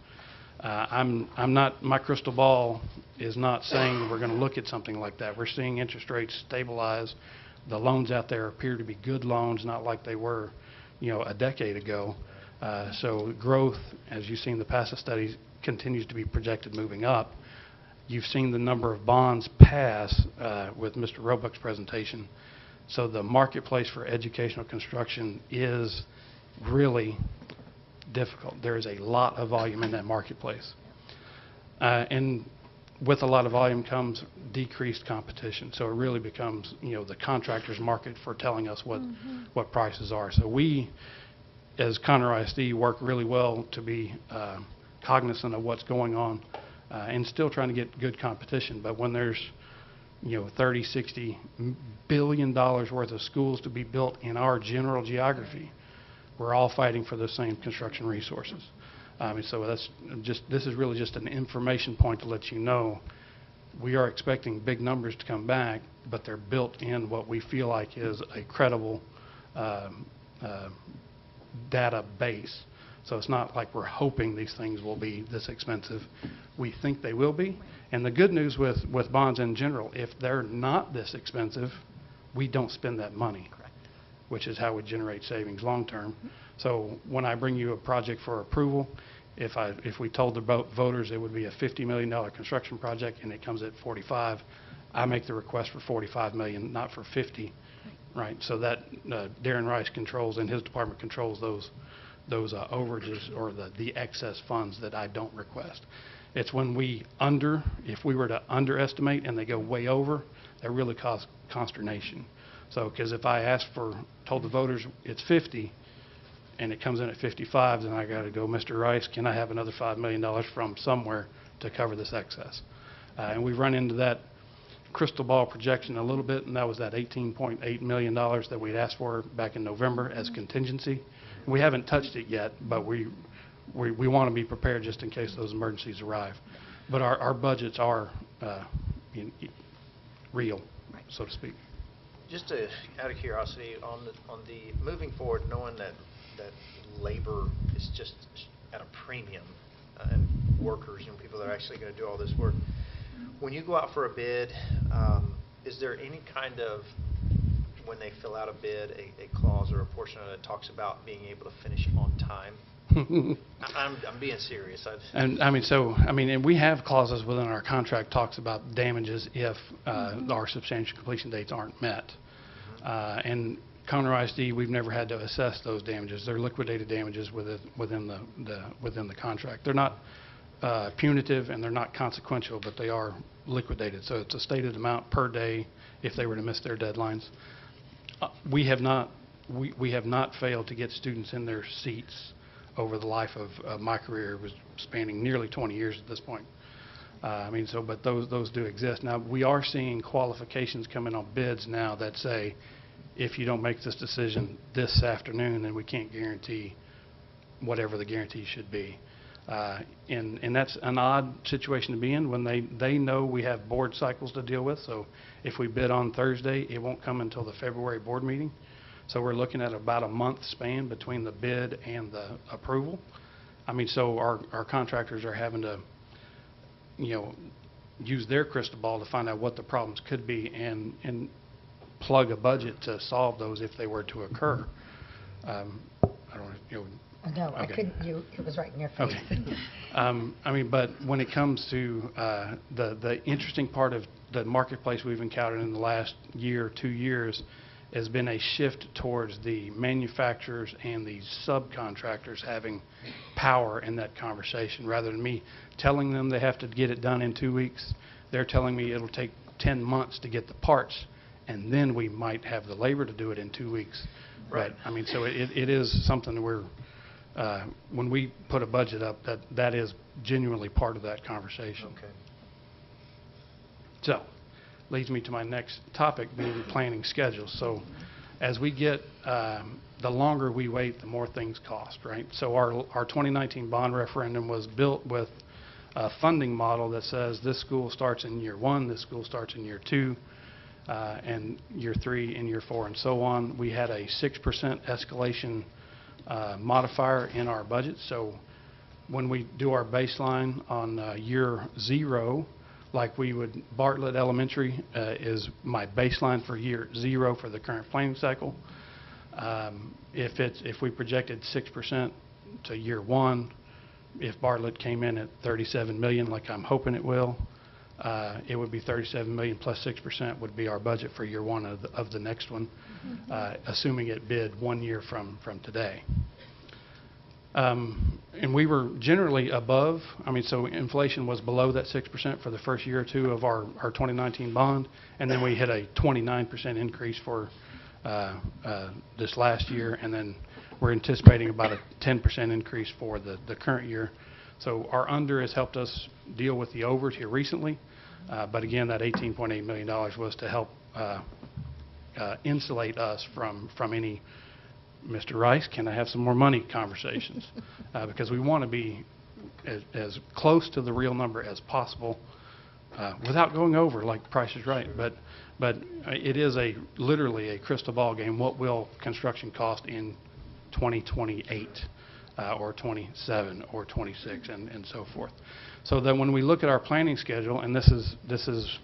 My crystal ball is not saying we're going to look at something like that. We're seeing interest rates stabilize. The loans out there appear to be good loans, not like they were, a decade ago. So growth, as you've seen the PASA studies, continues to be projected moving up. You've seen the number of bonds pass with Mr. Roebuck's presentation. So the marketplace for educational construction is really difficult. There is a lot of volume in that marketplace. And with a lot of volume comes decreased competition. So it really becomes, the contractor's market for telling us what prices are. So we, as Conroe ISD, work really well to be cognizant of what's going on and still trying to get good competition. But when there's 30, 60 billion dollars worth of schools to be built in our general geography, we're all fighting for the same construction resources. So this is really just an information point to let you know we are expecting big numbers to come back, but they're built in what we feel like is a credible data base. So it's not like we're hoping these things will be this expensive. We think they will be. And the good news with bonds in general, if they're not this expensive, we don't spend that money, which is how we generate savings long term. So when I bring you a project for approval, if we told the voters it would be a $50 million construction project and it comes at 45, I make the request for 45 million, not for 50, right? So that Darren Rice controls, and his department controls those overages or the excess funds that I don't request. It's when if we were to underestimate and they go way over, that really causes consternation. So, because if I told the voters it's 50 and it comes in at 55, then I got to go, Mr. Rice, can I have another $5 million from somewhere to cover this excess? And we've run into that crystal ball projection a little bit, and that was that $18.8 million that we'd asked for back in November as contingency. We haven't touched it yet, but we want to be prepared just in case those emergencies arrive. But our budgets are real, so to speak. Just out of curiosity, on the moving forward, knowing that labor is just at a premium and workers and people that are actually going to do all this work, when you go out for a bid, is there any kind of, when they fill out a bid, a clause or a portion of it that talks about being able to finish on time? I'm being serious. And we have clauses within our contract talks about damages if our substantial completion dates aren't met. And Conroe ISD, we've never had to assess those damages. They're liquidated damages within the contract. They're not punitive and they're not consequential, but they are liquidated. So it's a stated amount per day if they were to miss their deadlines. We have not failed to get students in their seats over the life of my career. It was spanning nearly 20 years at this point. But those do exist. Now, we are seeing qualifications come in on bids now that say, if you don't make this decision this afternoon, then we can't guarantee whatever the guarantee should be. And that's an odd situation to be in when they know we have board cycles to deal with. So if we bid on Thursday, it won't come until the February board meeting. So we're looking at about a month span between the bid and the approval. So our contractors are having to, use their crystal ball to find out what the problems could be and plug a budget to solve those if they were to occur. I don't know. No, okay. I couldn't. It was right in your face. Okay. But when it comes to the interesting part of the marketplace we've encountered in the last year or 2 years has been a shift towards the manufacturers and the subcontractors having power in that conversation. Rather than me telling them they have to get it done in 2 weeks, they're telling me it'll take 10 months to get the parts, and then we might have the labor to do it in 2 weeks. Right. But, so it is something that we're, when we put a budget up, that is genuinely part of that conversation. Okay. So, leads me to my next topic, being planning schedules. So, as we get, the longer we wait, the more things cost, right? So our 2019 bond referendum was built with a funding model that says this school starts in year 1, this school starts in year 2, and year 3 and year 4 and so on. We had a 6% escalation modifier in our budget. So when we do our baseline on year 0, like we would, Bartlett Elementary is my baseline for year 0 for the current planning cycle. If we projected 6% to year 1, if Bartlett came in at 37 million, like I'm hoping it will, it would be 37 million plus 6% would be our budget for year 1 of the next one, assuming it bid 1 year from today. And we were generally above, so inflation was below that 6% for the first year or two of our 2019 bond, and then we hit a 29% increase for this last year, and then we're anticipating about a 10% increase for the current year. So our under has helped us deal with the overs here recently, but again, that $18.8 million was to help insulate us from any Mr. Rice, can I have some more money conversations? Because we want to be as close to the real number as possible without going over like Price is Right. But it is literally a crystal ball game. What will construction cost in 2028 or 27 or 26 and so forth? So then when we look at our planning schedule, and this is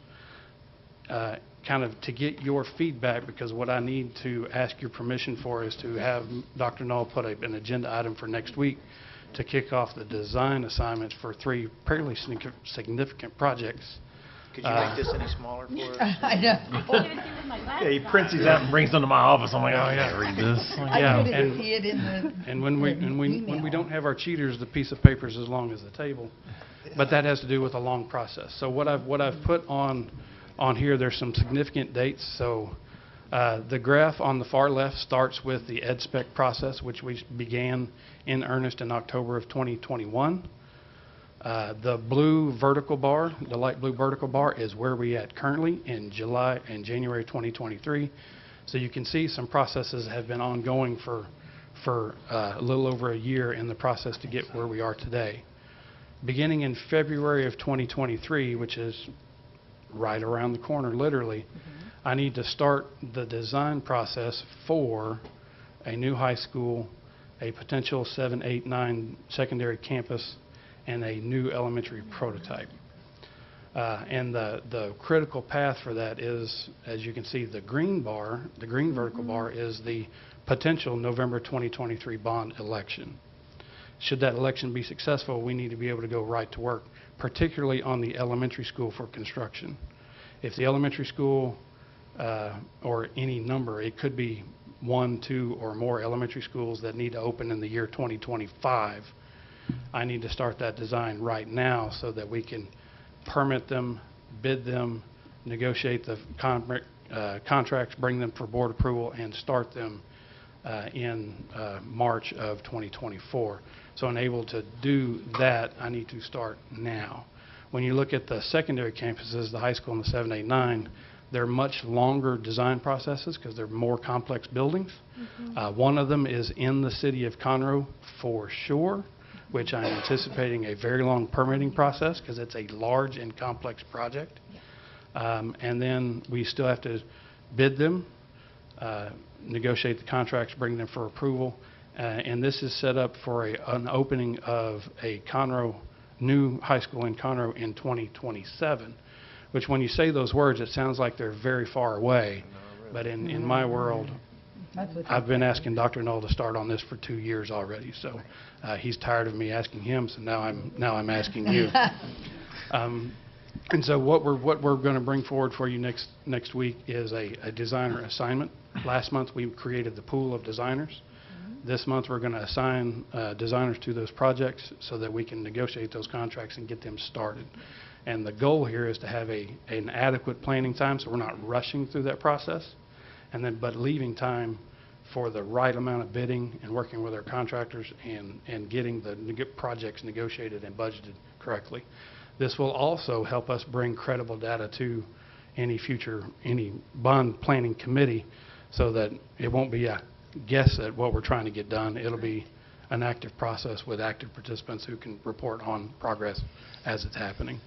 kind of to get your feedback, because what I need to ask your permission for is to have Dr. Null put an agenda item for next week to kick off the design assignments for 3 fairly significant projects. Could you make this any smaller for us? I know. Yeah, he prints these out and brings them to my office. I'm like, oh, I gotta read this. I couldn't see it in the And when we don't have our cheaters, the piece of paper is as long as the table. But that has to do with a long process. So what I've put on here, there's some significant dates. So the graph on the far left starts with the EdSpec process, which we began in earnest in October of 2021. The blue vertical bar, the light blue vertical bar, is where we at currently in July and January 2023. So you can see some processes have been ongoing for a little over a year in the process to get where we are today. Beginning in February of 2023, which is right around the corner, literally, I need to start the design process for a new high school, a potential 7, 8, 9 secondary campus, and a new elementary prototype. And the critical path for that is, as you can see, the green bar, the green vertical bar, is the potential November 2023 bond election. Should that election be successful, we need to be able to go right to work, particularly on the elementary school for construction. If the elementary school, or any number, it could be 1, 2, or more elementary schools that need to open in the year 2025, I need to start that design right now so that we can permit them, bid them, negotiate the contracts, bring them for board approval, and start them in March of 2024. So I'm able to do that, I need to start now. When you look at the secondary campuses, the high school and the 7, 8, 9, they're much longer design processes because they're more complex buildings. One of them is in the city of Conroe for sure, which I'm anticipating a very long permitting process because it's a large and complex project. And then we still have to bid them, negotiate the contracts, bring them for approval. And this is set up for an opening of a Conroe, new high school in Conroe in 2027, which when you say those words, it sounds like they're very far away. But in my world, I've been asking Dr. Null to start on this for 2 years already. So he's tired of me asking him, so now I'm asking you. And so what we're going to bring forward for you next week is a designer assignment. Last month we created the pool of designers. This month we're going to assign designers to those projects so that we can negotiate those contracts and get them started. And the goal here is to have an adequate planning time so we're not rushing through that process, but leaving time for the right amount of bidding and working with our contractors and getting the projects negotiated and budgeted correctly. This will also help us bring credible data to any bond planning committee so that it won't be a guess at what we're trying to get done. It'll be an active process with active participants who can report on progress as it's happening.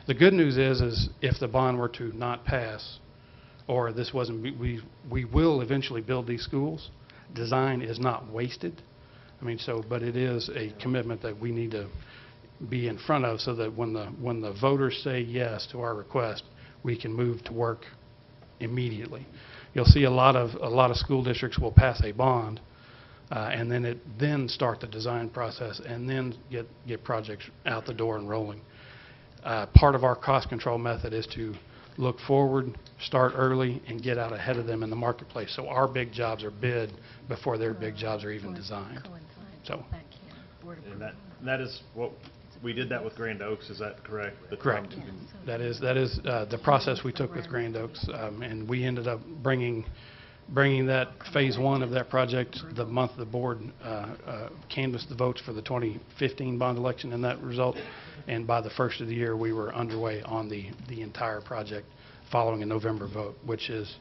The good news is if the bond were to not pass, or this wasn't, we will eventually build these schools. Design is not wasted. I mean, but it is a commitment that we need to be in front of, so that when the voters say yes to our request, we can move to work immediately. You'll see a lot of school districts will pass a bond, and then start the design process, and then get projects out the door and rolling. Part of our cost control method is to look forward, start early, and get out ahead of them in the marketplace. So our big jobs are bid before their big jobs are even designed. So, And that is what, we did that with Grand Oaks, is that correct? correct. That is the process we took with Grand Oaks, and we ended up bringing that phase one of that project the month the board canvassed the votes for the 2015 bond election and that result. And by the first of the year, we were underway on the entire project following a November vote, which is,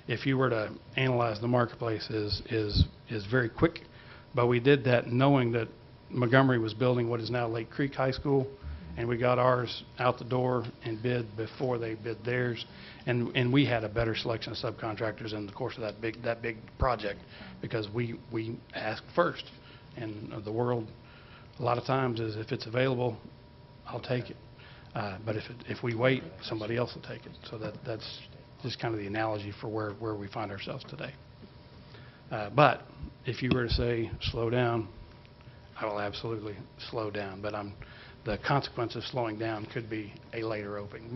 if you were to analyze the marketplace, is very quick. But we did that knowing that Montgomery was building what is now Lake Creek High School, and we got ours out the door and bid before they bid theirs. And we had a better selection of subcontractors in the course of that big project, because we asked first. And the world, a lot of times, is if it's available, I'll take it. But if we wait, somebody else will take it. So that's just kind of the analogy for where we find ourselves today. But if you were to say slow down, I will absolutely slow down. But the consequence of slowing down could be a later opening.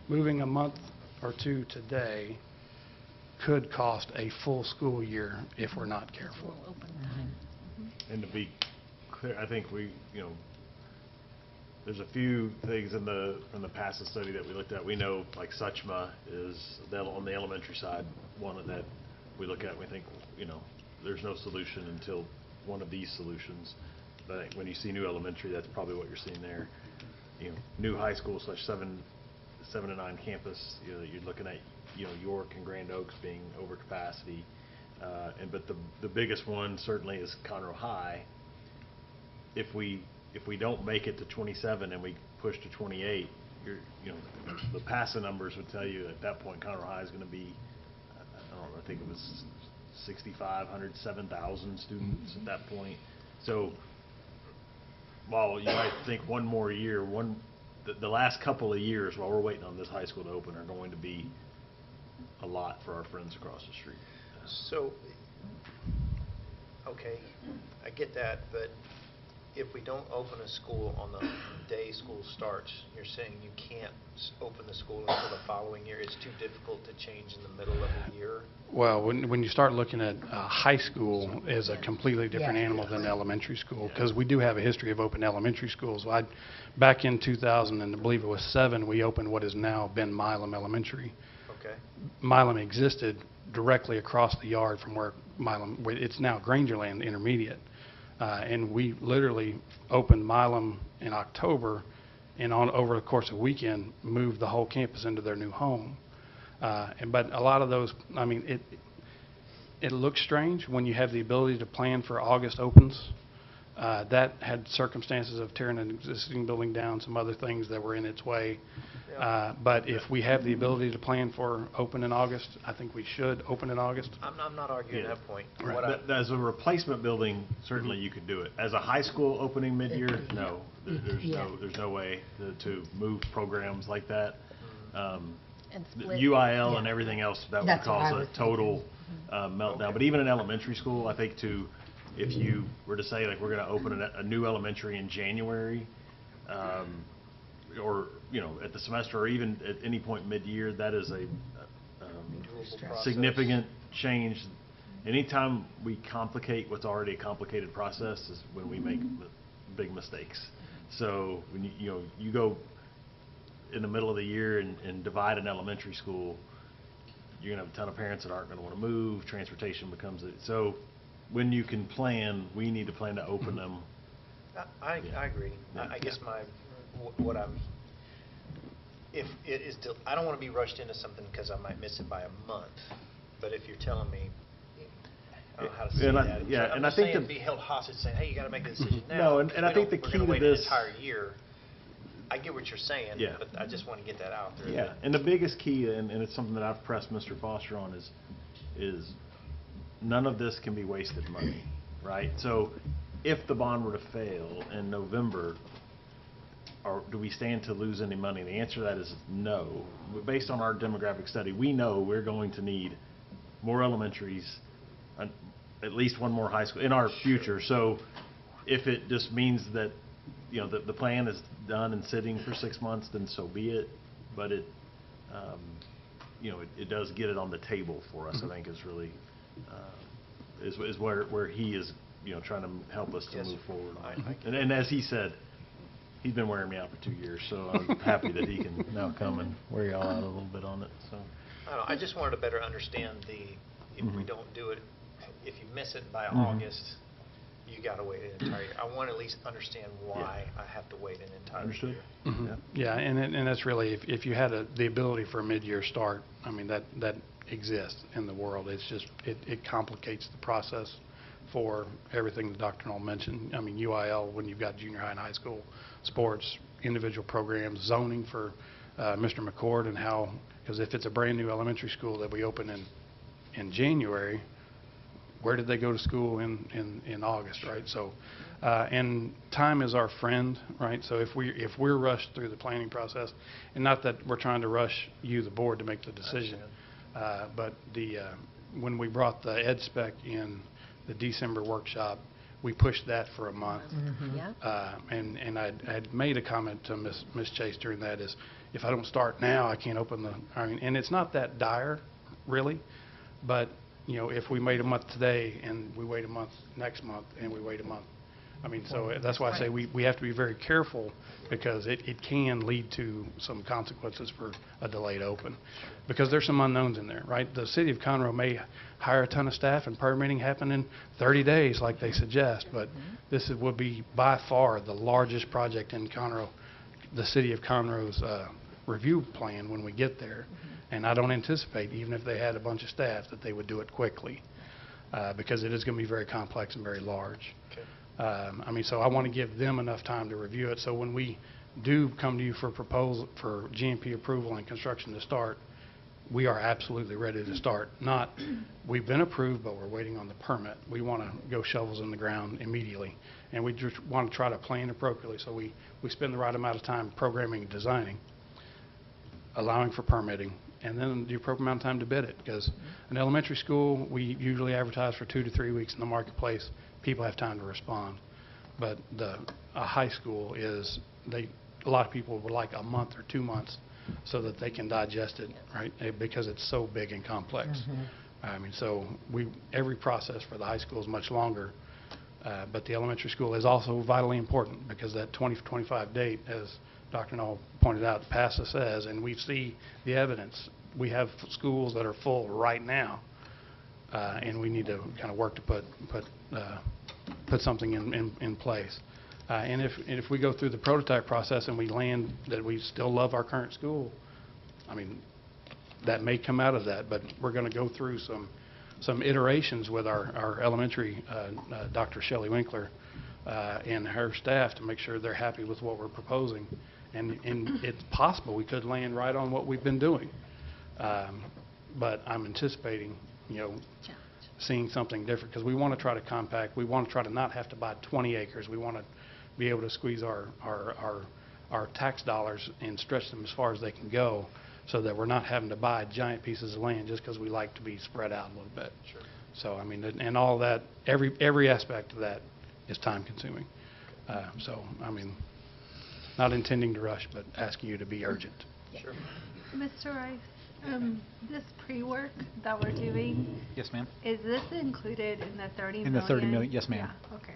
Moving a month or two today could cost a full school year if we're not careful. And to be clear, I think there's a few things from the PASA study that we looked at. We know, like, SUCHMA is on the elementary side, one that we look at and we think, there's no solution until one of these solutions. But I think when you see new elementary, that's probably what you're seeing there. New high school / 7 to 9 campus, you're looking at, York and Grand Oaks being over capacity. But the biggest one certainly is Conroe High. If we don't make it to 27 and we push to 28, the PASA numbers would tell you at that point Conroe High is going to be, I think it was 6,500, 7,000 students at that point. So while you might think one more year, the last couple of years while we're waiting on this high school to open are going to be a lot for our friends across the street. So, okay, I get that, but if we don't open a school on the day school starts, you're saying you can't open the school until the following year? It's too difficult to change in the middle of the year? Well, when you start looking at high school is a completely different animal than elementary school, because we do have a history of open elementary schools. Back in 2000, and I believe it was 7, we opened what has now been Milam Elementary. Okay. Milam existed directly across the yard from where it's now Grangerland Intermediate. And we literally opened Milam in October, and over the course of a weekend, moved the whole campus into their new home. But a lot of those, I mean, it looks strange when you have the ability to plan for August opens. That had circumstances of tearing an existing building down, some other things that were in its way. But if we have the ability to plan for open in August, I think we should open in August. I'm not arguing that point. Right. As a replacement building, certainly you could do it. As a high school opening mid-year, no. There's no way to move programs like that. And The split. UIL and everything else, that would That's what I cause was a total meltdown. Okay. But even in elementary school, I think if you were to say, like, we're going to open a new elementary in January, or at the semester, or even at any point mid-year, that is a significant change. Anytime we complicate what's already a complicated process is when we make big mistakes. So when you go in the middle of the year and divide an elementary school, you're going to have a ton of parents that aren't going to want to move. Transportation becomes so when you can plan, we need to plan to open them. I agree. I guess if it is, I don't want to be rushed into something because I might miss it by a month. But if you're telling me, I don't know how to say And that. yeah, I'm and I just think saying the- be held hostage, saying, hey, you got to make a decision now. No, and because I we think don't- the we're key gonna to wait this- an entire year. I get what you're saying, Yeah. but I just want to get that out there. Yeah, and the biggest key, and it's something that I've pressed Mr. Foster on, is none of this can be wasted money, right? So if the bond were to fail in November, or do we stand to lose any money? The answer to that is no. Based on our demographic study, we know we're going to need more elementaries, at least one more high school in our future. So if it just means that, you know, the plan is done and sitting for 6 months, then so be it. But it, you know, it does get it on the table for us, I think is really, is where he is, you know, trying to help us to Yes, move forward I on. get And as he said, he's been wearing me out for 2 years, so I'm happy that he can now come and wear y'all out a little bit on it, so. I don't know, I just wanted to better understand if we Mhm. don't do it, if you miss it by Mhm. August, you got to wait an entire year. I want to at least understand why I have to wait an entire Understood? year. Mhm. Yeah. Yeah, and that's really, if you had the ability for a mid-year start, I mean, that exists in the world. It's just, it complicates the process for everything that Dr. Knoll mentioned. I mean, UIL, when you've got junior high and high school, sports, individual programs, zoning for Mr. McCord, and how, because if it's a brand-new elementary school that we open in January, where did they go to school in August, right? So, and time is our friend, right? So if we're rushed through the planning process, and not that we're trying to rush you, the board, to make the decision, but when we brought the ed spec in the December workshop, we pushed that for a month. Yeah. And I'd made a comment to Ms. Chase during that is, if I don't start now, I can't open I mean, and it's not that dire, really, but, you know, if we wait a month today and we wait a month next month and we wait a month, I mean, so that's why I say we have to be very careful, because it can lead to some consequences for a delayed open, because there's some unknowns in there, right? The city of Conroe may hire a ton of staff and permitting happen in 30 days like they suggest, but this would be by far the largest project in Conroe, the city of Conroe's review plan when we get there. And I don't anticipate, even if they had a bunch of staff, that they would do it quickly, because it is going to be very complex and very large. Okay. I mean, so I want to give them enough time to review it, so when we do come to you for proposal, for GMP approval and construction to start, we are absolutely ready to start. Not, we've been approved, but we're waiting on the permit. We want to go shovels in the ground immediately, and we just want to try to plan appropriately, so we spend the right amount of time programming and designing, allowing for permitting, and then the appropriate amount of time to bid it, because an elementary school, we usually advertise for 2 to 3 weeks in the marketplace. People have time to respond. But a high school is, a lot of people would like a month or 2 months so that they can digest it, right? Because it's so big and complex. I mean, so every process for the high school is much longer, but the elementary school is also vitally important, because that 2025 date, as Dr. Knoll pointed out, PASA says, and we see the evidence. We have schools that are full right now, and we need to kind of work to put something in place. And if we go through the prototype process and we land that we still love our current school, I mean, that may come out of that, but we're going to go through some iterations with our elementary, Dr. Shelley Winkler, and her staff, to make sure they're happy with what we're proposing. And it's possible we could land right on what we've been doing. But I'm anticipating, you know, seeing something different, because we want to try to compact. We want to try to not have to buy 20 acres. We want to be able to squeeze our tax dollars and stretch them as far as they can go, so that we're not having to buy giant pieces of land just because we like to be spread out a little bit. Sure. So, I mean, and all that, every aspect of that is time consuming. So, I mean, not intending to rush, but asking you to be urgent. Sure. Mr. Rice, this pre-work that we're doing, Yes, ma'am. is this included in the 30 million? In the 30 million, yes, ma'am. Yeah, okay.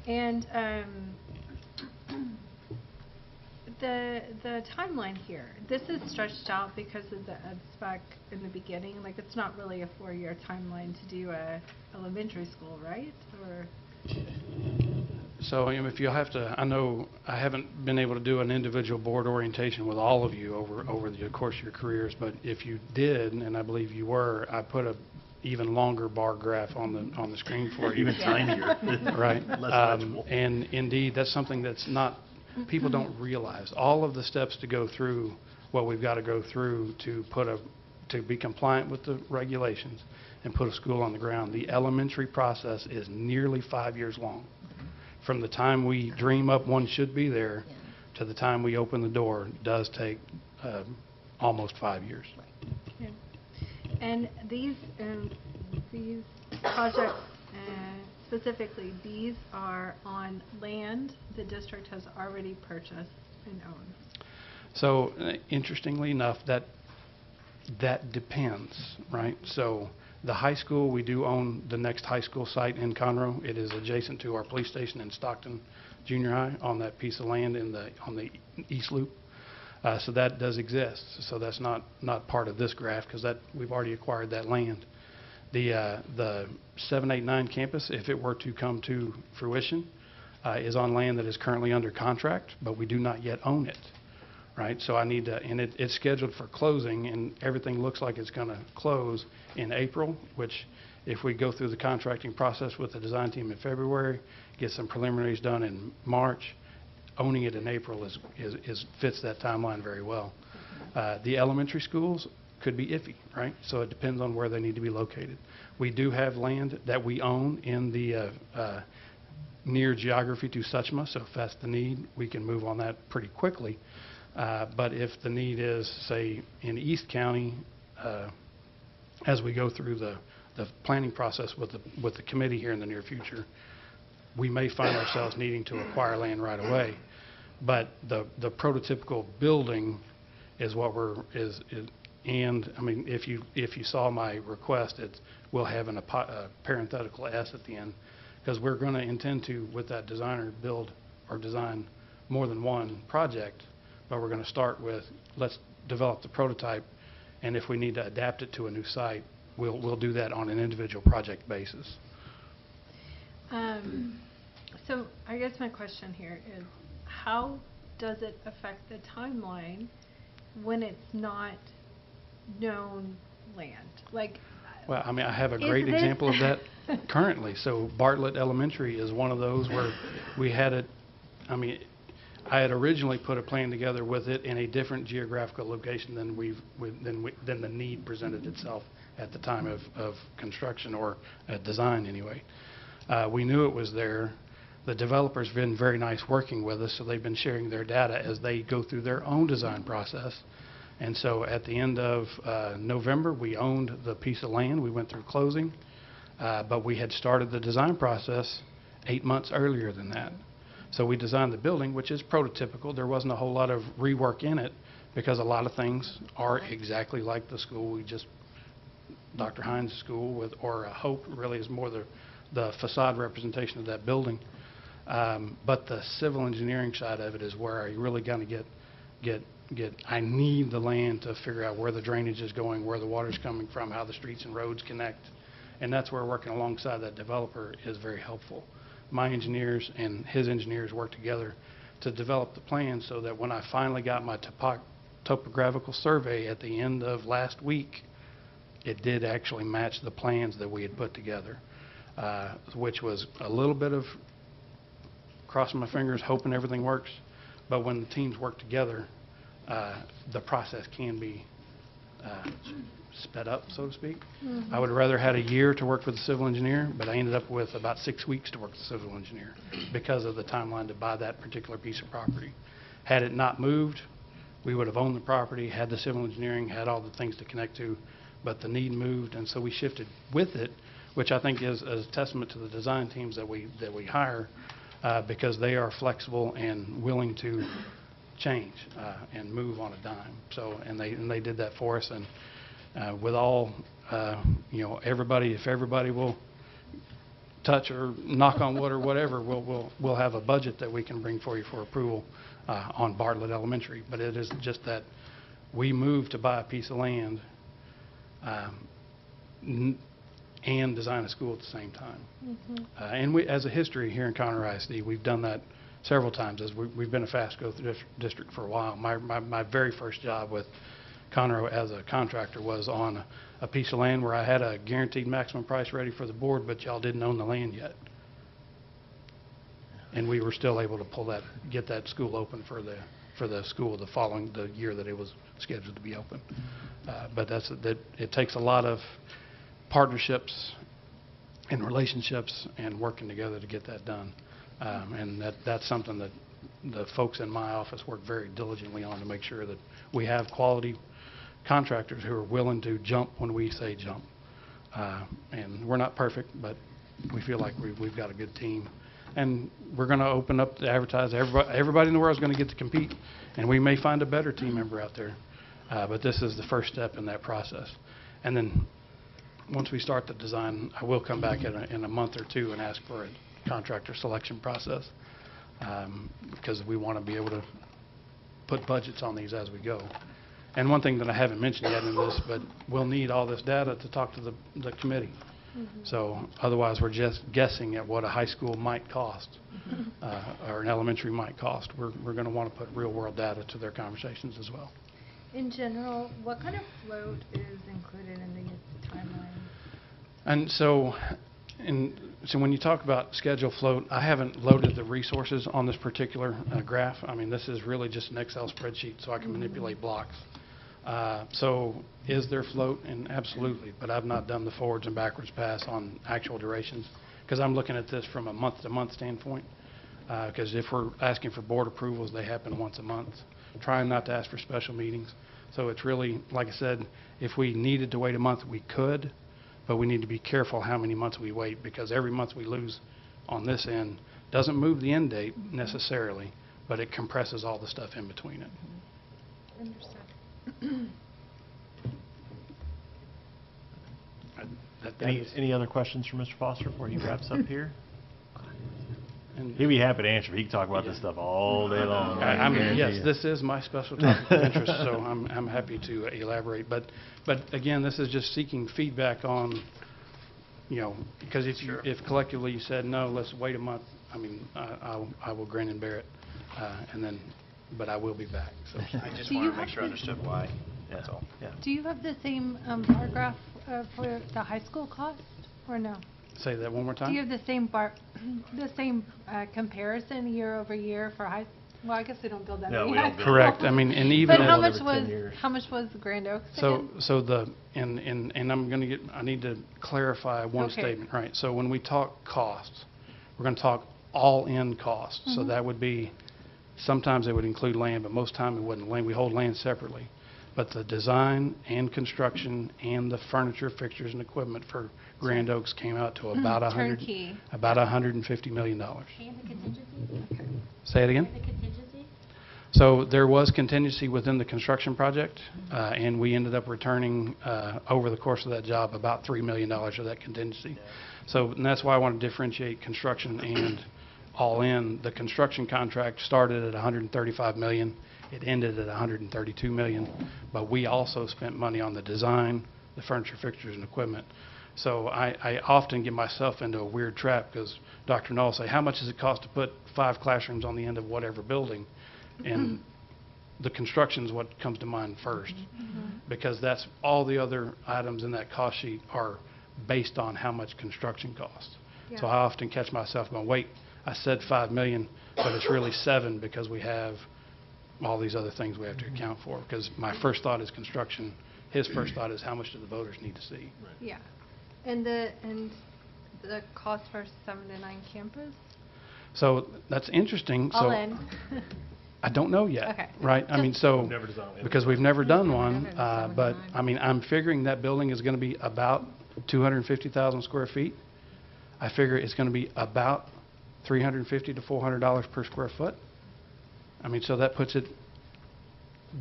And the timeline here, this is stretched out because of the ed spec in the beginning. Like, it's not really a 4-year timeline to do a elementary school, right? Or So if you have to, I know I haven't been able to do an individual board orientation with all of you over the course of your careers, but if you did, and I believe you were, I put a even longer bar graph on the screen for you. Even tinier. Right. Less legible. And indeed, that's something that's not, people don't realize. All of the steps to go through what we've got to go through to be compliant with the regulations and put a school on the ground. The elementary process is nearly 5 years long. From the time we dream up one should be there to the time we open the door does take almost 5 years. Yeah. And these projects, specifically, these are on land the district has already purchased and owns. So interestingly enough, that depends, right? So the high school, we do own the next high school site in Conroe. It is adjacent to our police station in Stockton Junior High on that piece of land on the east loop. So that does exist. So that's not part of this graph because we've already acquired that land. The 789 campus, if it were to come to fruition, is on land that is currently under contract, but we do not yet own it. Right, so I need to, and it's scheduled for closing, and everything looks like it's going to close in April, which if we go through the contracting process with the design team in February, get some preliminaries done in March, owning it in April fits that timeline very well. The elementary schools could be iffy, right? So it depends on where they need to be located. We do have land that we own in the near geography to Suchma, so if that's the need, we can move on that pretty quickly. But if the need is, say, in East County, as we go through the planning process with the committee here in the near future, we may find ourselves needing to acquire land right away. But the prototypical building is what and I mean, if you saw my request, we'll have a parenthetical S at the end, because we're going to intend to, with that designer, build or design more than one project. But we're going to start with, let's develop the prototype, and if we need to adapt it to a new site, we'll do that on an individual project basis. So I guess my question here is, how does it affect the timeline when it's not known land? Like, well, I mean, I have a great example of that currently. So Bartlett Elementary is one of those where we had it, I mean, I had originally put a plan together with it in a different geographical location than than the need presented itself at the time of construction or design anyway. We knew it was there. The developer's been very nice working with us, so they've been sharing their data as they go through their own design process. And so at the end of November, we owned the piece of land. We went through closing, but we had started the design process 8 months earlier than that. So we designed the building, which is prototypical. There wasn't a whole lot of rework in it because a lot of things are exactly like the school Dr. Hines' school or Hope really is more the facade representation of that building. But the civil engineering side of it is where you're really going to get, I need the land to figure out where the drainage is going, where the water's coming from, how the streets and roads connect. And that's where working alongside that developer is very helpful. My engineers and his engineers work together to develop the plan so that when I finally got my topographical survey at the end of last week, it did actually match the plans that we had put together, which was a little bit of crossing my fingers, hoping everything works. But when the teams work together, the process can be sped up, so to speak. I would have rather had a year to work with the civil engineer, but I ended up with about 6 weeks to work with the civil engineer because of the timeline to buy that particular piece of property. Had it not moved, we would have owned the property, had the civil engineering, had all the things to connect to, but the need moved, and so we shifted with it, which I think is a testament to the design teams that we hire, because they are flexible and willing to change and move on a dime. So, and they did that for us, and with all, everybody, if everybody will touch or knock on wood or whatever, we'll have a budget that we can bring for you for approval on Bartlett Elementary. But it is just that we moved to buy a piece of land and design a school at the same time. And we, as a history here in Conroe ISD, we've done that several times as we've been a fast growth district for a while. My very first job with Conroe as a contractor was on a piece of land where I had a guaranteed maximum price ready for the board, but y'all didn't own the land yet. And we were still able to get that school open for the school the year that it was scheduled to be open. But it takes a lot of partnerships and relationships and working together to get that done. And that's something that the folks in my office work very diligently on to make sure that we have quality contractors who are willing to jump when we say jump. And we're not perfect, but we feel like we've got a good team. And we're going to open up to advertise. Everybody in the world is going to get to compete, and we may find a better team member out there. But this is the first step in that process. And then once we start the design, I will come back in a month or two and ask for a contractor selection process, because we want to be able to put budgets on these as we go. And one thing that I haven't mentioned yet in this, but we'll need all this data to talk to the committee. So otherwise, we're just guessing at what a high school might cost, or an elementary might cost. We're going to want to put real-world data to their conversations as well. In general, what kind of float is included in the timeline? And so when you talk about schedule float, I haven't loaded the resources on this particular graph. I mean, this is really just an Excel spreadsheet, so I can manipulate blocks. So is there float? And absolutely, but I've not done the forwards and backwards pass on actual durations, because I'm looking at this from a month-to-month standpoint, because if we're asking for board approvals, they happen once a month. Trying not to ask for special meetings. So it's really, like I said, if we needed to wait a month, we could, but we need to be careful how many months we wait, because every month we lose on this end doesn't move the end date necessarily, but it compresses all the stuff in between it. Understood. Any other questions for Mr. Foster before he wraps up here? And He'd be happy to answer. He can talk about this stuff all day long. I mean, yes, this is my special topic of interest, so I'm happy to elaborate. But again, this is just seeking feedback on, because if collectively you said, no, let's wait a month, I mean, I will grin and bear it, but I will be back. So I just want to make sure I understood why, that's all. Yeah. Do you have the same bar graph for the high school cost, or no? Say that one more time. Do you have the same comparison year over year for high? Well, I guess we don't build that No, many we don't high build Correct. I mean, and even But Build every 10 years. how much was the Grand Oaks So again? I need to clarify one Okay. statement, right? So when we talk costs, we're going to talk all-in costs. So that would be, sometimes it would include land, but most time it wouldn't. We hold land separately. But the design and construction and the furniture, fixtures, and equipment for Grand Oaks came out to about Turnkey. about $150 million. And the contingencies? Say it again? And the contingencies? So there was contingency within the construction project, and we ended up returning, over the course of that job, about $3 million of that contingency. So, and that's why I want to differentiate construction and all-in. The construction contract started at $135 million. It ended at $132 million, but we also spent money on the design, the furniture, fixtures, and equipment. So I often get myself into a weird trap, because Dr. Null will say, how much does it cost to put 5 classrooms on the end of whatever building? And the construction is what comes to mind first, because that's all the other items in that cost sheet are based on how much construction costs. So I often catch myself going, wait, I said $5 million, but it's really $7 million, because we have all these other things we have to account for. Because my first thought is construction. His first thought is how much do the voters need to see. Yeah. And the cost for 7 to 9 campus? So that's interesting. All So in. I don't know yet. Okay. Right? I mean, so Never designed it. because we've never done one, Never done but one. I mean, I'm figuring that building is going to be about 250,000 square feet. I figure it's going to be about $350 to $400 per square foot. I mean, so that puts it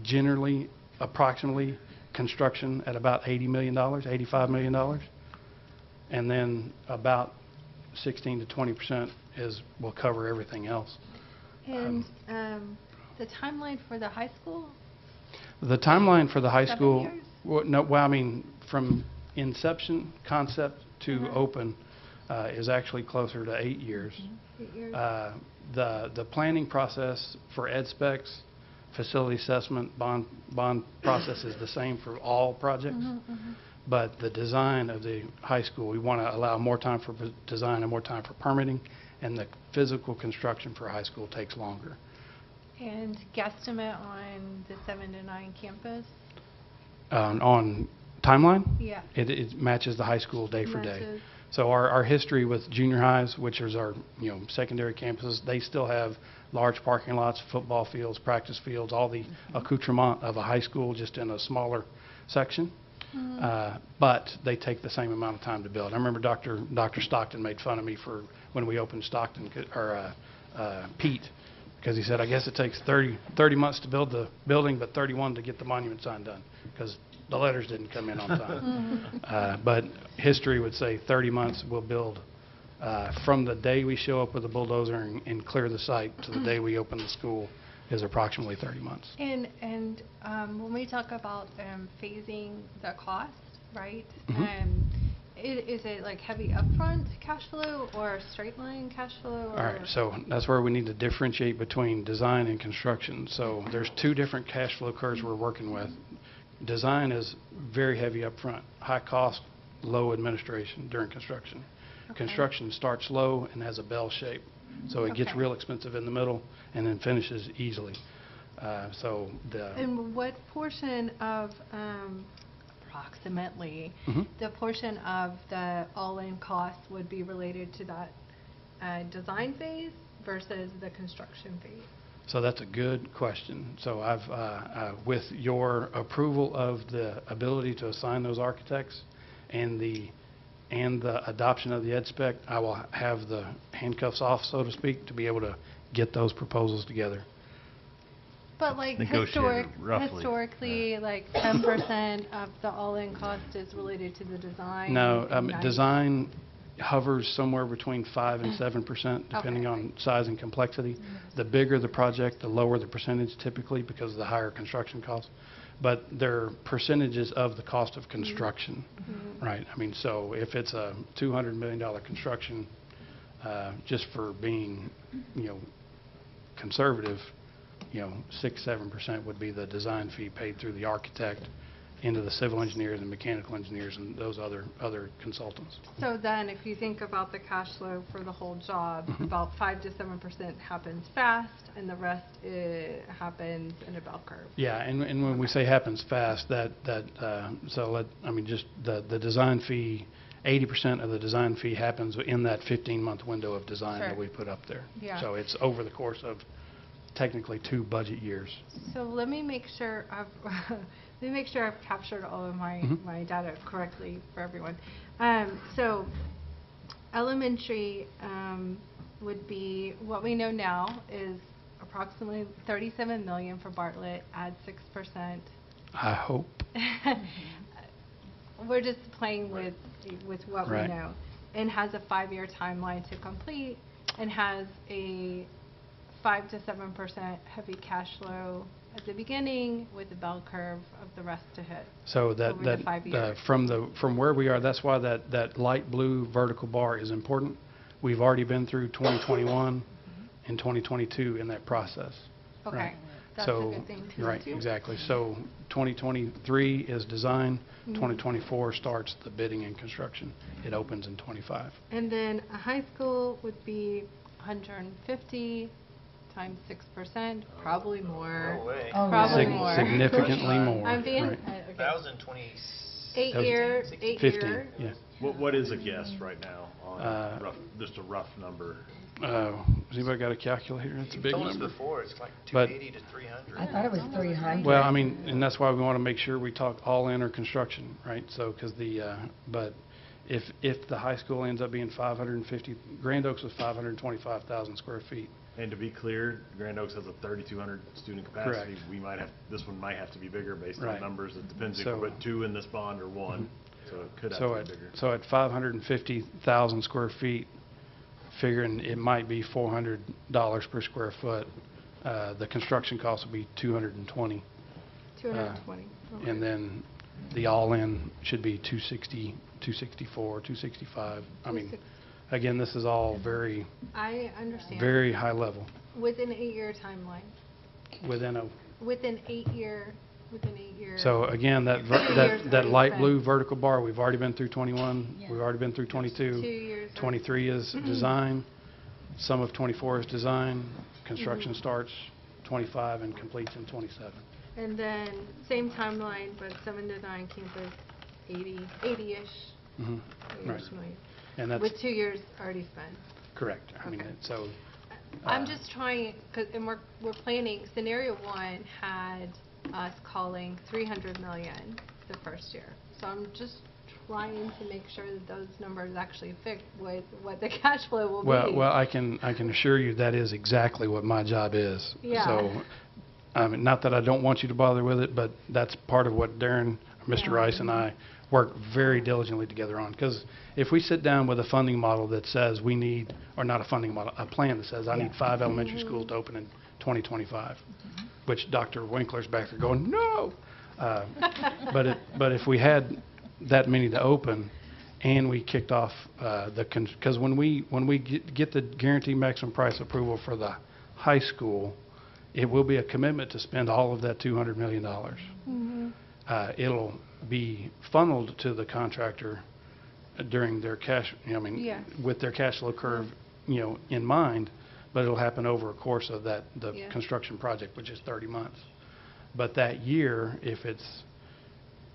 generally, approximately, construction at about $80 million, $85 million. And then about 16 to 20% will cover everything else. And the timeline for the high school? The timeline for the high 7 school, years? well, I mean, from inception, concept to open is actually closer to 8 years. 8 years. The planning process for ed specs, facility assessment, bond process is the same for all projects. But the design of the high school, we want to allow more time for design and more time for permitting, and the physical construction for high school takes longer. And guesstimate on the 7 to 9 campus? On timeline, Yeah. it matches the high school day for day. Matches. So our history with junior highs, which is our, secondary campuses, they still have large parking lots, football fields, practice fields, all the accoutrement of a high school, just in a smaller section. But they take the same amount of time to build. I remember Dr. Stockton made fun of me for when we opened Pete, because he said, I guess it takes 30 months to build the building, but 31 to get the monument sign done, because the letters didn't come in on time. But history would say 30 months we'll build from the day we show up with a bulldozer and clear the site to the day we open the school is approximately 30 months. And when we talk about phasing the cost, right? Is it like heavy upfront cash flow or straight line cash flow? Or? All right, so that's where we need to differentiate between design and construction. So there's two different cash flow curves we're working with. Design is very heavy upfront, high cost, low administration during construction. Okay. Construction starts low and has a bell shape. So it gets Okay. real expensive in the middle and then finishes easily. And what portion of, approximately, the portion of the all-in cost would be related to that design phase versus the construction phase? So that's a good question. So with your approval of the ability to assign those architects and the adoption of the ed spec, I will have the handcuffs off, so to speak, to be able to get those proposals together. But like Negotiated roughly. historically, like 10% of the all-in cost is related to the design? No, and 90 design hovers somewhere between 5 and 7%, depending Okay. on size and complexity. The bigger the project, the lower the percentage typically, because of the higher construction costs. But they're percentages of the cost of construction, right? I mean, so if it's a $200 million construction, just for being, conservative, 6-7% would be the design fee paid through the architect into the civil engineers and mechanical engineers and those other consultants. So then, if you think about the cash flow for the whole job, about 5 to 7% happens fast, and the rest happens in a bell curve. Yeah, and when we say happens fast, just the design fee, 80% of the design fee happens in that 15-month window of design that Sure. we put up there. Yeah. So it's over the course of technically 2 budget years. So let me make sure I've captured all of my data correctly for everyone. So elementary would be, what we know now is approximately $37 million for Bartlett, add 6%. I hope. We're just playing with what Right. we know, and has a 5-year timeline to complete, and has a 5 to 7% heavy cash flow at the beginning with the bell curve of the rest to hit. So over the 5 years. from where we are, that's why that light blue vertical bar is important. We've already been through 2021 and 2022 in that process. Okay, Right. that's So, a good thing to right, do. exactly. So 2023 is design, 2024 starts the bidding and construction. It opens in '25. And then a high school would be 150 times 6%, probably more. No way. Oh, Probably Sig- more. Significantly more. I'm being, right. okay. 1,020. 8 That was year, 15. 8-year. Yeah. What is a guess right now on just a rough number? Has anybody got a calculator? That's a big Told us number. before, it's like But- 280 to 300. I thought it was 300. Well, I mean, and that's why we want to make sure we talk all in or construction, right? So, because but if the high school ends up being 550, Grand Oaks was 525,000 square feet. And to be clear, Grand Oaks has a 3,200 student capacity. Correct. This one might have to be bigger based on Right. numbers. It depends if So- we put 2 in this bond or 1. So it could have So to be bigger. So at 550,000 square feet, figuring it might be $400 per square foot, the construction cost would be 220. 220. Okay. And then the all-in should be 260, 264, 265. I mean, again, this is all very, I understand. very high level With an 8-year timeline, within a, with an 8-year. so again, that, years that already light spent. blue vertical bar, we've already been through 21, Yeah. we've already been through 22. 2 years. 23 is design, some of 24 is design, construction starts 25 and completes in 27. And then same timeline, but 7 to 9 campus, 80-ish. Mhm. Right. Million. And that's With 2 years already spent. correct. I mean, Okay. so. I'm just trying, and we're planning, scenario 1 had us calling 300 million the first year. So I'm just trying to make sure that those numbers actually fit with what the cash flow will be. Well, I can assure you that is exactly what my job is. Yeah. So, I mean, not that I don't want you to bother with it, but that's part of what Darren, Mr. Yeah. Rice, and I work very diligently together on. Because if we sit down with a funding model that says we need, or not a funding model, a plan that says I need 5 elementary schools to open in 2025, which Dr. Winkler's back there going, no! But if we had that many to open, and we kicked off because when we get the guaranteed maximum price approval for the high school, it will be a commitment to spend all of that $200 million. It'll be funneled to the contractor during their cash, Yeah. with their cash flow curve, in mind, but it'll happen over a course of the Yeah. construction project, which is 30 months. But that year, if it's,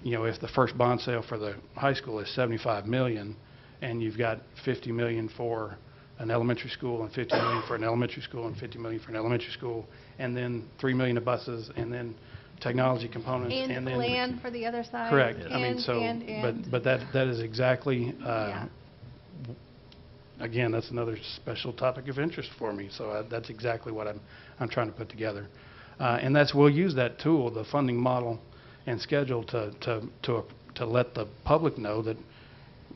if the first bond sale for the high school is 75 million, and you've got 50 million for an elementary school, and 50 million for an elementary school, and 50 million for an elementary school, and then 3 million of buses, and then technology components, And then land for the other side. correct. And, I mean, so, and. but that is exactly, Yeah. again, that's another special topic of interest for me. So that's exactly what I'm trying to put together. And we'll use that tool, the funding model and schedule, to let the public know that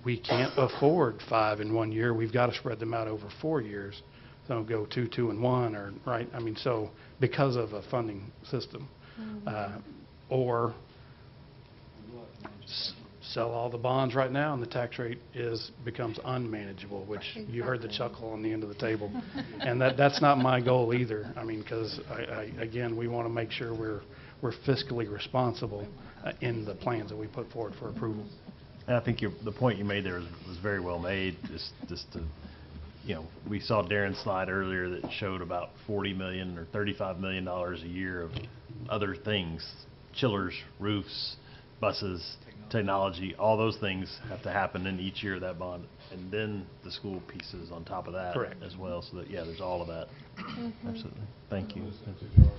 we can't afford 5 in 1 year. We've got to spread them out over 4 years. So don't go 2 and 1, or right. I mean, so because of a funding system, or sell all the bonds right now, and the tax rate becomes unmanageable, which you heard the chuckle on the end of the table. And that's not my goal either. I mean, because again, we want to make sure we're fiscally responsible in the plans that we put forward for approval. And I think the point you made there was very well made. Just to, we saw Darren's slide earlier that showed about $40 million or $35 million a year of other things: chillers, roofs, buses, technology. All those things have to happen in each year of that bond, and then the school pieces on top of that. Correct. As well. So that there's all of that. Absolutely. Thank you. There are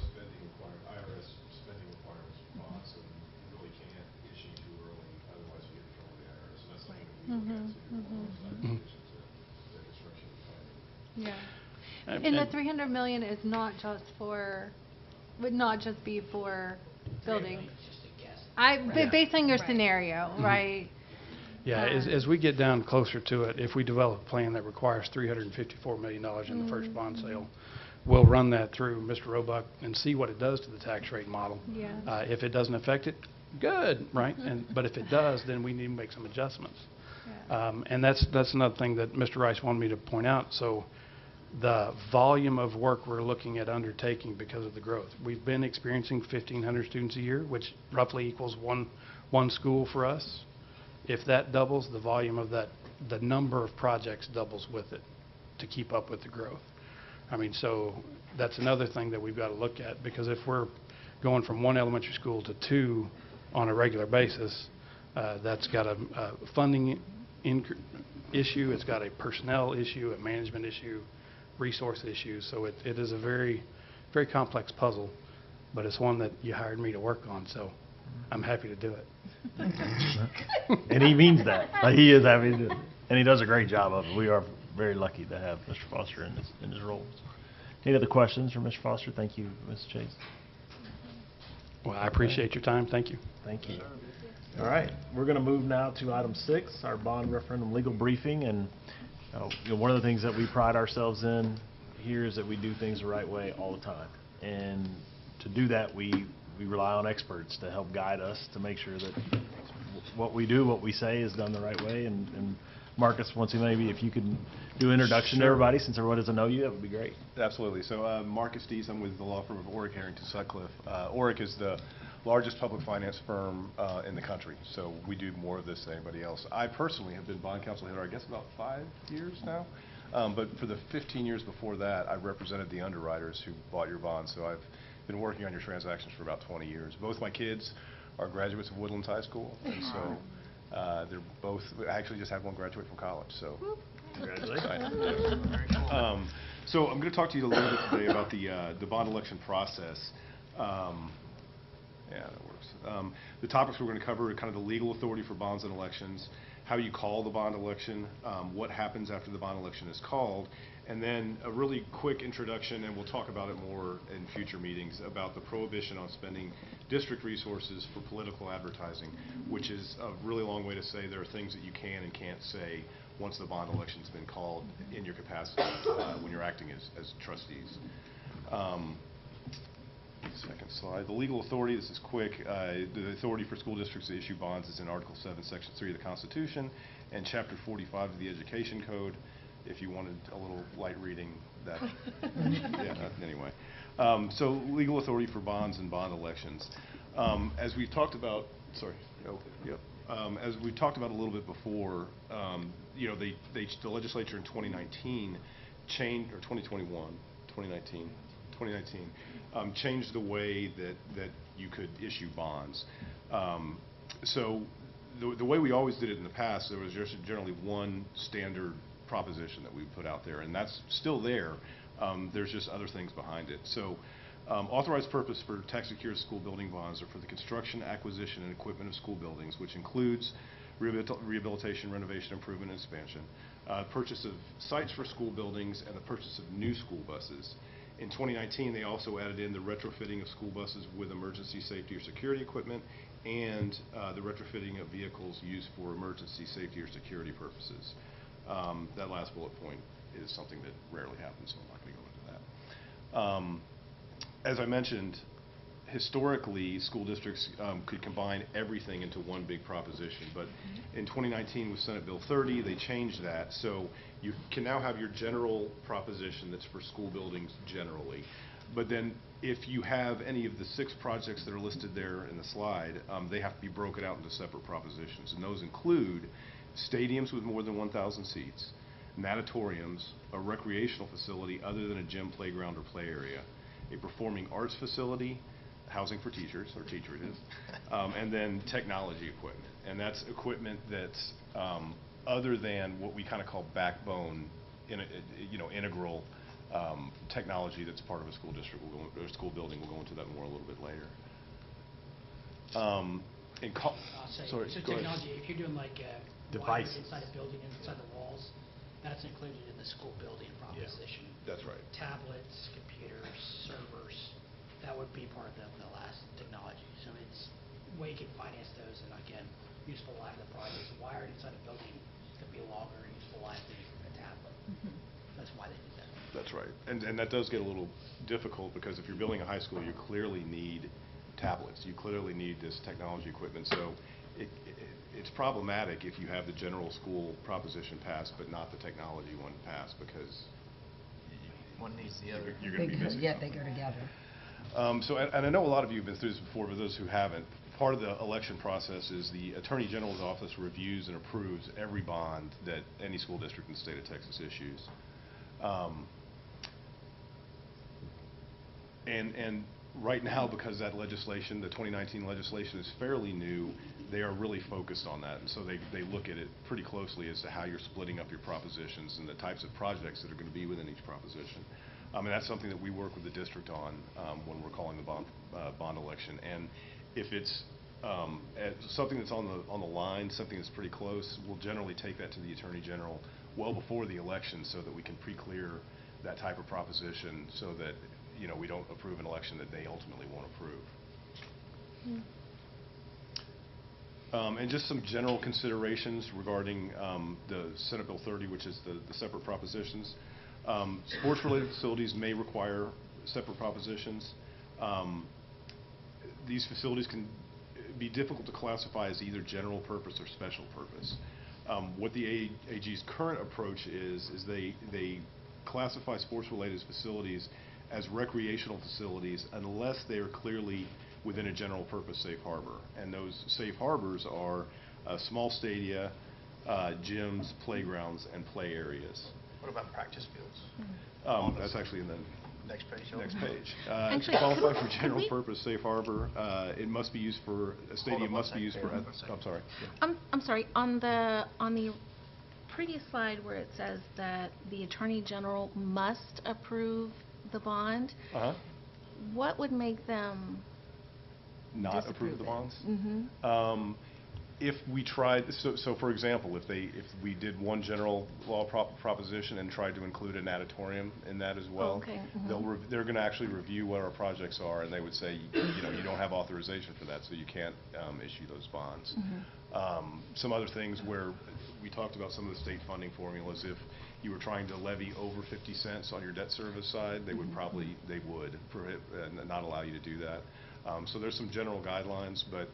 IRS spending requirements for bonds, and you really can't issue too early, otherwise you get in trouble with the IRS. So that's something that we look at, so you know, the construction funding. Yeah. And the 300 million is not just would not just be for building. Based on your scenario, right? Yeah, as we get down closer to it, if we develop a plan that requires $354 million in the first bond sale, we'll run that through Mr. Roebuck and see what it does to the tax rate model. Yeah. If it doesn't affect it, good, right? But if it does, then we need to make some adjustments. Yeah. And that's another thing that Mr. Rice wanted me to point out. So the volume of work we're looking at undertaking because of the growth. We've been experiencing 1,500 students a year, which roughly equals one school for us. If that doubles, the volume of that, the number of projects doubles with it to keep up with the growth. I mean, so that's another thing that we've got to look at, because if we're going from 1 elementary school to 2 on a regular basis, that's got a funding issue, it's got a personnel issue, a management issue, resource issues. So it is a very, very complex puzzle, but it's one that you hired me to work on, so I'm happy to do it. And he means that. Like, he is happy to do it. And he does a great job of it. We are very lucky to have Mr. Foster in his roles. Any other questions for Mr. Foster? Thank you, Ms. Chase. Well, I appreciate your time. Thank you. Thank you. All right, we're going to move now to item 6, our bond referendum legal briefing. And one of the things that we pride ourselves in here is that we do things the right way all the time. And to do that, we we rely on experts to help guide us to make sure that what we do, what we say is done the right way. And Marcus, once again, maybe if you could do an introduction to Sure. everybody, since everyone doesn't know you, that would be great. Absolutely. So Marcus Dees, I'm with the law firm of Orrick, Harrington, Sutcliffe. Orrick is the largest public finance firm in the country, so we do more of this than anybody else. I personally have been bond counsel here, I guess, about 5 years now. But for the 15 years before that, I represented the underwriters who bought your bonds. So I've been working on your transactions for about 20 years. Both my kids are graduates of Woodlands High School, and so they're both. I actually just had one graduate from college. So Congratulations. so I'm going to talk to you a little bit today about the bond election process. Yeah, that works. The topics we're going to cover are kind of the legal authority for bonds and elections, how you call the bond election, what happens after the bond election is called, and then a really quick introduction, and we'll talk about it more in future meetings, about the prohibition on spending district resources for political advertising, which is a really long way to say there are things that you can and can't say once the bond election's been called in your capacity when you're acting as trustees. Second slide. The legal authority, this is quick. The authority for school districts to issue bonds is in Article 7, Section 3 of the Constitution and Chapter 45 of the Education Code. If you wanted a little light reading, that, anyway. So legal authority for bonds and bond elections. As we talked about, as we talked about a little bit before, you know, the legislature in 2019 changed, or 2019, changed the way that you could issue bonds. So the way we always did it in the past, there was just generally one standard proposition that we put out there, and that's still there. There's just other things behind it. So authorized purpose for tax-secured school building bonds are for the construction, acquisition, and equipment of school buildings, which includes rehabilitation, renovation, improvement, and expansion, purchase of sites for school buildings, and the purchase of new school buses. In 2019, they also added in the retrofitting of school buses with emergency safety or security equipment and the retrofitting of vehicles used for emergency safety or security purposes. That last bullet point is something that rarely happens, so I'm not going to go into that. As I mentioned, historically, school districts could combine everything into one big proposition, but in 2019 with Senate Bill 30, they changed that. So you can now have your general proposition that's for school buildings generally, but then if you have any of the 6 projects that are listed there in the slide, they have to be broken out into separate propositions, and those include stadiums with more than 1,000 seats, natatoriums, a recreational facility other than a gym, playground, or play area, a performing arts facility, housing for teachers, or teacher it is, and then technology equipment. And that's equipment that's other than what we kind of call backbone, integral technology that's part of a school district or school building. We'll go into that more a little bit later. So technology, if you're doing like devices inside a building, inside the walls, that's included in the school building proposition. Yeah, that's right. Tablets, computers, servers, that would be part of the last technology. So it's way you can finance those, and again, useful life of the project. Wired inside a building could be longer and useful life than a tablet. That's why they did that. That's right. And that does get a little difficult because if you're building a high school, you clearly need tablets. You clearly need this technology equipment. So it's problematic if you have the general school proposition passed but not the technology one passed, because One needs the other. you're going to be missing Yeah, something. they go together. And I know a lot of you have been through this before, but those who haven't, part of the election process is the Attorney General's office reviews and approves every bond that any school district in the state of Texas issues. And right now, because that legislation, the 2019 legislation, is fairly new, they are really focused on that. And so they look at it pretty closely as to how you're splitting up your propositions and the types of projects that are going to be within each proposition. And that's something that we work with the district on when we're calling the bond election. And if it's something that's on the line, something that's pretty close, we'll generally take that to the Attorney General well before the election so that we can pre-clear that type of proposition so that we don't approve an election that they ultimately won't approve. And just some general considerations regarding the Senate Bill 30, which is the separate propositions. Sports-related facilities may require separate propositions. these facilities can be difficult to classify as either general purpose or special purpose. What the AG's current approach is they classify sports-related facilities as recreational facilities unless they are clearly within a general purpose safe harbor. And those safe harbors are small stadia, gyms, playgrounds, and play areas. What about practice fields? That's actually in the Next page. next page. Actually, To qualify could for general we- purpose safe harbor, it must be used for, a stadium one must be used second. for, Hold on one second. I'm sorry. I'm sorry, on the previous slide where it says that the Attorney General must approve the bond, Uh-huh. what would make them Not approve the bonds? Mm-hmm. If we tried, so for example, if we did one general law proposition and tried to include an natatorium in that as well, Okay, mhm. they're going to actually review what our projects are, and they would say, you don't have authorization for that, so you can't issue those bonds. Some other things where we talked about some of the state funding formulas, if you were trying to levy over 50 cents on your debt service side, they would prohibit, not allow you to do that. So there's some general guidelines, but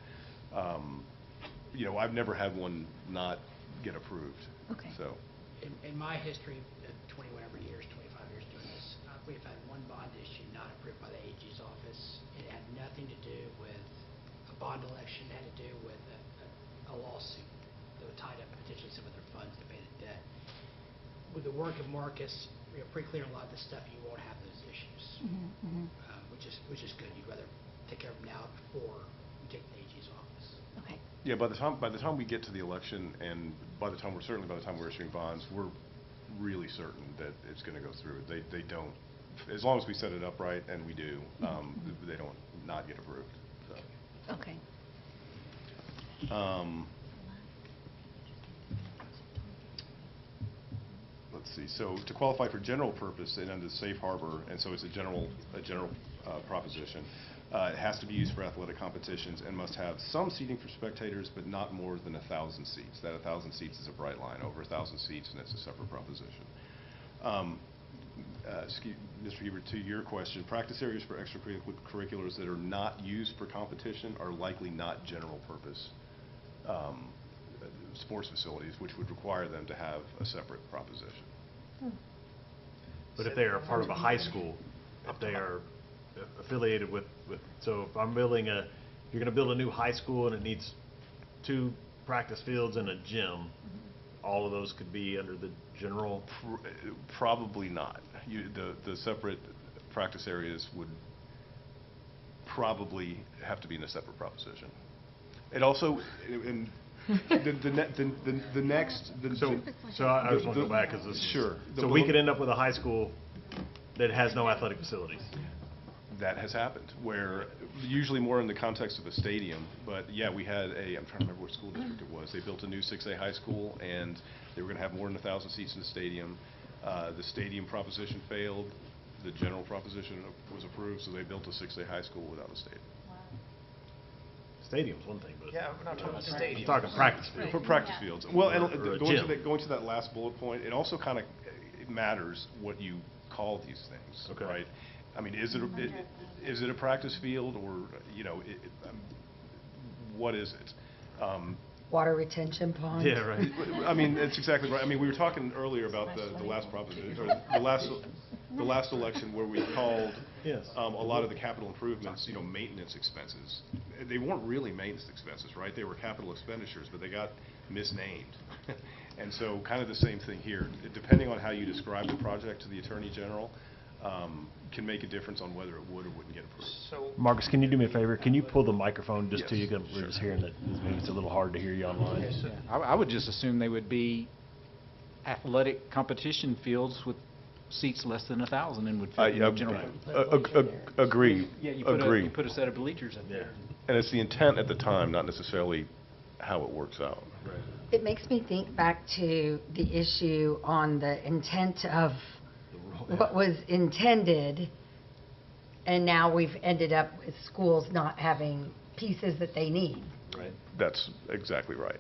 I've never had one not get approved. Okay. So, In my history, 20 whatever years, 25 years doing this, we've had one bond issue not approved by the AG's office. It had nothing to do with a bond election. It had to do with a lawsuit that would tie up potentially some of their funds to pay the debt. With the work of Marcus, pretty clear on a lot of this stuff, you won't have those issues, which is good. You'd rather take care of them now before you take the AG's office. Okay. yeah, by the time we get to the election, and by the time we're issuing bonds, we're really certain that it's going to go through. They don't, as long as we set it up right, and we do, they don't not get approved. So. Okay. Let's see. So to qualify for general purpose and under the safe harbor, and so it's a general proposition, it has to be used for athletic competitions and must have some seating for spectators, but not more than 1,000 seats. That 1,000 seats is a bright line. Over 1,000 seats, and it's a separate proposition. Mr. Hebert, to your question, practice areas for extracurriculars that are not used for competition are likely not general purpose sports facilities, which would require them to have a separate proposition. But if they are part of a high school, if they are affiliated with, so if I'm you're going to build a new high school and it needs 2 practice fields and a gym, all of those could be under the general? Probably not. The separate practice areas would probably have to be in a separate proposition. It also, the next. So I just want to go back because this. Sure. So we could end up with a high school that has no athletic facilities. That has happened, where usually more in the context of a stadium, but yeah, we had I'm trying to remember what school district it was. They built a new 6A high school, and they were going to have more than 1,000 seats in the stadium. The stadium proposition failed. The general proposition was approved, so they built a 6A high school without a stadium. Stadium's one thing, but. Yeah, we're not talking about stadium. I'm talking practice field. For practice fields. Well, and Or a going gym. to that last bullet point, it also kind of matters what you call these things, Okay. right? I mean, is it a practice field, or what is it? Water retention pond. Yeah, right. I mean, it's exactly right. I mean, we were talking earlier about the last proposition, or the last election where we called Yes. a lot of the capital improvements, maintenance expenses. They weren't really maintenance expenses, right? They were capital expenditures, but they got misnamed. And so kind of the same thing here. Depending on how you describe the project to the Attorney General, can make a difference on whether it would or wouldn't get approved. So, Marcus, can you do me a favor? Can you pull the microphone just Yes, to you? 'Cause we're just hearing that maybe it's a little hard to hear you online. okay, so I would just assume they would be athletic competition fields with seats less than 1,000 and would fit in the general. Agree. Yeah, you put a set of bleachers up there. And it's the intent at the time, not necessarily how it works out. It makes me think back to the issue on the intent of what was intended, and now we've ended up with schools not having pieces that they need. Right. That's exactly right.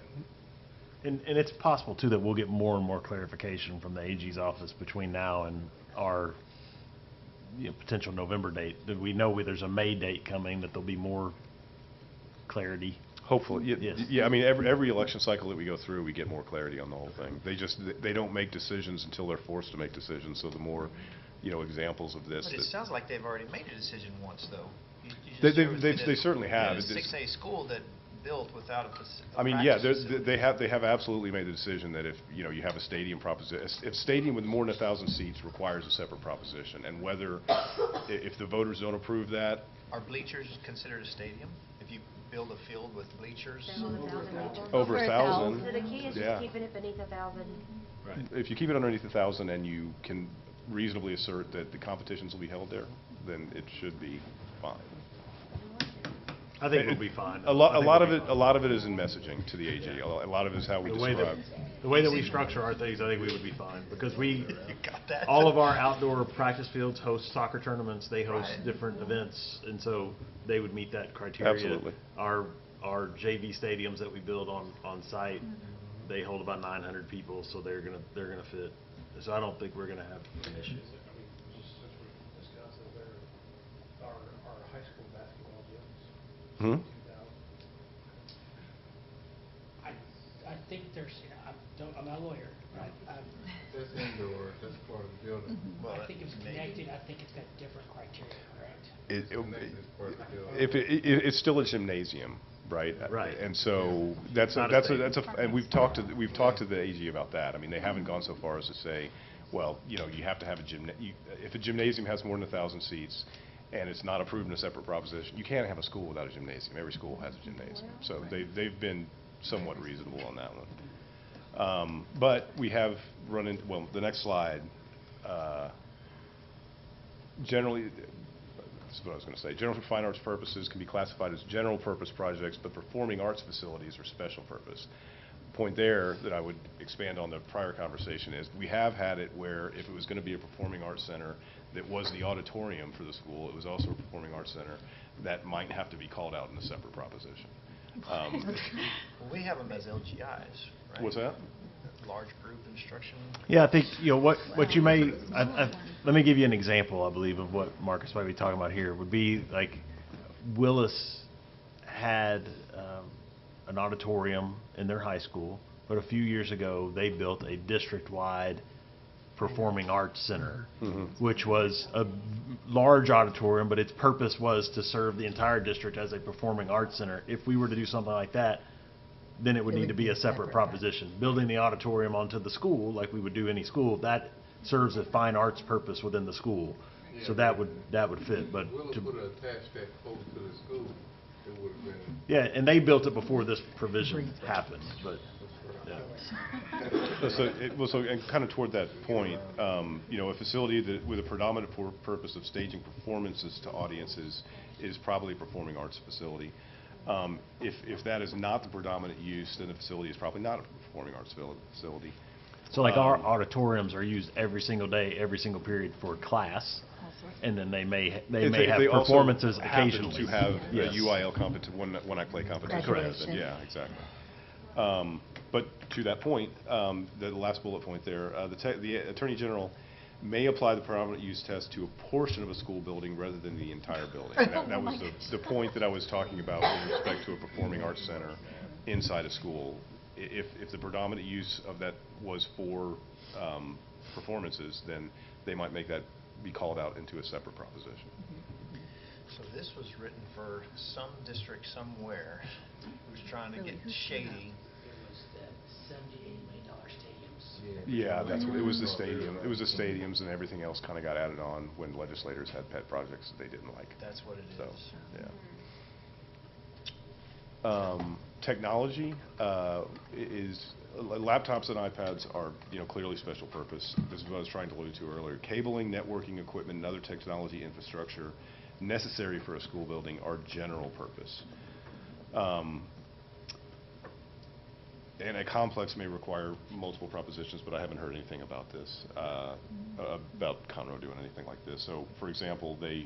And it's possible, too, that we'll get more and more clarification from the AG's office between now and our potential November date. That we know there's a May date coming, that there'll be more clarity. Hopefully, Yes. yeah, I mean, every election cycle that we go through, we get more clarity on the whole thing. They don't make decisions until they're forced to make decisions, so the more, examples of this. But it sounds like they've already made a decision once, though. You They- just shared with me they that certainly have. we had a It's- 6A school that built without a I mean, yeah, practice facility. they have absolutely made the decision that if, you have a stadium proposition, if stadium with more than 1,000 seats requires a separate proposition, and whether, if the voters don't approve that, Are bleachers considered a stadium? If you build a field with bleachers? Then on 1,000 people. over 1,000. So the key is Yeah. just keeping it beneath 1,000. If you keep it underneath 1,000 and you can reasonably assert that the competitions will be held there, then it should be fine. I think we'll be fine. A lot of it is in messaging to the AG. A lot of it is how we The way describe. the way that we structure our things, I think we would be fine, because You got that? all of our outdoor practice fields host soccer tournaments, they host Right. different events, and so they would meet that criteria. Absolutely. Our JV stadiums that we build on site, they hold about 900 people, so they're gonna fit. So I don't think we're gonna have an issue. Just since we discussed it there, our high school basketball gyms. Hmm? 2,000. I think there's, I'm not a lawyer, but That's indoor, that's part of the building. Well, I think it's maybe. connected, I think it's got different criteria, correct? That's part of the building. If it's still a gymnasium, right? Right. And so that's Not a stadium. and we've talked to the AG about that. I mean, they haven't gone so far as to say, well, you have to have if a gymnasium has more than 1,000 seats and it's not approved in a separate proposition, you can't have a school without a gymnasium. Every school has a gymnasium. So they've been somewhat reasonable on that one. But we have run into, well, the next slide, generally, this is what I was going to say. General fine arts purposes can be classified as general purpose projects, but performing arts facilities are special purpose. Point there that I would expand on the prior conversation is we have had it where if it was going to be a performing arts center that was the auditorium for the school, it was also a performing arts center, that might have to be called out in a separate proposition. Well, we have them as LGIs, right? What's that? Large group instruction. Yeah, I think, what you may, let me give you an example, I believe, of what Marcus might be talking about here, would be like Willis had an auditorium in their high school, but a few years ago, they built a district-wide performing arts center, which was a large auditorium, but its purpose was to serve the entire district as a performing arts center. If we were to do something like that, then it would need to be a separate proposition. Building the auditorium onto the school, like we would do any school, that serves a fine arts purpose within the school. So that would fit, but Willis would have attached that close to the school, it would have been. yeah, and they built it before this provision happened, but, yeah. So and kind of toward that point, a facility that with a predominant purpose of staging performances to audiences is probably a performing arts facility. If that is not the predominant use, then the facility is probably not a performing arts facility. So like our auditoriums are used every single day, every single period for class, and then they may have also performances happen occasionally. to have Yes. a UIL competition, one act play competition. Graduation. Yeah, exactly. But to that point, the last bullet point there, the Attorney General may apply the predominant use test to a portion of a school building rather than the entire building. And that was the point that I was talking about with respect to a performing arts center inside a school. If the predominant use of that was for performances, then they might make that be called out into a separate proposition. So this was written for some district somewhere who's trying to get shady. It was the $70, $80 million stadiums. Yeah, that's what, it was the stadium. It was the stadiums, and everything else kind of got added on when legislators had pet projects that they didn't like. That's what it So, is. yeah. Technology is laptops and iPads are clearly special purpose. This is what I was trying to allude to earlier. Cabling, networking equipment, and other technology infrastructure necessary for a school building are general purpose. And a complex may require multiple propositions, but I haven't heard anything about this, about Conroe doing anything like this. So, for example, the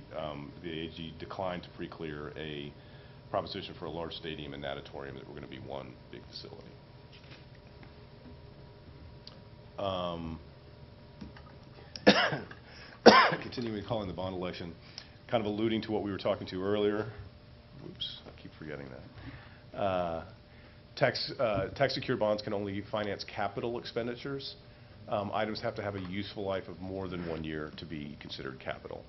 AG declined to pre-clear a proposition for a large stadium and natatorium that were going to be one big facility. Continuing calling the bond election, kind of alluding to what we were talking to earlier, Whoops, I keep forgetting that. Tax secured bonds can only finance capital expenditures. Items have to have a useful life of more than 1 year to be considered capital.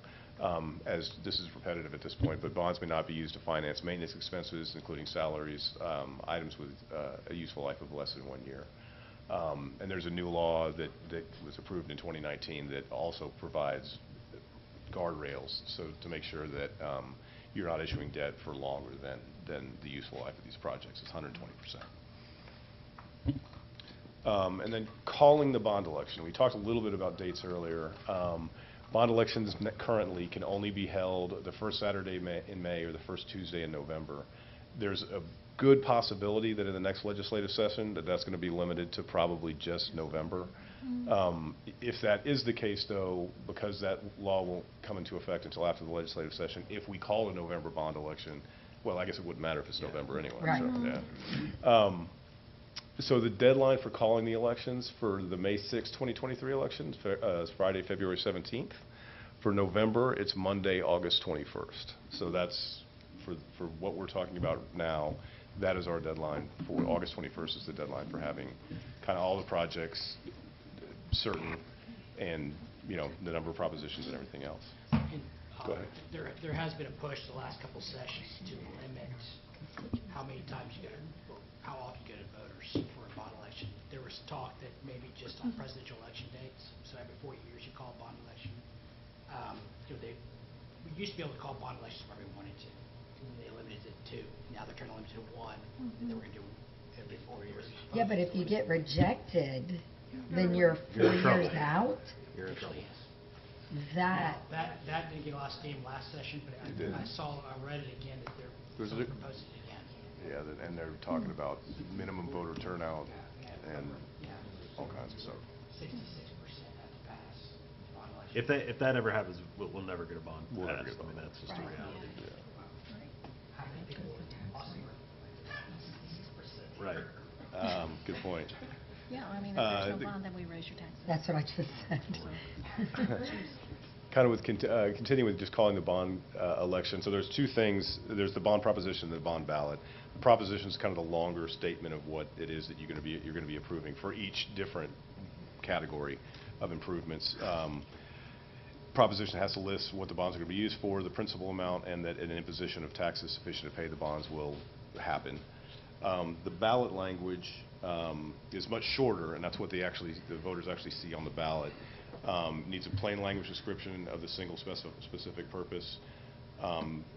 As this is repetitive at this point, but bonds may not be used to finance maintenance expenses, including salaries, items with a useful life of less than 1 year. And there's a new law that was approved in 2019 that also provides guardrails, so to make sure that you're not issuing debt for longer than the useful life of these projects. It's 120%. And then calling the bond election. We talked a little bit about dates earlier. Bond elections currently can only be held the first Saturday in May or the first Tuesday in November. There's a good possibility that in the next legislative session that's going to be limited to probably just November. If that is the case, though, because that law won't come into effect until after the legislative session, if we call a November bond election, well, I guess it wouldn't matter if it's November anyway. Right. So, yeah. So the deadline for calling the elections for the May 6, 2023 elections is Friday, February 17th. For November, it's Monday, August 21st. So that's, for what we're talking about now, that is our deadline. For August 21st is the deadline for having kind of all the projects certain and, you know, the number of propositions and everything else. And, Go ahead. There has been a push the last couple sessions to limit how many times you go to, or how often you go to voters for a bond election. There was talk that maybe just on presidential election dates, so every 4 years you call a bond election. You know, we used to be able to call bond elections whenever we wanted to. And they limited it to 2. Now they're trying to limit it to 1, and then we're going to do every 4 years. Yeah, but if you get rejected, then you're 4 years out? You're in trouble. That, That didn't get a lot of steam last session, but I read it again that they're proposing it again. Yeah, and they're talking about minimum voter turnout and all kinds of stuff. 66% have to pass bond election. If that ever happens, we'll never get a bond We'll never passed. get a I mean, bond. that's just a reality. How many people lost their 66%? Right. Good point. Yeah, I mean, if there's no bond, then we raise your taxes. that's what I just said. Kind of with continuing with just calling the bond election. So there's two things. There's the bond proposition and the bond ballot. The proposition is kind of the longer statement of what it is that you're going to be approving for each different category of improvements. Proposition has to list what the bonds are going to be used for, the principal amount, and that an imposition of taxes sufficient to pay the bonds will happen. The ballot language is much shorter, and that's what the voters actually see on the ballot. Needs a plain language description of the single specific purpose.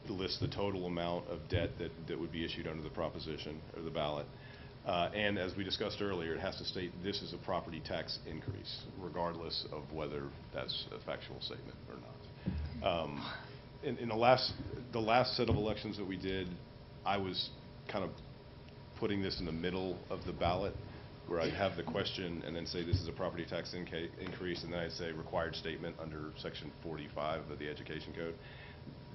Lists the total amount of debt that would be issued under the proposition or the ballot. And as we discussed earlier, it has to state this is a property tax increase, regardless of whether that's a factual statement or not. In the last set of elections that we did, I was kind of putting this in the middle of the ballot, where I'd have the question and then say this is a property tax increase, and then I'd say required statement under section 45 of the Education Code.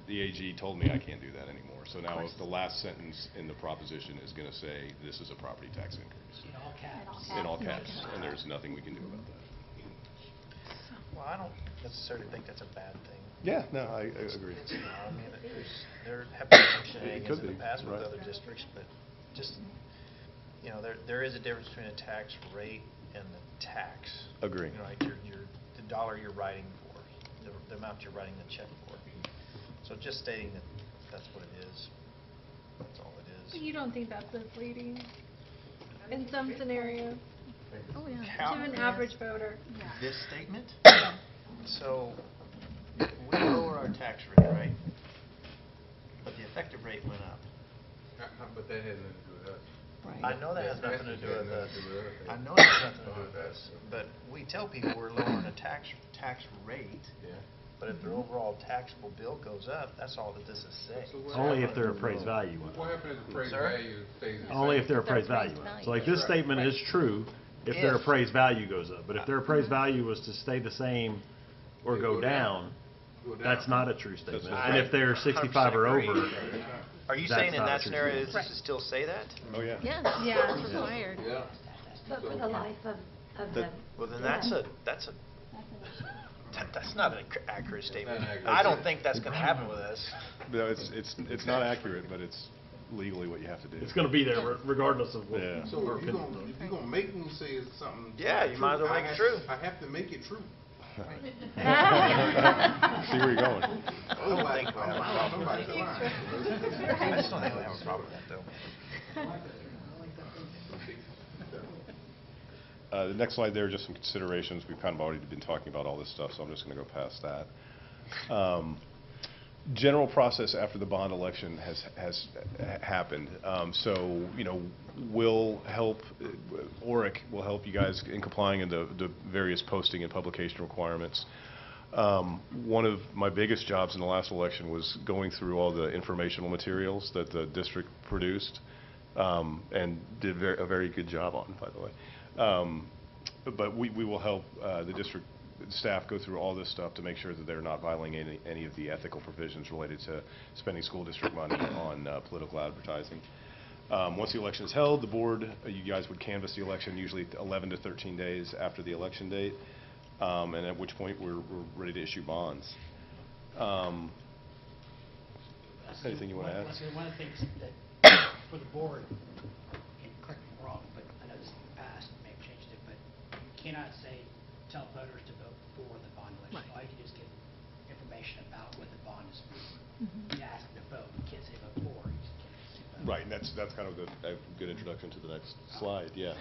The AG told me I can't do that anymore. So now the last sentence in the proposition is going to say this is a property tax increase. In all caps. In all caps, and there's nothing we can do about that. Well, I don't necessarily think that's a bad thing. Yeah, no, I agree. It's not. I mean, there have been some shenanigans in the past with other districts, but just, you know, there is a difference between a tax rate and the tax. Agree. You know, like the dollar you're writing for, the amount you're writing the check for. So just stating that that's what it is, that's all it is. But you don't think that's misleading in some scenarios Oh, yeah. How- to an average voter? This statement? So, we lower our tax rate, right? But the effective rate went up. But that has nothing to do with us. I know that has nothing to do with us. I know that that has nothing to do with us, but we tell people we're lowering the tax rate, Yeah. but if their overall taxable bill goes up, that's all that this is saying. So what Only if happens- their appraised value went What up. happens if the appraised Sir? value stays the same? Only if their If their appraised value appraised went up. value. So like this Right. statement is true if their If- appraised value goes up. But if their appraised value was to stay the same or go down, Go down. that's not a true statement. not And if they're 65 or 100% over, agree. Are you That's saying in not a that true scenario, statement. does this still say that? Oh, yeah. Yeah, Yeah. it's required. Yeah. But for the life of the. Well, then that's a, That's not an accurate statement. Not accurate. I don't think that's going to happen with us. No, it's not accurate, but it's legally what you have to do. It's going to be there regardless of what. Yeah. So if you're gonna make me say it's something. Yeah, you might as well make it true. I have to make it true. See where you're going. Otherwise, somebody's lying. I just don't think we have a problem with that, though. The next slide there, just some considerations. We've kind of already been talking about all this stuff, so I'm just going to go past that. General process after the bond election has happened. So, you know, ORIC will help you guys in complying in the various posting and publication requirements. One of my biggest jobs in the last election was going through all the informational materials that the district produced, and did a very good job on, by the way. But we will help the district staff go through all this stuff to make sure that they're not violating any of the ethical provisions related to spending school district money on political advertising. Once the election is held, the board, you guys would canvass the election usually 11 to 13 days after the election date, and at which point we're ready to issue bonds. Anything you want to add? One of the things that, for the board, and correct me if I'm wrong, but I know this in the past, may have changed it, but you cannot tell voters to vote for the bond election. All you can do is give information about what the bond is for. You can ask them to vote. You can't say vote for. You just can't say vote. Right, and that's kind of a good introduction to the next slide, yeah.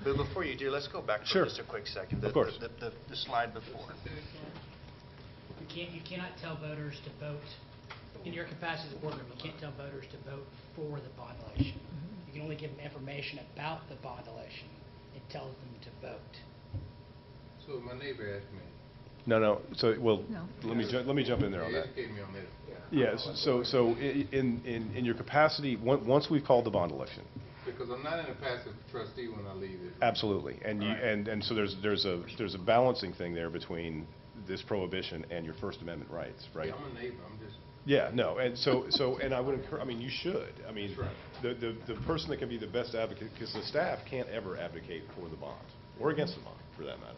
But before you do, let's go back for Sure. just a quick second. Of course. The slide before. You cannot tell voters to vote, in your capacity as a board member, you can't tell voters to vote for the bond election. You can only give them information about the bond election. It tells them to vote. So my neighbor asked me. No. So, well, let me jump in there on that. Educate me on that. Yes. So in your capacity, once we've called the bond election. Because I'm not in a passive trustee when I leave it. Absolutely, and so there's a balancing thing there between this prohibition and your First Amendment rights, right? Yeah, I'm a neighbor. I'm just. Yeah, no, and so and I would encourage. I mean, you should. I mean, That's right. the person that can be the best advocate, because the staff can't ever advocate for the bond or against the bond, for that matter.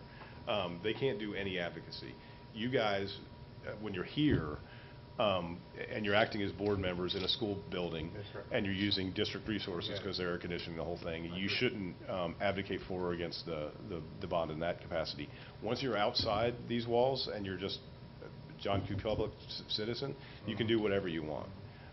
They can't do any advocacy. You guys, when you're here, and you're acting as board members in a school building, and you're using district resources because they're air conditioning the whole thing, you shouldn't advocate for or against the bond in that capacity. Once you're outside these walls and you're just John Q. Public citizen, you can do whatever you want.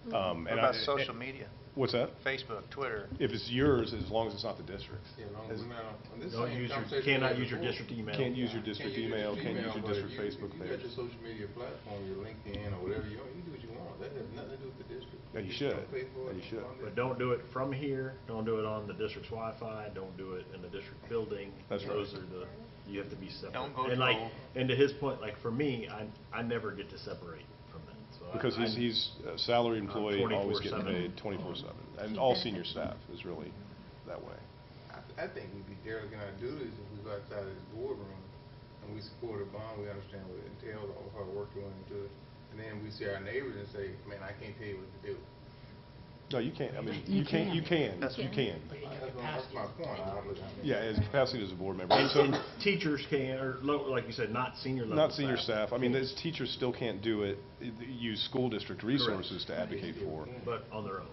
What about social media? What's that? Facebook, Twitter. If it's yours, as long as it's not the district's. Yeah, as long as we're not on this Don't same use conversation cannot we use your had district email. Can't use your district email, can't use your but district if Facebook you got page. your social media platform, your LinkedIn or whatever you do what you want. That has nothing to do with the district. Yeah, you should. Don't pay for Yeah, it. you should. But don't do it from here, don't do it on the district's Wi-Fi, don't do it in the district building. That's right. Those are you have to be separate. Don't go And troll. and to his point, like for me, I never get to separate from that. So Because I'm- he's a salary employee, always getting 24/7. paid 24/7. And all senior staff is really that way. I think we'd be derelict in our duties if we go outside of this boardroom and we support a bond, we understand what it entails, all the hard work going into it. And then we see our neighbors and say, man, I can't tell you what to do. No, you can't. I mean, you can. You can. That's- You can. That's my point. Yeah, as capacity as a board member. And So, teachers can, or like you said, not senior level not senior staff. I mean, as teachers still can't do it, use school district resources to advocate for. But on their own.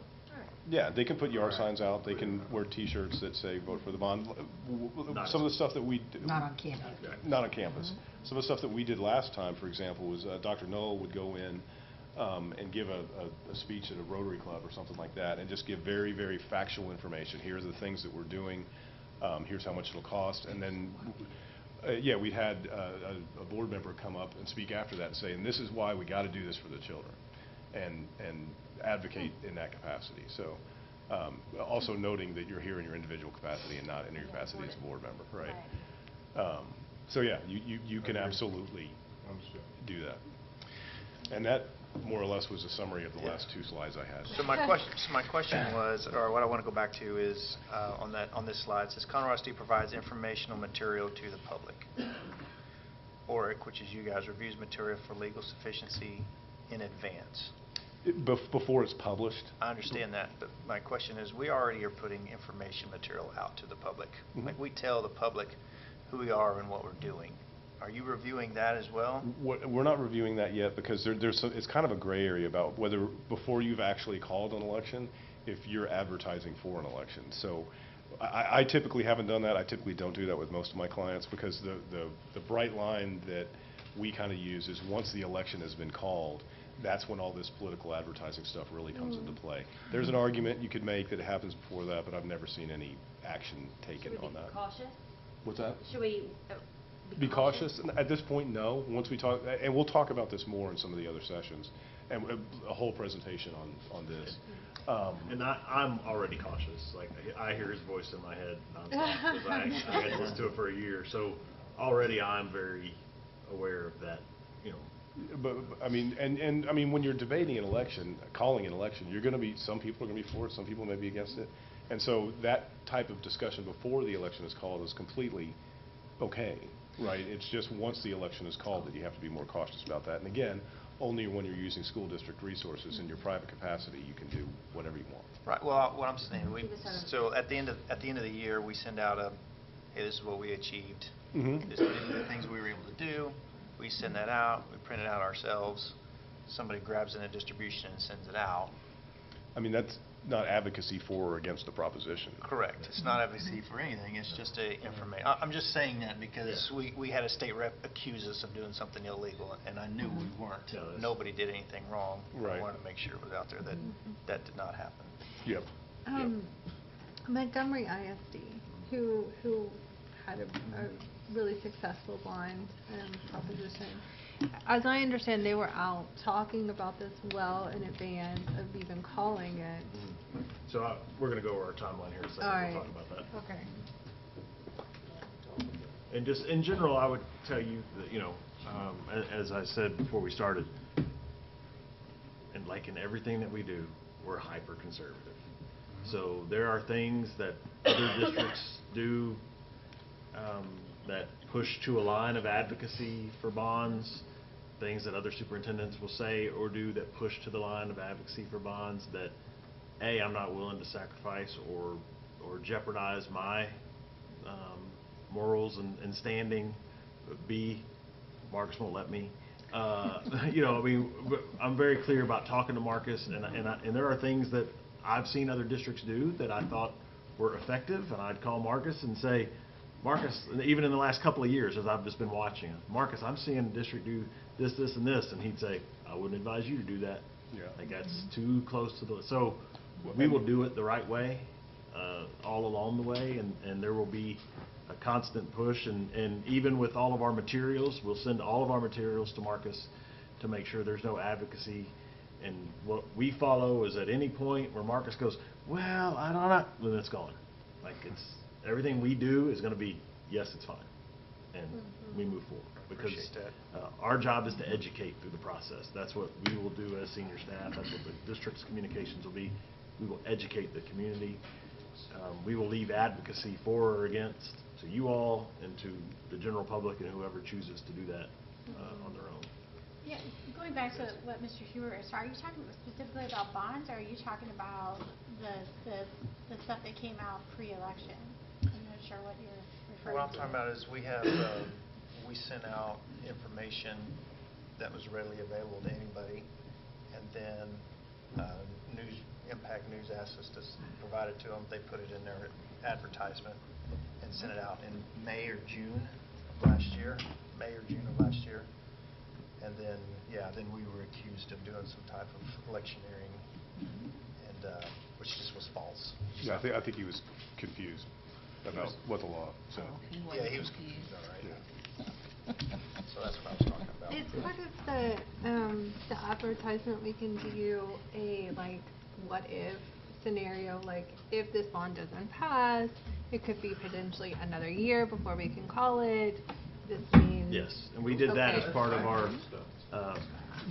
Yeah, they can put yard signs out, they can wear T-shirts that say vote for the bond. Some of the stuff that we. Not on campus. Not on campus. Some of the stuff that we did last time, for example, was Dr. Knoll would go in and give a speech at a Rotary Club or something like that, and just give very, very factual information. Here's the things that we're doing, here's how much it'll cost, and then, yeah, we had a board member come up and speak after that and say, and this is why we got to do this for the children, and advocate in that capacity. So, also noting that you're here in your individual capacity and not in your capacity as a board member, right? So yeah, you can absolutely do that. And that more or less was a summary of the last two slides I had. So my question was, or what I want to go back to is, on this slide, it says Conroe ISD provides informational material to the public. ORIC, which is you guys, reviews material for legal sufficiency in advance. Before it's published? I understand that, but my question is, we already are putting information material out to the public. Mhm. Like, we tell the public who we are and what we're doing. Are you reviewing that as well? We're not reviewing that yet because it's kind of a gray area about whether before you've actually called an election, if you're advertising for an election. So I typically haven't done that. I typically don't do that with most of my clients because the bright line that we kind of use is once the election has been called, that's when all this political advertising stuff really comes into play. There's an argument you could make that it happens before that, but I've never seen any action taken on that. Should we be cautious? What's that? Should we Be cautious? And at this point, no. Once we talk, and we'll talk about this more in some of the other sessions, and a whole presentation on this. And I'm already cautious. Like, I hear his voice in my head nonstop because I had listened to it for a year. So already I'm very aware of that, you know. But I mean, and I mean, when you're debating an election, calling an election, you're going to be, some people are going to be for it, some people may be against it. And so that type of discussion before the election is called is completely okay, right? It's just once the election is called that you have to be more cautious about that. And again, only when you're using school district resources in your private capacity, you can do whatever you want. Right, well, what I'm saying, so at the end of the year, we send out a, hey, this is what we achieved. These are the things we were able to do. We send that out, we print it out ourselves. Somebody grabs it in a distribution and sends it out. I mean, that's not advocacy for or against the proposition. Correct. It's not advocacy for anything. It's just a information. I'm just saying that because we had a state rep accuse us of doing something illegal, and I knew we weren't. Nobody did anything wrong. Right. I wanted to make sure it was out there that that did not happen. Yep. Montgomery ISD, who had a really successful bond proposition. As I understand, they were out talking about this well in advance of even calling it. So we're going to go over our timeline here in a second. All right. We'll talk about that. Okay. And just in general, I would tell you that, you know, as I said before we started, and like in everything that we do, we're hyper conservative. So there are things that other districts do that push to a line of advocacy for bonds, things that other superintendents will say or do that push to the line of advocacy for bonds that, A, I'm not willing to sacrifice or jeopardize my morals and standing. B, Marcus won't let me. You know, I mean, I'm very clear about talking to Marcus, and there are things that I've seen other districts do that I thought were effective, and I'd call Marcus and say, Marcus, even in the last couple of years as I've just been watching, Marcus, I'm seeing a district do this, this, and this, and he'd say, I wouldn't advise you to do that. Yeah. Like that's too close to the, so we will do it the right way, all along the way, and there will be a constant push, and even with all of our materials, we'll send all of our materials to Marcus to make sure there's no advocacy. And what we follow is at any point where Marcus goes, well, I don't know, then it's gone. Like it's, everything we do is going to be, yes, it's fine. And we move forward. Because our job is to educate through the process. That's what we will do as senior staff. That's what the district's communications will be. We will educate the community. We will leave advocacy for or against to you all and to the general public and whoever chooses to do that on their own. Yeah, going back to what Mr. Huber is, are you talking specifically about bonds, or are you talking about the stuff that came out pre-election? I'm not sure what you're referring to. What I'm talking about is we have, we sent out information that was readily available to anybody, and then Impact News asked us to provide it to them. They put it in their advertisement and sent it out in May or June of last year. And then, then we were accused of doing some type of electioneering, and which just was false. Yeah, I think he was confused about what the law said. Yeah, he was confused, all right. Yeah. So that's what I was talking about. Is part of the advertisement we can do a like what if scenario, like if this bond doesn't pass, it could be potentially another year before we can call it. This means Yes, and we did that as part of our,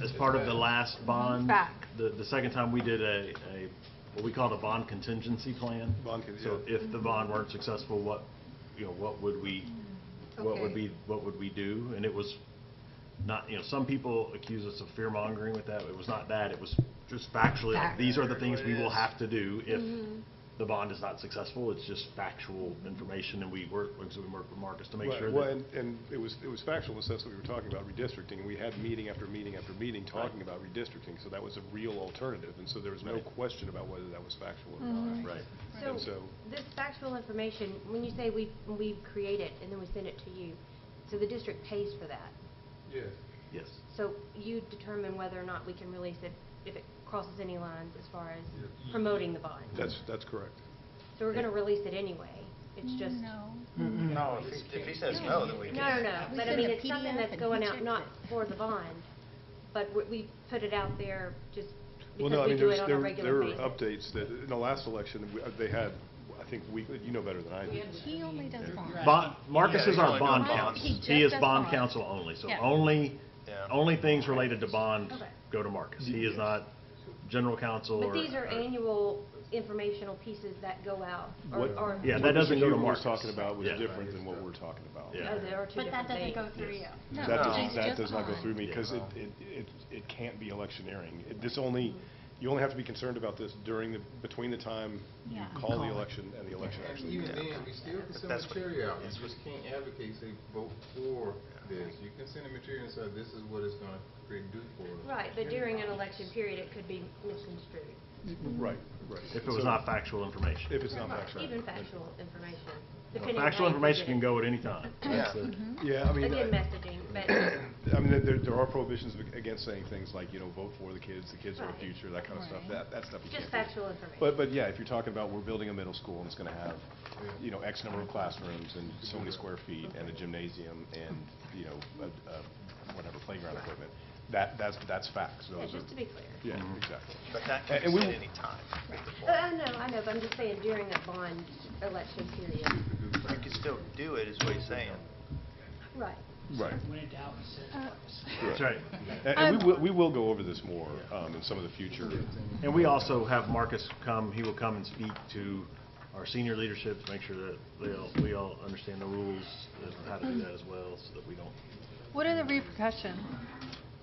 as part of the last bond. Back. The second time we did a what we called a bond contingency plan. So if the bond weren't successful, what would we, what would we do? And it was not, some people accuse us of fear mongering with that. It was not that. It was just factually, like, these are the things we will have to do if the bond is not successful, it's just factual information, and we work with Marcus to make sure Well, that. and it was factual in the sense that we were talking about redistricting, and we had meeting after meeting after meeting talking about redistricting, so that was a real alternative, and so there was no Right. question about whether that was factual or not. Right. So, And so, this factual information, when you say we create it and then we send it to you, so the district pays for that? Yes. Yes. So you determine whether or not we can release it if it crosses any lines as far as Yeah. promoting the bond? that's correct. So we're going to release it anyway? It's just... No. No, if he says no, then we No, can't. no, no. We But I send mean, a it's something PDF that's and going he out checks not it. for the bond, but we put it out there just Well, because no, I we mean, do it on a there regular were basis. updates that, in the last election, they had, I think, weekly, you know better than I do. He only does bonds. Marcus Yeah, is he our only bond does counsel. bonds. He He is just does bond bonds. counsel only, so Yeah. Yeah. only things related to bond Okay. go to Marcus. He is not general counsel or. But these are annual informational pieces that go out, What- or... Yeah, what that doesn't Mr. go to Huber Marcus. was talking about was Yeah. different than what we're talking about. Yeah. Oh, there are two But that different doesn't things. go through you. No, That he's that just does not go bond. through me, because No. it can't be electioneering. You only have to be concerned about this between the time you Yeah. call the election and the election And actually. even then, we still can send That's what- material out. You just can't advocate, say, vote for this. You can send a material and say, this is what it's gonna do for us. Right, but during an election period, it could be misconstrued. Right, right. If it was So, not factual information. If it's not Right, factual. even factual information, Well, depending on factual how you information present can it. go at any time. That's the- Yeah, I mean. Again, messaging, but... I mean, there are prohibitions against saying things like, vote for the kids are the Right. future, that kind of stuff. Right. That stuff you Just can't do. factual information. But yeah, if you're talking about we're building a middle school and it's going to have, X number of classrooms and so many square feet and a gymnasium and, whatever, playground equipment, that's facts. Yeah, Those just to be clear. Yeah, exactly. But that can And be we said will- any time. I know, but I'm just saying during a bond election period. You can still do it, is what he's saying. Right. Right. When in doubt, send Marcus. That's right. And we will go over this more in some of the future. And we also have Marcus come, he will come and speak to our senior leadership to make sure that we all understand the rules of how to do that as well, so that we don't. What are the repercussions?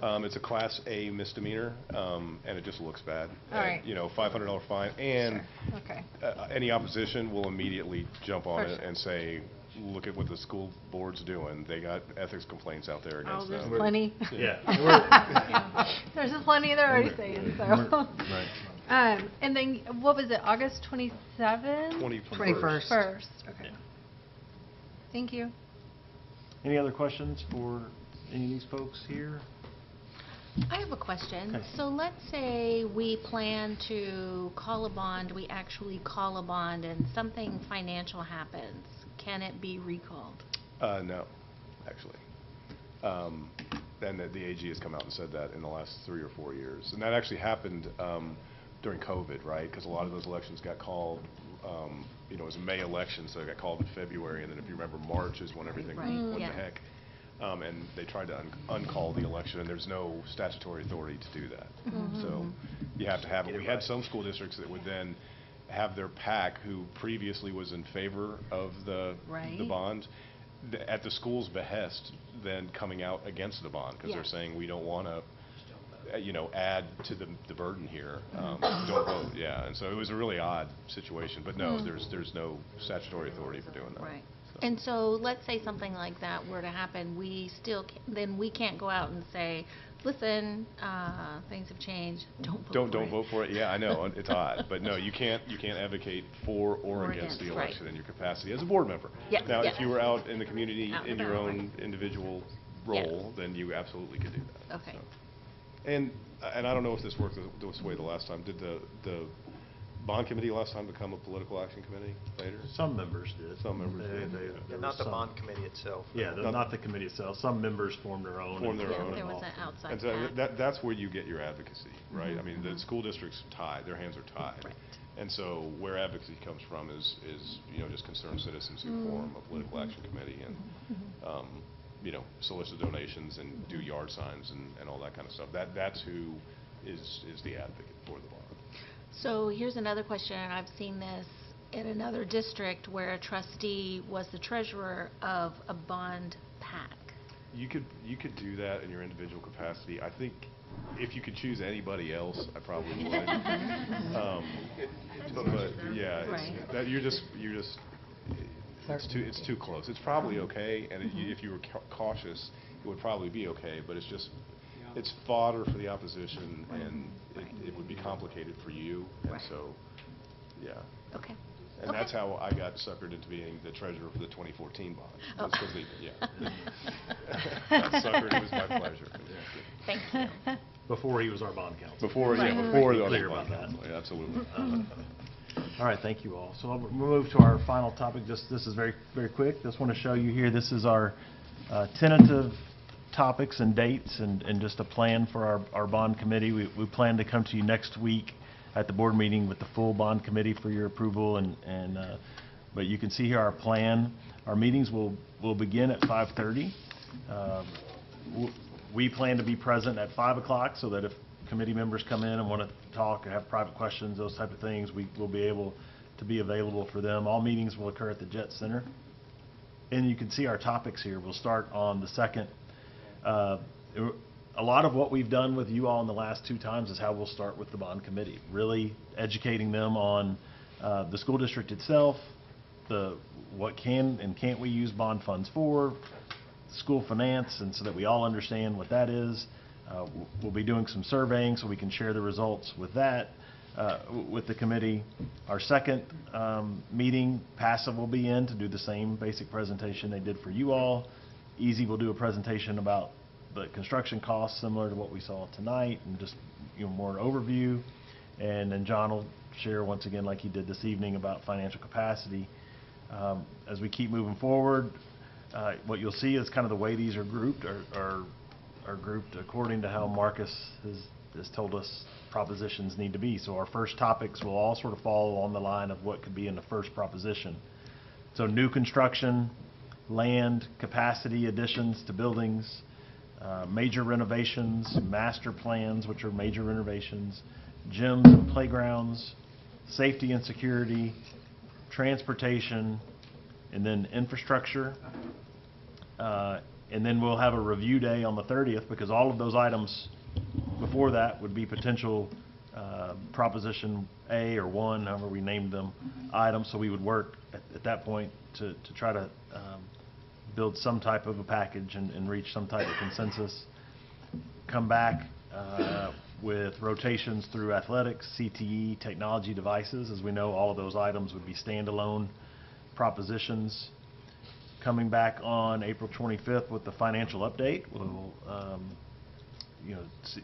It's a Class A misdemeanor, and it just looks bad. All right. $500 fine, and Sure. Okay. any opposition will immediately jump on For it sure. and say, look at what the school board's doing. They got ethics complaints out there Oh, against there's them. plenty. Yeah. Yeah. There's just plenty they're already saying, so. Right. And then, what was it, August 27th? 21st. First, okay. Thank you. Any other questions for any of these folks here? I have a question. Okay. So let's say we plan to call a bond, we actually call a bond, and something financial happens. Can it be recalled? No, actually. And the AG has come out and said that in the last 3 or 4 years. And that actually happened during COVID, right? Because a lot of those elections got called, it was a May election, so it got called in February. And then if you remember, March is when everything, Right. what Yeah. the heck? And they tried to uncall the election, and there's no statutory authority to do that. So you have to have it. We had some school districts that would then have their PAC, who previously was in favor of the Right. bond, at the school's behest, then coming out against the bond, because Yeah. they're saying, we don't want to, add to the burden here. Don't vote, yeah. And so it was a really odd situation. But no, there's no statutory authority for doing that. Right. So. And so let's say something like that were to happen, then we can't go out and say, listen, things have changed, don't vote for it. Don't vote for it. Yeah, I know, it's odd, but no, you can't advocate for or against the right. election in your capacity as a board member. Yeah, Now, yeah. if you were out in the community Out in and your about, own individual role, then you absolutely could do that. Okay. So. And I don't know if this worked this way the last time. Did the bond committee last time become a political action committee later? Some members did. Some members did. There Not was the some- bond committee itself. Yeah, Not- not the committee itself. Some members formed their own. Formed their and- own. There was an often. outside And so PAC. that's where you get your advocacy, right? I mean, the school district's tied, their hands are tied. Right. And so where advocacy comes from is just concerned citizens who form a political action committee and, solicit donations and do yard signs and all that kind of stuff. That's who is the advocate for the bond. So here's another question, and I've seen this in another district where a trustee was the treasurer of a bond PAC. You could do that in your individual capacity. I think if you could choose anybody else, I probably would. But yeah, that you're just it's too close. It's probably okay, and if you were cautious, it would probably be okay. But it's fodder for the opposition, and it would be complicated for you, and so yeah. Okay. And that's how I got suckered into being the treasurer for the 2014 bond. Oh. Because got suckered. It was my pleasure. Thank you. Before he was our bond counsel. Before the Clear bond about that. counsel, yeah, absolutely. All right, thank you all. So we'll move to our final topic. This is very, very quick. Just want to show you here, this is our tentative topics and dates and just a plan for our bond committee. We plan to come to you next week at the board meeting with the full bond committee for your approval, but you can see here our plan. Our meetings will begin at 5:30. We plan to be present at 5 o'clock so that if committee members come in and want to talk or have private questions, those type of things, we will be able to be available for them. All meetings will occur at the Jet Center. And you can see our topics here. We'll start on the 2nd. A lot of what we've done with you all in the last 2 times is how we'll start with the bond committee, really educating them on the school district itself, what can and can't we use bond funds for, school finance, and so that we all understand what that is. We'll be doing some surveying so we can share the results with that, with the committee. Our second meeting, Passive will be in to do the same basic presentation they did for you all. Easy will do a presentation about the construction costs similar to what we saw tonight and just more overview. And then John will share once again like he did this evening about financial capacity. As we keep moving forward, what you'll see is kind of the way these are grouped are grouped according to how Marcus has told us propositions need to be. So our first topics will all sort of fall along the line of what could be in the first proposition. So new construction, land, capacity additions to buildings, major renovations, master plans, which are major renovations, gyms and playgrounds, safety and security, transportation, and then infrastructure. And then we'll have a review day on the 30th because all of those items before that would be potential Proposition A or 1, however we named them, items. So we would work at that point to try to build some type of a package and reach some type of consensus. Come back with rotations through athletics, CTE, technology devices. As we know, all of those items would be standalone propositions. Coming back on April 25th with the financial update, we'll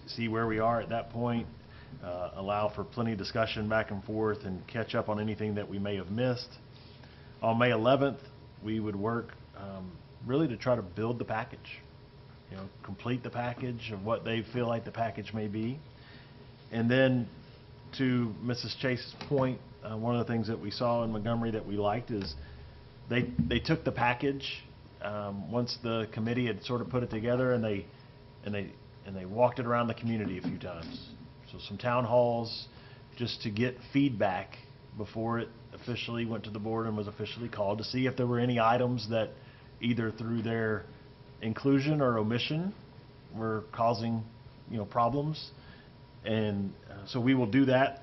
see where we are at that point, allow for plenty of discussion back and forth and catch up on anything that we may have missed. On May 11th, we would work really to try to build the package, complete the package of what they feel like the package may be. And then to Mrs. Chase's point, one of the things that we saw in Montgomery that we liked is they took the package once the committee had sort of put it together, and they walked it around the community a few times. So some town halls just to get feedback before it officially went to the board and was officially called, to see if there were any items that either through their inclusion or omission were causing problems. And so we will do that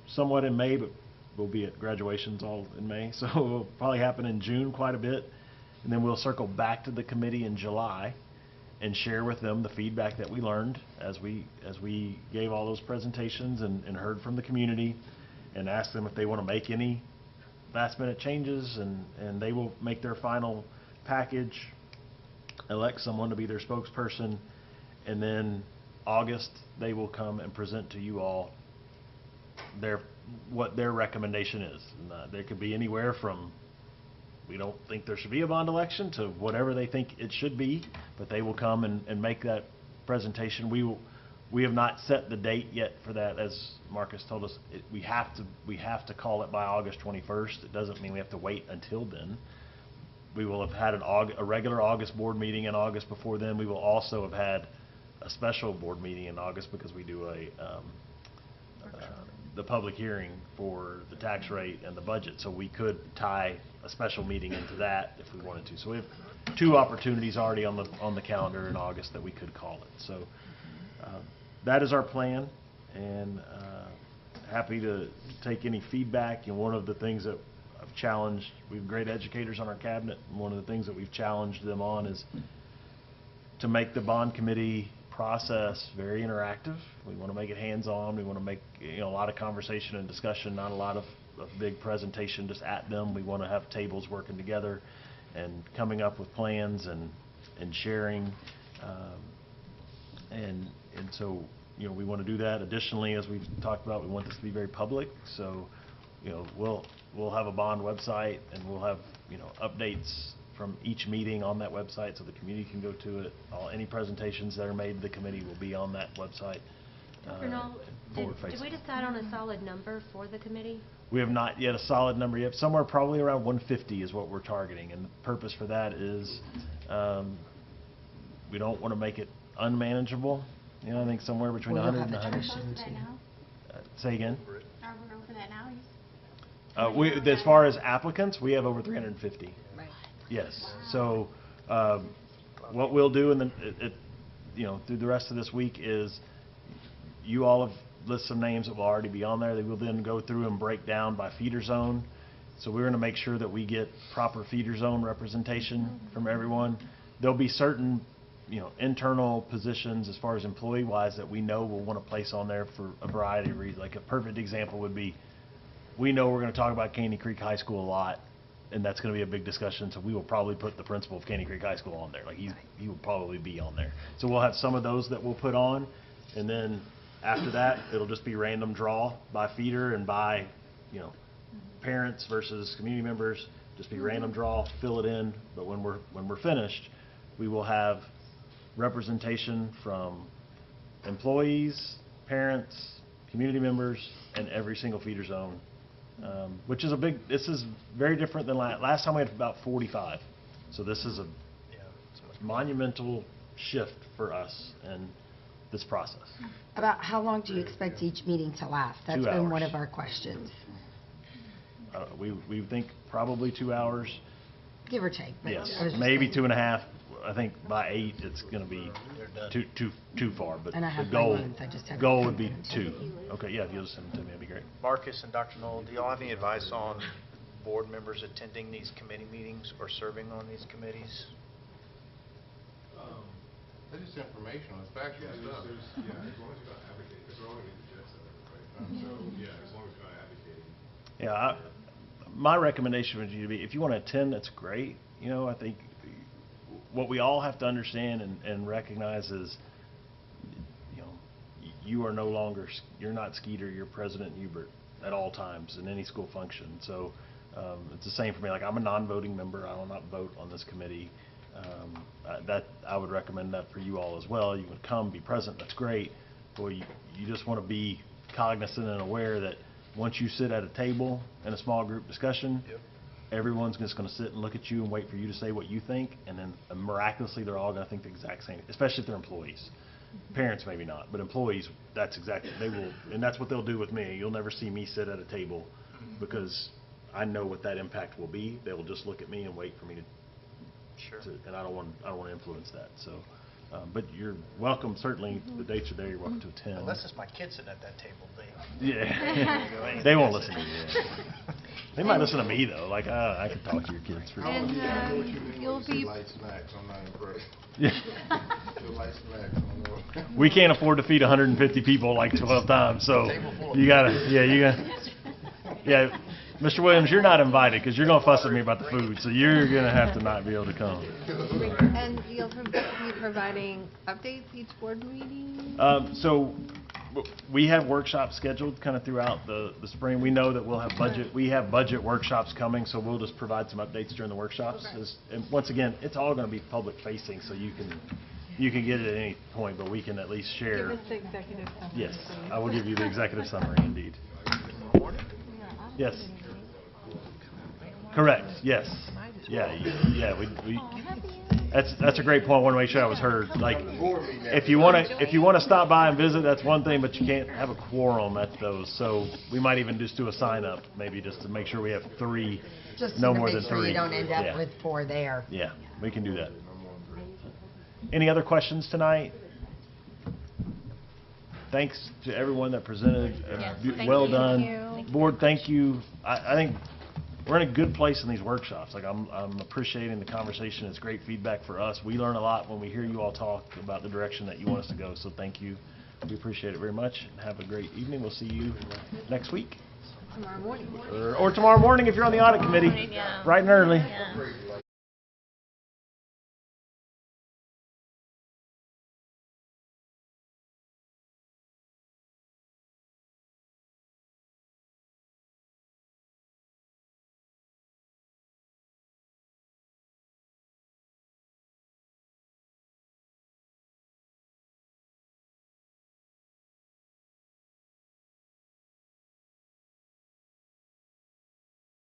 somewhat in May, but we'll be at graduations all in May, so it'll probably happen in June quite a bit. And then we'll circle back to the committee in July and share with them the feedback that we learned as we gave all those presentations and heard from the community, and ask them if they want to make any last minute changes, and they will make their final package, elect someone to be their spokesperson, and then August they will come and present to you all what their recommendation is. And, there could be anywhere from we don't think there should be a bond election to whatever they think it should be, but they will come and make that presentation. We have not set the date yet for that. As Marcus told us, we have to call it by August 21st. It doesn't mean we have to wait until then. We will have had a regular August board meeting in August before then. We will also have had a special board meeting in August because we do a the public hearing for the tax rate and the budget, so we could tie a special meeting into that if we wanted to. So we have 2 opportunities already on the calendar in August that we could call it. So that is our plan, and happy to take any feedback. And one of the things that I've challenged, we have great educators on our cabinet, and one of the things that we've challenged them on is to make the bond committee process very interactive. We want to make it hands-on. We want to make, a lot of conversation and discussion, not a lot of big presentation just at them. We want to have tables working together and coming up with plans and sharing. And so, we want to do that. Additionally, as we've talked about, we want this to be very public. So, we'll have a bond website, and we'll have, updates from each meeting on that website so the community can go to it. Any presentations that are made to the committee will be on that website. Dr. Knoll, did we decide on a solid number for the committee? We have not yet a solid number yet. Somewhere probably around 150 is what we're targeting. And the purpose for that is we don't want to make it unmanageable. I think somewhere between 100 and 100. Say again? Are we over that now? As far as applicants, we have over 350. Right. Yes. So what we'll do through the rest of this week is you all have listed some names that will already be on there. They will then go through and break down by feeder zone. So we're going to make sure that we get proper feeder zone representation from everyone. There'll be certain internal positions as far as employee-wise that we know we'll want to place on there for a variety of reasons. Like a perfect example would be, we know we're going to talk about Caney Creek High School a lot, and that's going to be a big discussion, so we will probably put the principal of Caney Creek High School on there. Like he will probably be on there. So we'll have some of those that we'll put on, and then after that, it'll just be random draw by feeder and by, parents versus community members. Just be random draw, fill it in. But when we're finished, we will have representation from employees, parents, community members, and every single feeder zone, which is this is very different than last time we had about 45. So this is a monumental shift for us in this process. About how long do you expect each meeting to last? That's 2 been one hours. of our questions. We think probably 2 hours. Give or take. But Yes, I was just maybe saying. 2.5. I think by 8 it's going to be too far. But And I have the goal my notes, I just haven't goal sent would be them. 2. Okay, yeah, if you'll just send them to me, that'd be great. Marcus and Dr. Knoll, do y'all have any advice on board members attending these committee meetings or serving on these committees? That's just informational, it's factual stuff. Yeah, as long as you're not advocating, because we're all going to be the jets of it, right? So, yeah, as long as you're not advocating. Yeah, my recommendation would be, if you want to attend, that's great. I think what we all have to understand and recognize is, you are no longer, you're not Skeeter, you're President Hubert at all times in any school function. So it's the same for me. Like, I'm a non-voting member. I will not vote on this committee. That I would recommend that for you all as well. You would come, be present, that's great. Boy, you just want to be cognizant and aware that once you sit at a table in a small group discussion, everyone's just going to sit and look at you and wait for you to say what you think, and then miraculously they're all going to think the exact same, especially if they're employees. Parents maybe not, but employees, that's exactly, they will, and that's what they'll do with me. You'll never see me sit at a table because I know what that impact will be. They will just look at me and wait for me to, and I don't want to influence that. So, but you're welcome. Certainly, the dates are there. You're welcome to attend. Unless it's my kids sitting at that table, Yeah, they won't listen to you. They might listen to me though. Like, I could talk to your kids for And I know what you mean you'll when you be say light snacks, I'm not impressed. Yeah. The light snacks, I don't know. We can't afford to feed 150 people like 12 times, so you gotta, yeah. Mr. Williams, you're not invited because you're gonna fuss at me about the food, so you're gonna have to not be able to come. And you'll be providing updates each board meeting? So we have workshops scheduled kind of throughout the spring. We know that we'll have we have budget workshops coming, so we'll just provide some updates during the workshops. And once again, it's all gonna be public facing, so you can get it at any point, but we can at least share. Give us the executive summary. Yes, I will give you the executive summary indeed. Yes. Correct, yes. Yeah, we That's a great point. I want to make sure I was heard. Like, if you want to stop by and visit, that's one thing, but you can't have a quorum at those. So we might even just do a sign up, maybe just to make sure we have 3, Just no to more make than sure 3. you don't end up Yeah. with 4 there. Yeah, we can do that. Any other questions tonight? Thanks to everyone that presented. Yes, thank Well you. done. Thank you. Board, thank you. I think we're in a good place in these workshops. Like, I'm appreciating the conversation. It's great feedback for us. We learn a lot when we hear you all talk about the direction that you want us to go. So thank you. We appreciate it very much. Have a great evening. We'll see you next week. Tomorrow morning. Or tomorrow morning if you're on the audit committee, Yeah. bright and early. Yeah.